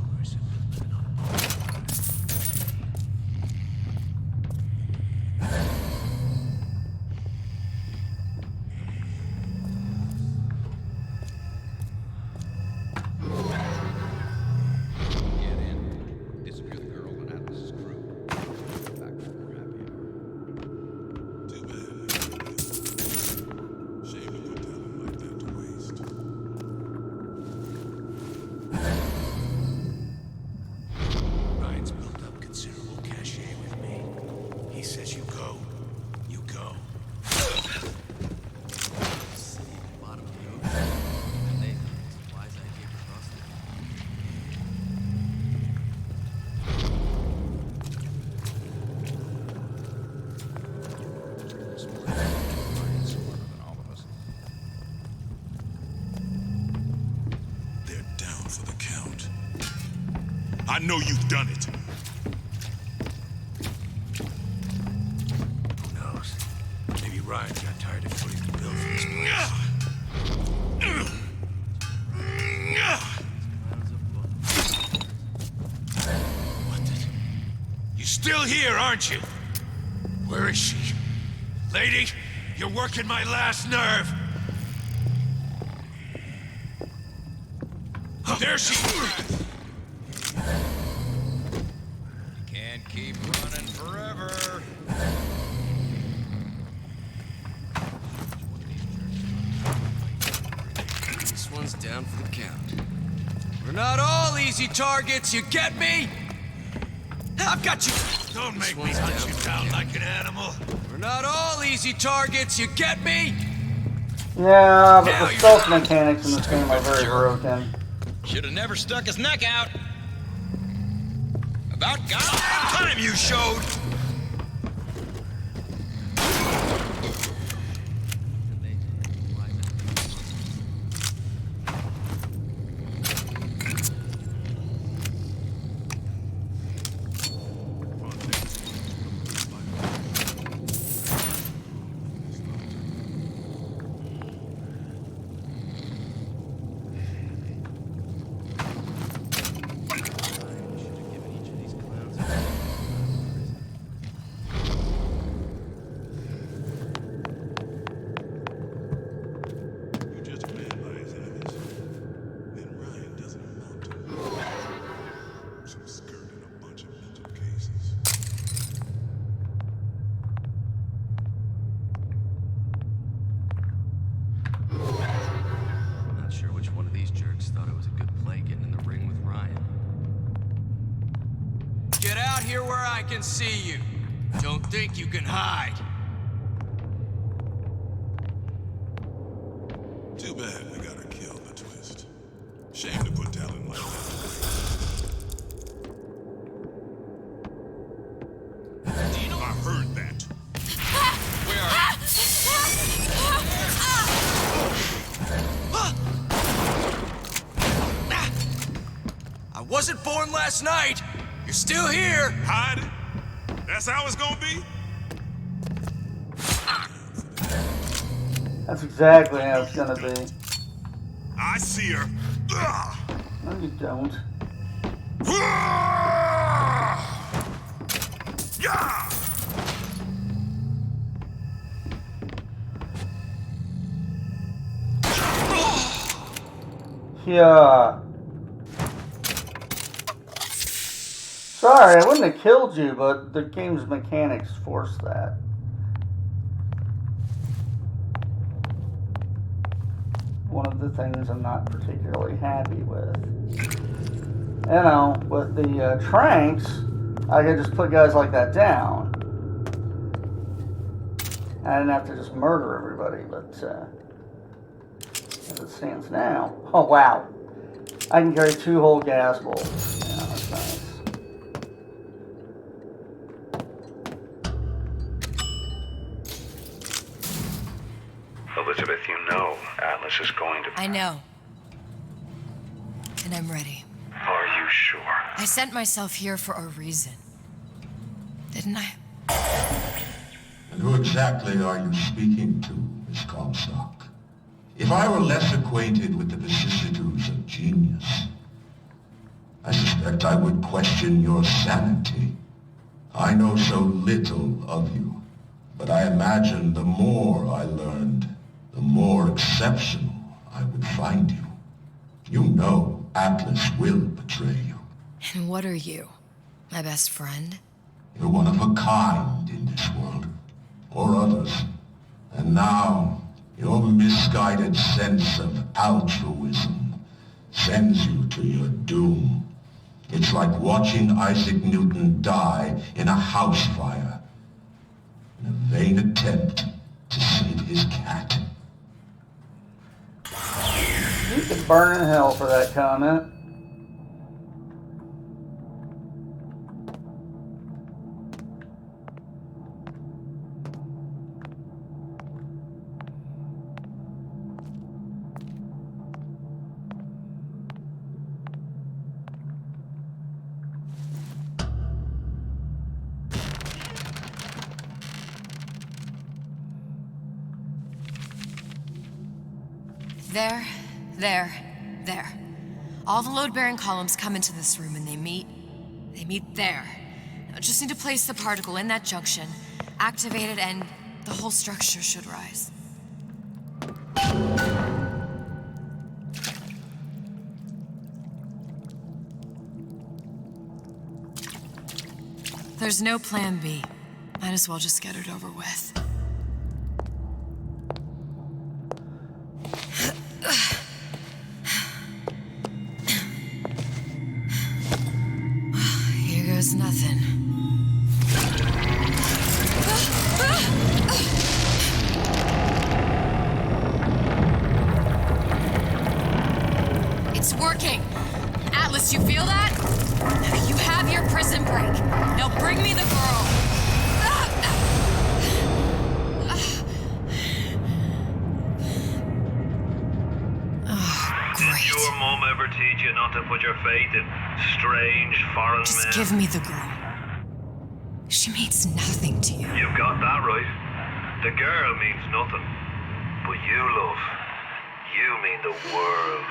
Get in. Disappear the girl and Atlas's crew. Back from her happy hour. Too bad. Shame to put talent like that to waste. Ryan's built up considerable cachet with me. He says you go. You go. Bottom of the ocean. Nathan, it's a wise idea for crossing. Ryan's smarter than all of us. They're down for the count. I know you've done it. Who knows? Maybe Ryan got tired of footing the bill for this place. You're still here, aren't you? Where is she? Lady, you're working my last nerve. There she is. Can't keep running forever. This one's down for the count. We're not all easy targets, you get me? I've got you. Don't make me hunt you down like an animal. We're not all easy targets, you get me? Yeah, but the stealth mechanics in this game are very broken. Should have never stuck his neck out. About goddamn time you showed. You just played by his habits. And Ryan doesn't amount to some skirt and a bunch of mental cases. Not sure which one of these jerks thought it was a good play getting in the ring with Ryan. Get out here where I can see you. Don't think you can hide. Too bad we gotta kill the twist. Shame to put talent like that to waste. Do you know I heard that. where are you? I wasn't born last night. You're still here. Hiding? That's how it's gonna be? That's exactly how it's gonna be. I see her. Ugh. No, you don't. Yeah! Yeah. Sorry, I wouldn't have killed you, but the game's mechanics force that. One of the things I'm not particularly happy with. You know, with the Tranks, I could just put guys like that down. I didn't have to just murder everybody, but as it stands now, oh wow, I can carry 2 whole gas bowls. Yeah, that's nice. Atlas is going to... I know. And I'm ready. Are you sure? I sent myself here for a reason. Didn't I? And who exactly are you speaking to, Miss Comstock? If I were less acquainted with the vicissitudes of genius, I suspect I would question your sanity. I know so little of you, but I imagine the more I learned, the more exceptional I would find you. You know Atlas will betray you. And what are you? My best friend? You're one of a kind in this world, or others. And now, your misguided sense of altruism sends you to your doom. It's like watching Isaac Newton die in a house fire, in a vain attempt to save his cat. You could burn in hell for that comment. There. All the load-bearing columns come into this room and they meet there. Now just need to place the particle in that junction, activate it, and the whole structure should rise. There's no plan B. Might as well just get it over with. Here goes nothing. It's working! Atlas, you feel that? You have your prison break. Now bring me the girl. Did your mom ever teach you not to put your faith in strange foreign men? Just give me the girl. She means nothing to you. You've got that right. The girl means nothing. But you, love, you mean the world.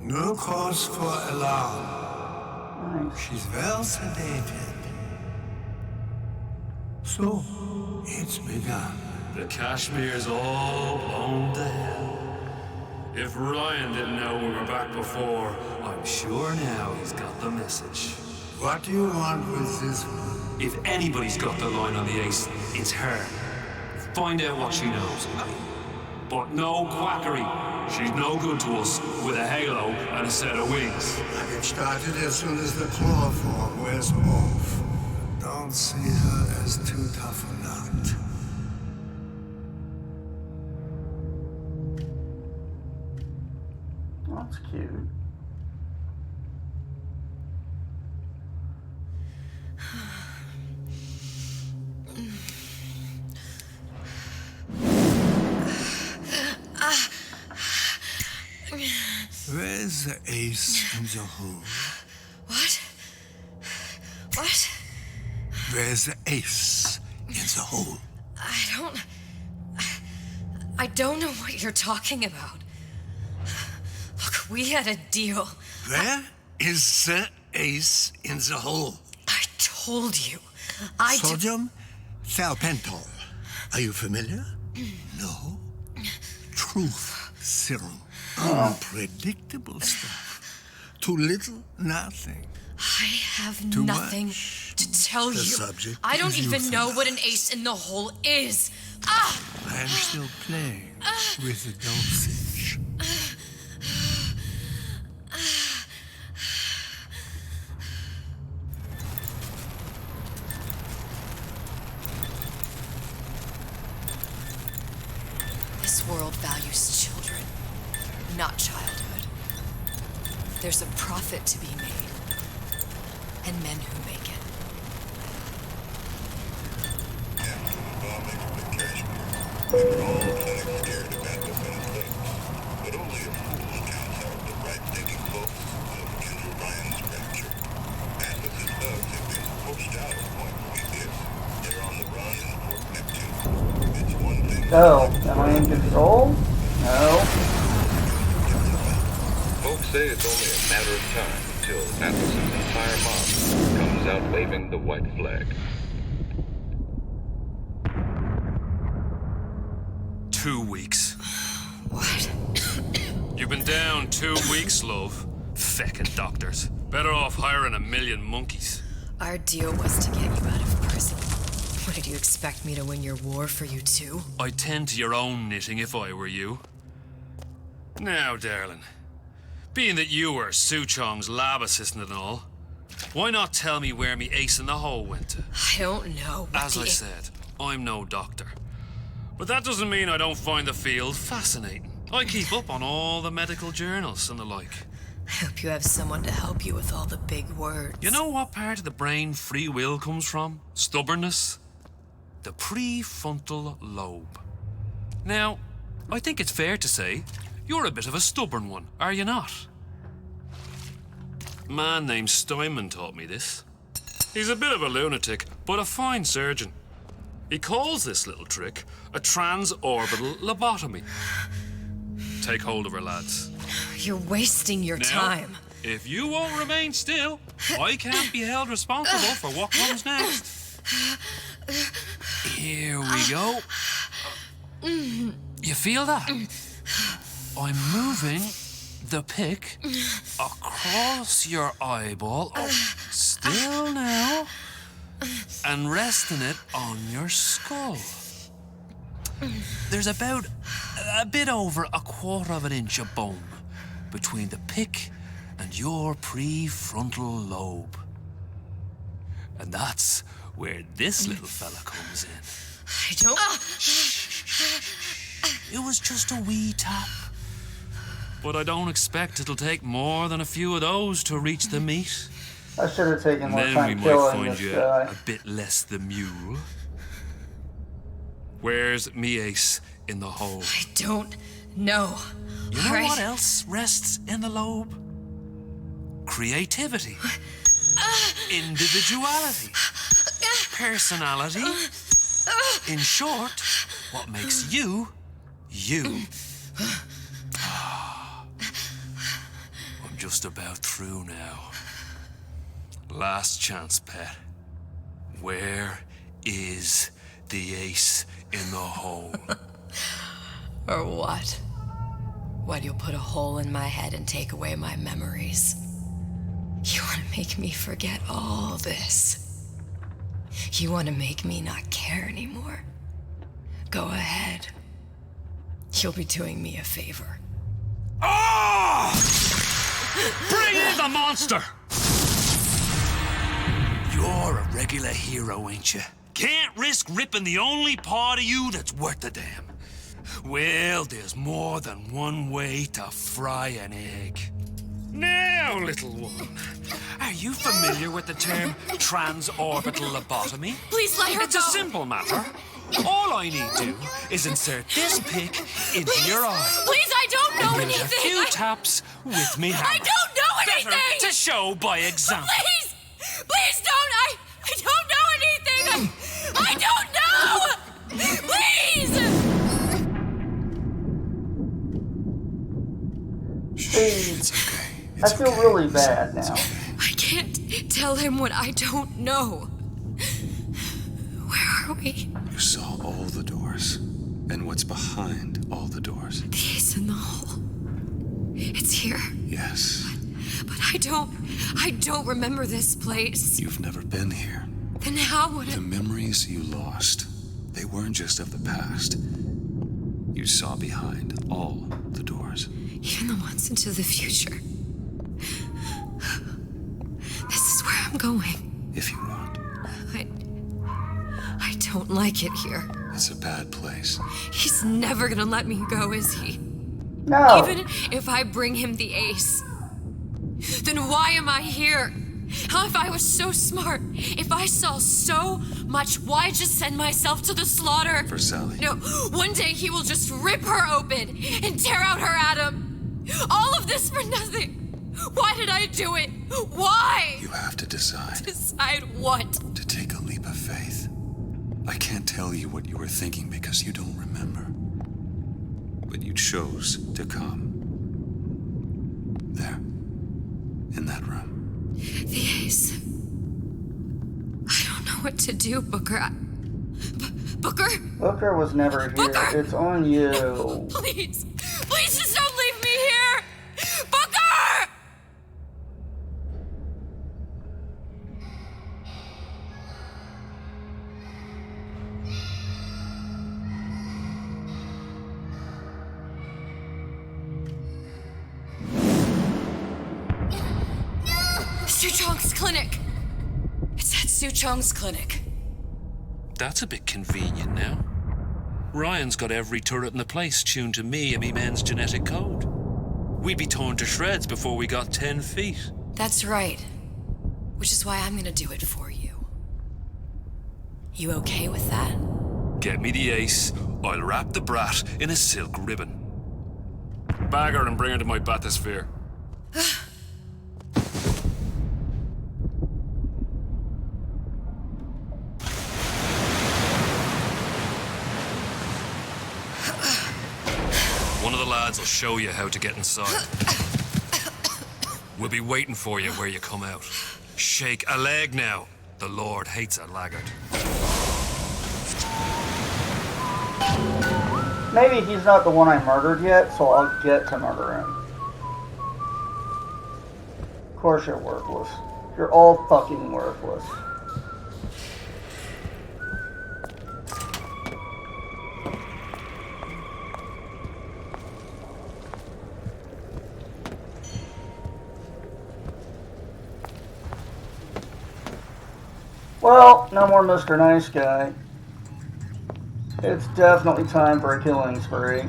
No cause for alarm. She's well sedated. So, it's begun. The Kashmir's all blown to hell. If Ryan didn't know we were back before, I'm sure now he's got the message. What do you want with this one? If anybody's got the line on the ace, it's her. Find out what she knows. But no quackery. She's no good to us with a halo and a set of wings. I get started as soon as the claw form wears off. Don't see her as too tough a nut. That's cute. Where's the ace in the hole? What? What? Where's the ace in the hole? I don't know what you're talking about. Look, we had a deal. Where is the ace in the hole? I told you. Sodium thiopental. Are you familiar? No. Truth serum. Unpredictable stuff. Too little, nothing. I have Too nothing much. to tell The you. subject I don't is even know euthanasia. what an ace in the hole is. Ah! I'm still playing with the dosage. This world values children. not childhood. There's a profit to be made, and men who make it. But only a fool counts out the right-thinking folks of Andrew Ryan's rapture. Atlas's thugs have been pushed out of Point Prometheus. They're on the run in Fort Neptune. It's one thing. So, am I in control? No. Folks say it's only a matter of time until Atlas's entire mob comes out waving the white flag. 2 weeks. What? You've been down 2 weeks, love. Feckin' doctors. Better off hiring 1,000,000 monkeys. Our deal was to get you out of prison. What, did you expect me to win your war for you too? I'd tend to your own knitting if I were you. Now, darling, being that you were Suchong's lab assistant and all, why not tell me where me ace in the hole went to? I don't know. As I said, I'm no doctor. But that doesn't mean I don't find the field fascinating. I keep up on all the medical journals and the like. I hope you have someone to help you with all the big words. You know what part of the brain free will comes from? Stubbornness? The prefrontal lobe. Now, I think it's fair to say you're a bit of a stubborn one, are you not? A man named Steinman taught me this. He's a bit of a lunatic, but a fine surgeon. He calls this little trick a transorbital lobotomy. Take hold of her, lads. You're wasting your time. If you won't remain still, I can't be held responsible for what comes next. Here we go. You feel that? I'm moving the pick across your eyeball. Oh, still now. And resting it on your skull. There's about a bit over 1/4 of an inch of bone between the pick and your prefrontal lobe. And that's where this little fella comes in. I don't... It was just a wee tap. But I don't expect it'll take more than a few of those to reach the meat. I should have taken more Then we time might killing find this you guy. a bit less the mule. Where's me ace in the hole? I don't know. You know what else rests in the lobe? Creativity. Individuality. Personality. In short, what makes you, you. I'm just about through now. Last chance, pet. Where is the ace in the hole? Or what? What, you'll put a hole in my head and take away my memories? You want to make me forget all this? You want to make me not care anymore? Go ahead. You'll be doing me a favor. Ah! Bring in the monster! You're a regular hero, ain't you? Can't risk ripping the only part of you that's worth a damn. Well, there's more than one way to fry an egg. Now, little one, are you familiar with the term transorbital lobotomy? Please let her It's go. a simple matter. All I need do is insert this pick into your eye. Please, I don't know and give it anything. a few taps with me hammer. I don't know anything. Better to show by example. Please, please don't. I don't know anything. I don't know. Please. It's okay. I feel really bad now. I can't tell him what I don't know. Where are we? You saw all the doors, and what's behind all the doors. The ace in the hole. It's here. Yes. But I don't remember this place. You've never been here. Then how would The memories you lost, they weren't just of the past. You saw behind all the doors. Even the ones into the future. This is where I'm going. If you want. I don't like it here. It's a bad place. He's never gonna let me go, is he? No. Even if I bring him the ace, then why am I here? How if I was so smart? If I saw so much, why just send myself to the slaughter? For Sally. No, one day he will just rip her open and tear out her atom. All of this for nothing. Why did I do it? Why? You have to decide. Decide what? To take a leap of faith. I can't tell you what you were thinking because you don't remember. But you chose to come. There. In that room. The ace. I don't know what to do, Booker. Booker? Booker was never here. Booker! It's on you. Please. Please just don't leave me here! Booker! Suchong's clinic. It's at Suchong's clinic. That's a bit convenient now. Ryan's got every turret in the place tuned to me and me men's genetic code. We'd be torn to shreds before we got 10 feet. That's right. Which is why I'm gonna do it for you. You okay with that? Get me the ace, I'll wrap the brat in a silk ribbon. Bag her and bring her to my bathysphere. One of the lads will show you how to get inside. We'll be waiting for you where you come out. Shake a leg now. The Lord hates a laggard. Maybe he's not the one I murdered yet, so I'll get to murder him. Of course you're worthless. You're all fucking worthless. Well, no more Mr. Nice Guy. It's definitely time for a killing spree.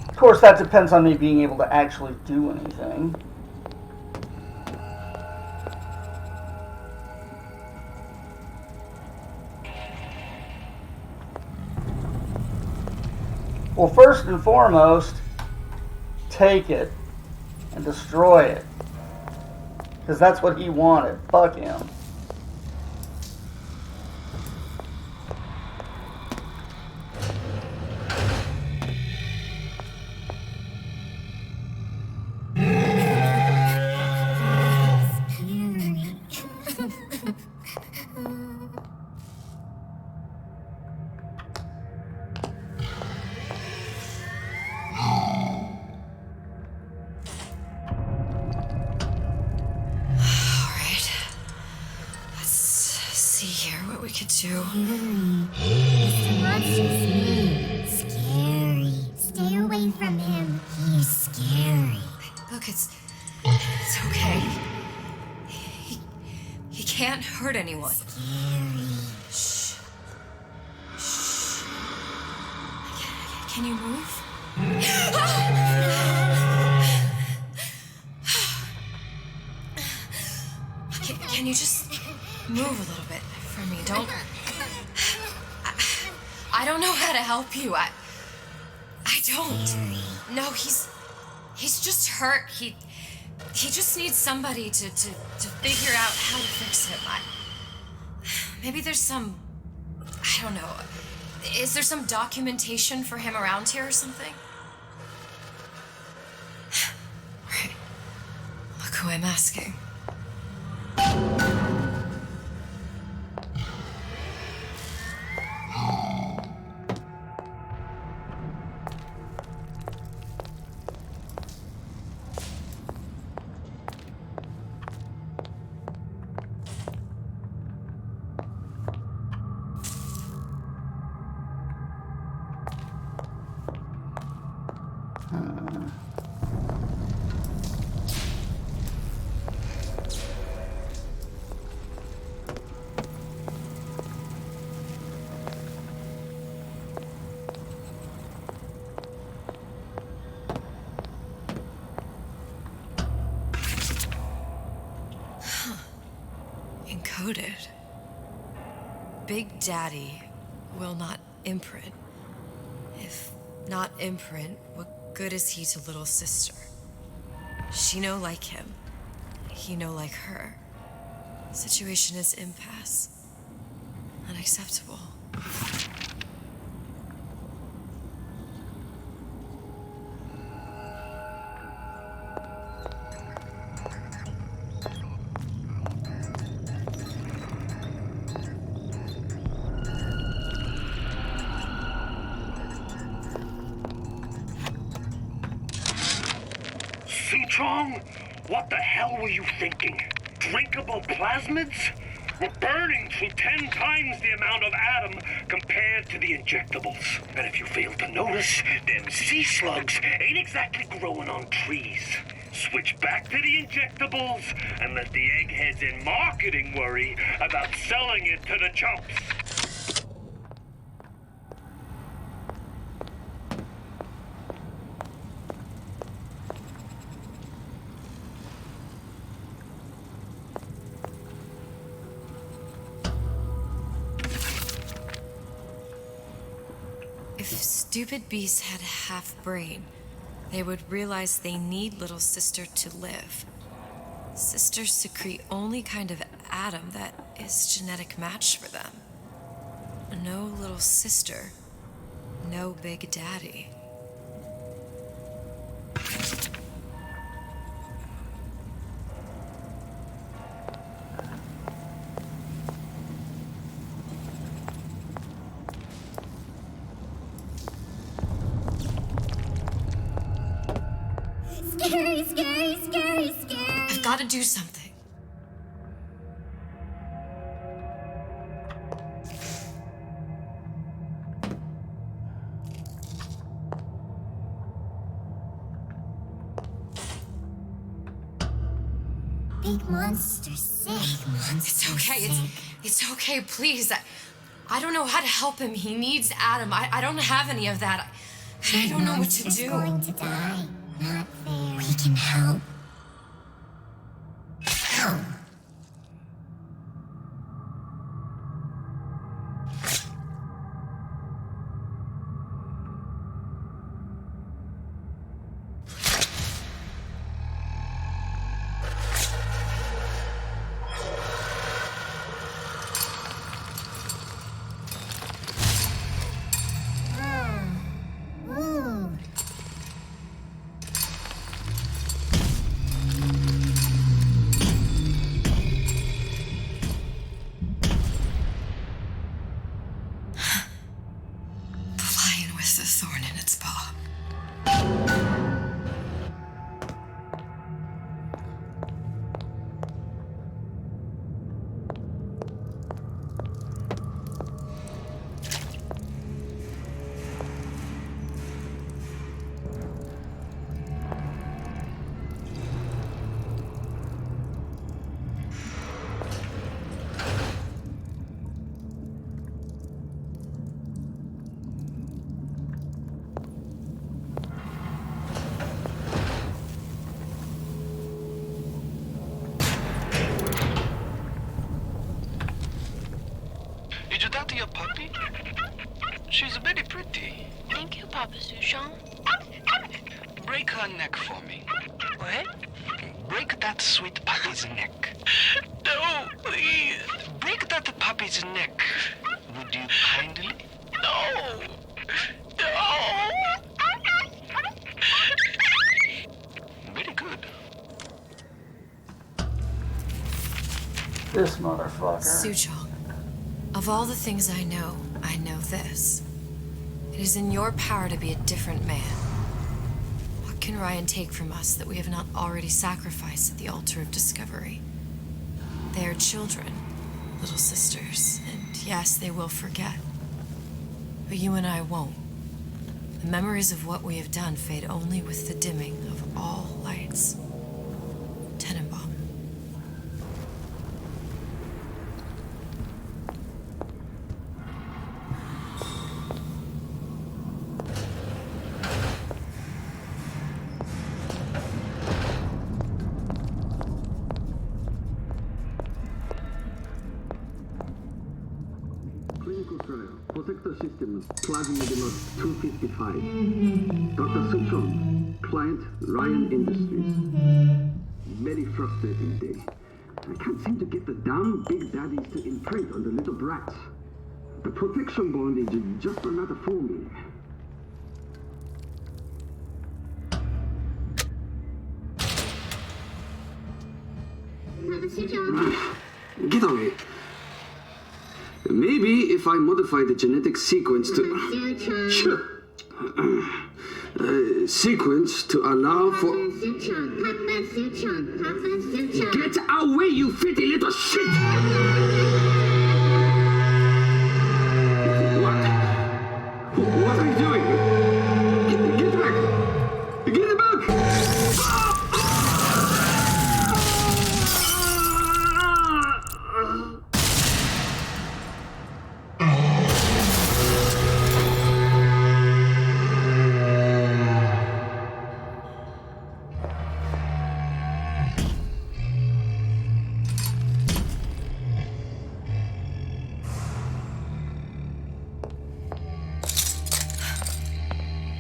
Of course, that depends on me being able to actually do anything. Well, first and foremost, take it and destroy it. Because that's what he wanted. Fuck him. Mr. Monster's mean. Scary. Stay away from him. He's scary. Look, it's okay. He can't hurt anyone. Scary. Shh. Shh. Can you move? Can you just move a little bit for me? Don't. I don't know how to help you. I don't. No, he's just hurt. He just needs somebody to figure out how to fix him. Maybe there's some, I don't know. Is there some documentation for him around here or something? Right. Look who I'm asking. Big Daddy will not imprint. If not imprint, what good is he to little sister? She no like him. He no like her. Situation is impasse. Unacceptable. Suchong, what the hell were you thinking? Drinkable plasmids? We're burning through 10 times the amount of atom compared to the injectables. And if you fail to notice, them sea slugs ain't exactly growing on trees. Switch back to the injectables and let the eggheads in marketing worry about selling it to the chumps. If stupid beasts had half brain, they would realize they need little sister to live. Sisters secrete only kind of atom that is genetic match for them. No little sister, no Big Daddy. Scary, scary, scary, scary. I've got to do something. Big monster sick. It's okay. It's okay. Please. I don't know how to help him. He needs Adam. I don't have any of that. I don't know what to Monster's do. going to die. Not fair. We can help. Help. Ooh. The lion with the thorn in its paw. Did you talk to your puppy? She's very pretty. Thank you, Papa Suchong. Break her neck for me. What? Break that sweet puppy's neck. No, please. Break that puppy's neck. Would you kindly? No. No. Very good. This motherfucker. Suchong, of all the things I know this. It is in your power to be a different man. What can Ryan take from us that we have not already sacrificed at the altar of discovery? They are children, little sisters, and yes, they will forget. But you and I won't. The memories of what we have done fade only with the dimming of all lights. Tenenbaum. sector system, Plasmid 255. Dr. Suchong, client Ryan Industries. Very frustrating day. I can't seem to get the damn big daddies to imprint on the little brats. The protection bond is just another forming. Get away. Maybe if I modify the genetic sequence to... sequence to allow for... Get away, you filthy little shit! What are you doing? Get back! Get back!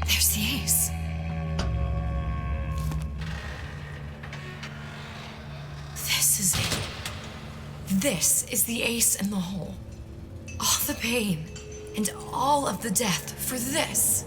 There's the ace. This is it. This is the ace in the hole. All the pain and all of the death for this.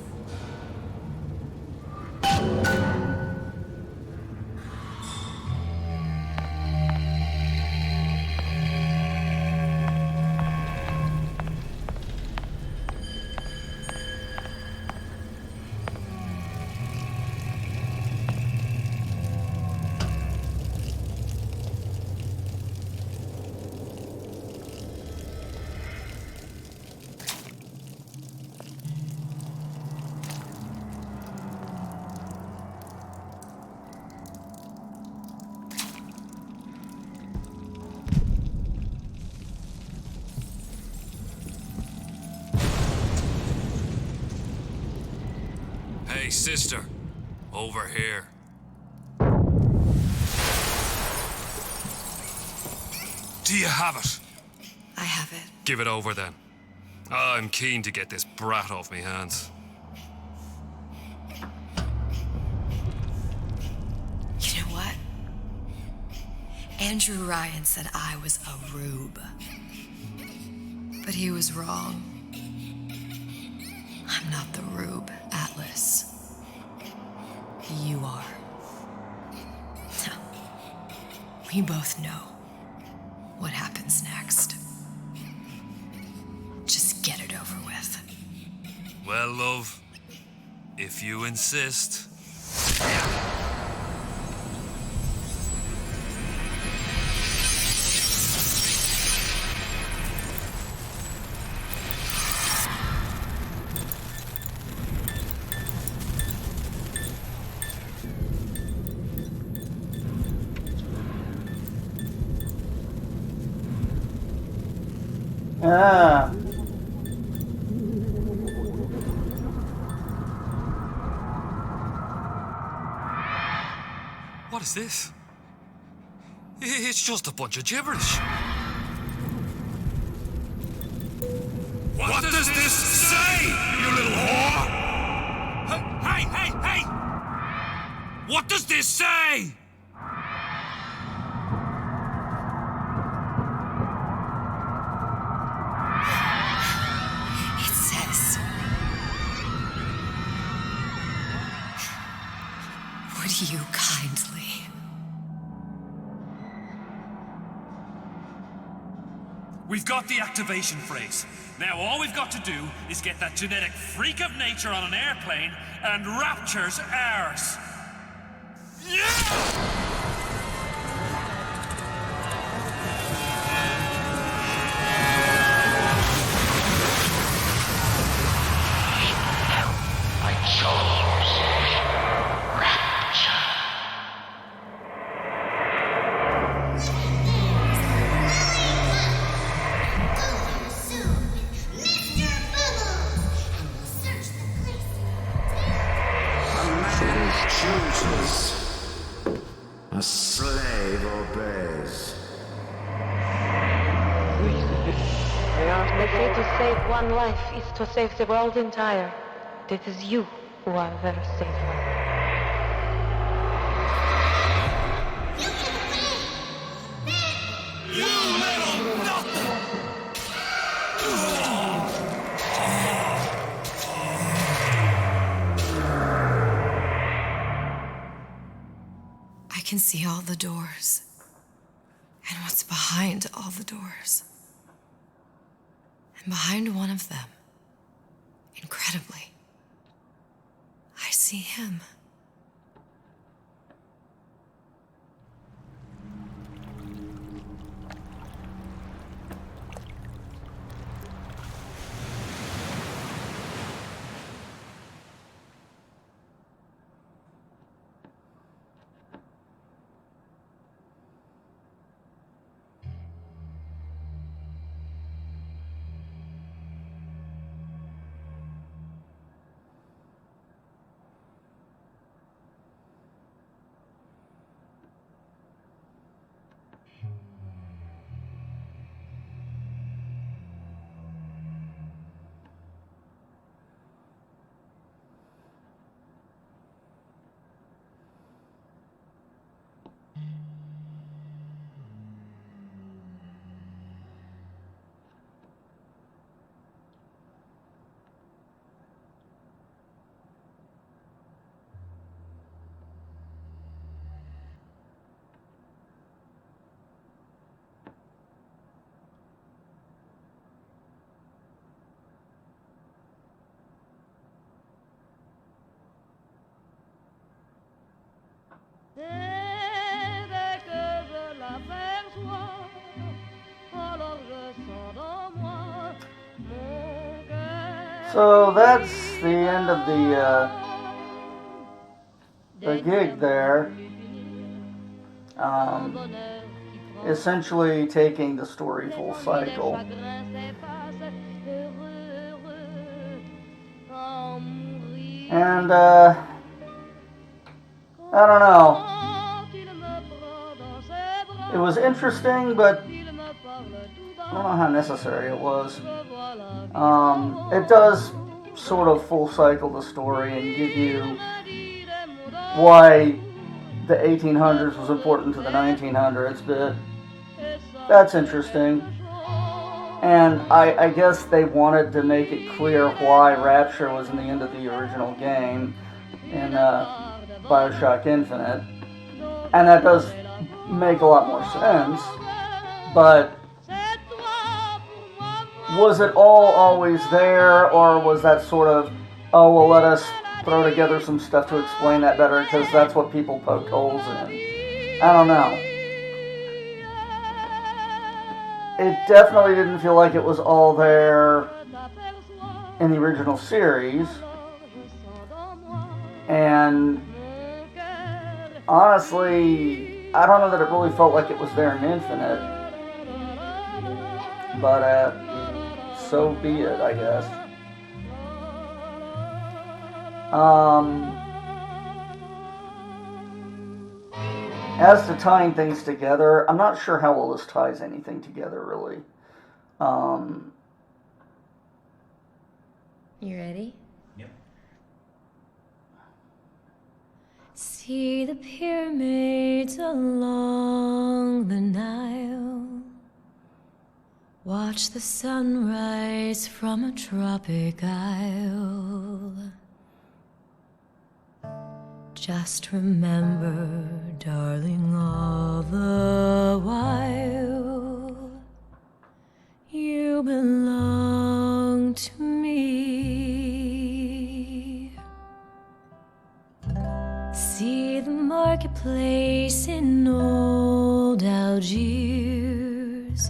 Hey, sister. Over here. Do you have it? I have it. Give it over then. I'm keen to get this brat off me hands. You know what? Andrew Ryan said I was a rube. But he was wrong. I'm not the rube, Atlas. You are. We both know what happens next. Just get it over with. Well, love, if you insist. Ah. What is this? It's just a bunch of gibberish. What does this say, you little whore? Hey, hey, hey! What does this say? It says, would you kindly? We've got the activation phrase. Now all we've got to do is get that genetic freak of nature on an airplane, and Rapture's ours. I chose to save one life is to save the world entire. It is you who are their savior. You little nothing! I can see all the doors. And what's behind all the doors. And behind one of them, incredibly, I see him. So that's the end of the gig there. Essentially taking the story full cycle. And I don't know. It was interesting, but I don't know how necessary it was. It does sort of full cycle the story and give you why the 1800s was important to the 1900s, but that's interesting. And I guess they wanted to make it clear why Rapture was in the end of the original game in Bioshock Infinite. And that does make a lot more sense, but was it all always there, or was that sort of, oh, well, let us throw together some stuff to explain that better because that's what people poked holes in? I don't know. It definitely didn't feel like it was all there in the original series. And honestly, I don't know that it really felt like it was there in Infinite. But, so be it, I guess. As to tying things together, I'm not sure how well this ties anything together, really. You ready? Yep. See the pyramids along the Nile. Watch the sunrise from a tropic isle. Just remember, darling, all the while you belong to me. See the marketplace in old Algiers.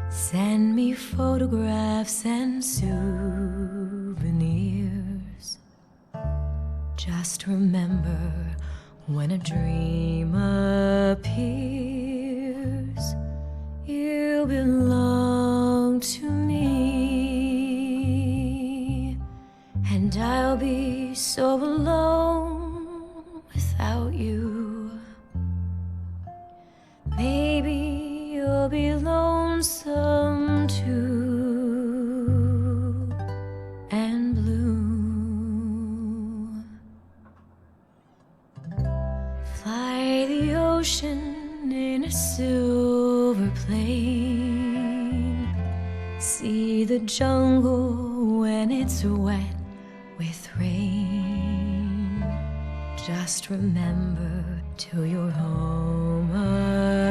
Send me photographs and souvenirs. Just remember, when a dream appears, you belong to me. And I'll be so alone without you. Maybe you'll be lonesome too. a silver plain. See the jungle when it's wet with rain. Just remember till you're home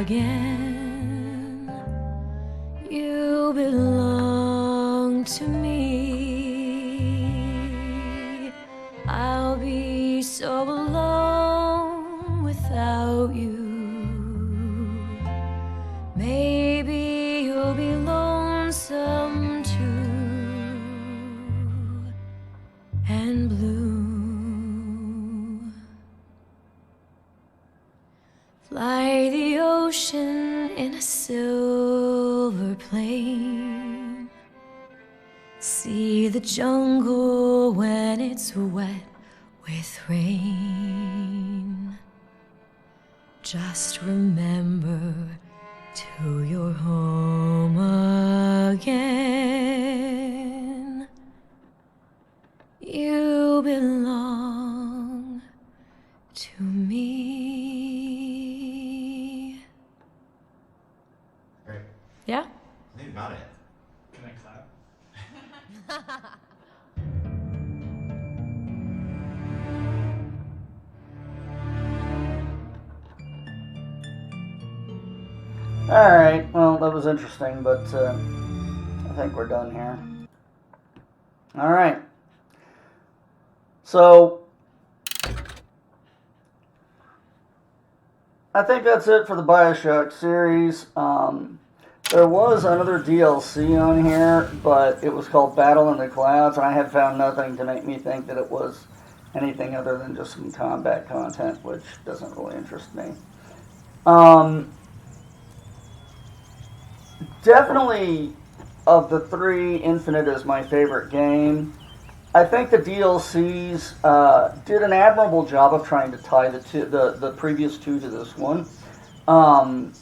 again, you belong to me. I'll be so alone without you. Maybe you'll be lonesome too, and blue. Fly the ocean in a silver plane. See the jungle when it's wet with rain. Just remember till you're home again, you belong to me. Great. Yeah? I think you got it. Can I clap? Alright, well, that was interesting, but I think we're done here. Alright. So, I think that's it for the Bioshock series. There was another DLC on here, but it was called Battle in the Clouds, and I have found nothing to make me think that it was anything other than just some combat content, which doesn't really interest me. Definitely, of the three, Infinite is my favorite game. I think the DLCs did an admirable job of trying to tie the previous two to this one, and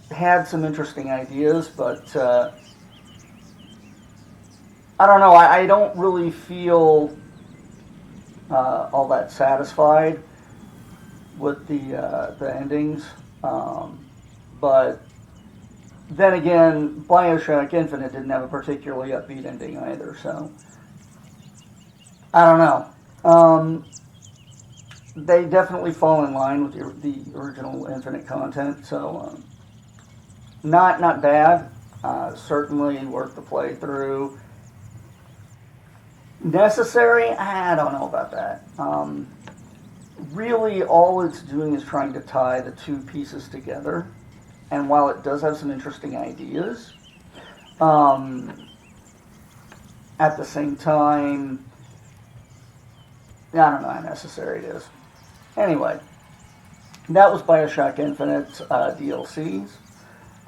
had some interesting ideas, but I don't know. I don't really feel all that satisfied with the endings. But then again, Bioshock Infinite didn't have a particularly upbeat ending either, so I don't know. They definitely fall in line with the original Infinite content, so not bad. Certainly worth the playthrough. Necessary? I don't know about that. Really, all it's doing is trying to tie the two pieces together. And while it does have some interesting ideas, at the same time, I don't know how necessary it is. Anyway, that was Bioshock Infinite's DLCs.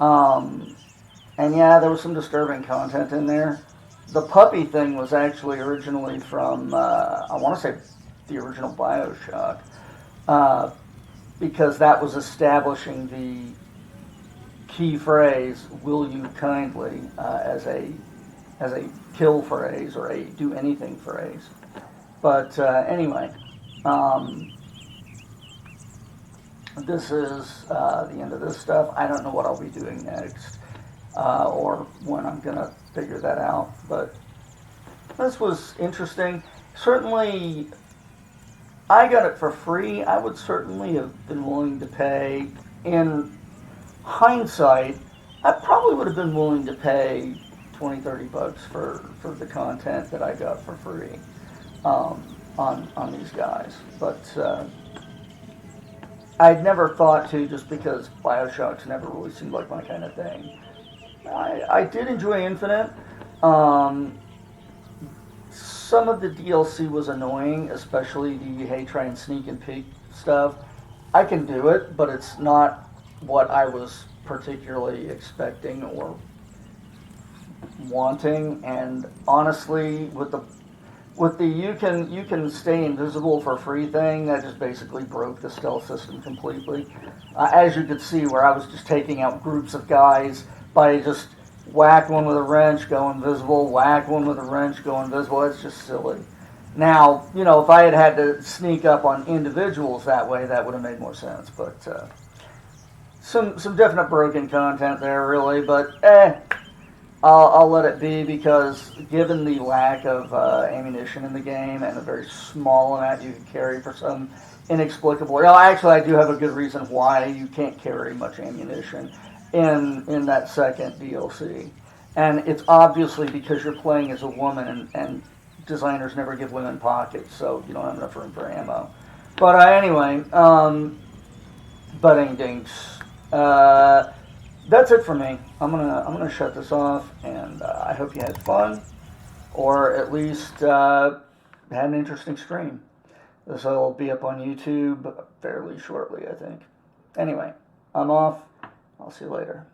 And yeah, there was some disturbing content in there. The puppy thing was actually originally from, I want to say, the original Bioshock, because that was establishing the key phrase, "Will you kindly," as a kill phrase or a do anything phrase. But anyway, this is the end of this stuff. I don't know what I'll be doing next, or when I'm gonna figure that out. But this was interesting. Certainly, I got it for free. I would certainly have been willing to pay. In hindsight, I probably would have been willing to pay $20-30 for the content that I got for free on these guys. But I'd never thought to, just because Bioshock's never really seemed like my kind of thing. I did enjoy Infinite. Some of the DLC was annoying, especially the hey, try and sneak and peek stuff. I can do it, but it's not what I was particularly expecting or wanting. And honestly, with the you can stay invisible for free thing, that just basically broke the stealth system completely. As you could see, where I was just taking out groups of guys by just whack one with a wrench, go invisible, whack one with a wrench, go invisible. It's just silly. Now, you know, if I had had to sneak up on individuals that way, that would have made more sense. But some definite broken content there, really. But I'll let it be, because given the lack of ammunition in the game and the very small amount you can carry for some inexplicable... Well, actually, I do have a good reason why you can't carry much ammunition in that second DLC. And it's obviously because you're playing as a woman, and designers never give women pockets, so you don't have enough room for ammo. But anyway, budding dinks. That's it for me. I'm gonna shut this off, and I hope you had fun, or at least had an interesting stream. This will be up on YouTube fairly shortly, I think. Anyway, I'm off. I'll see you later.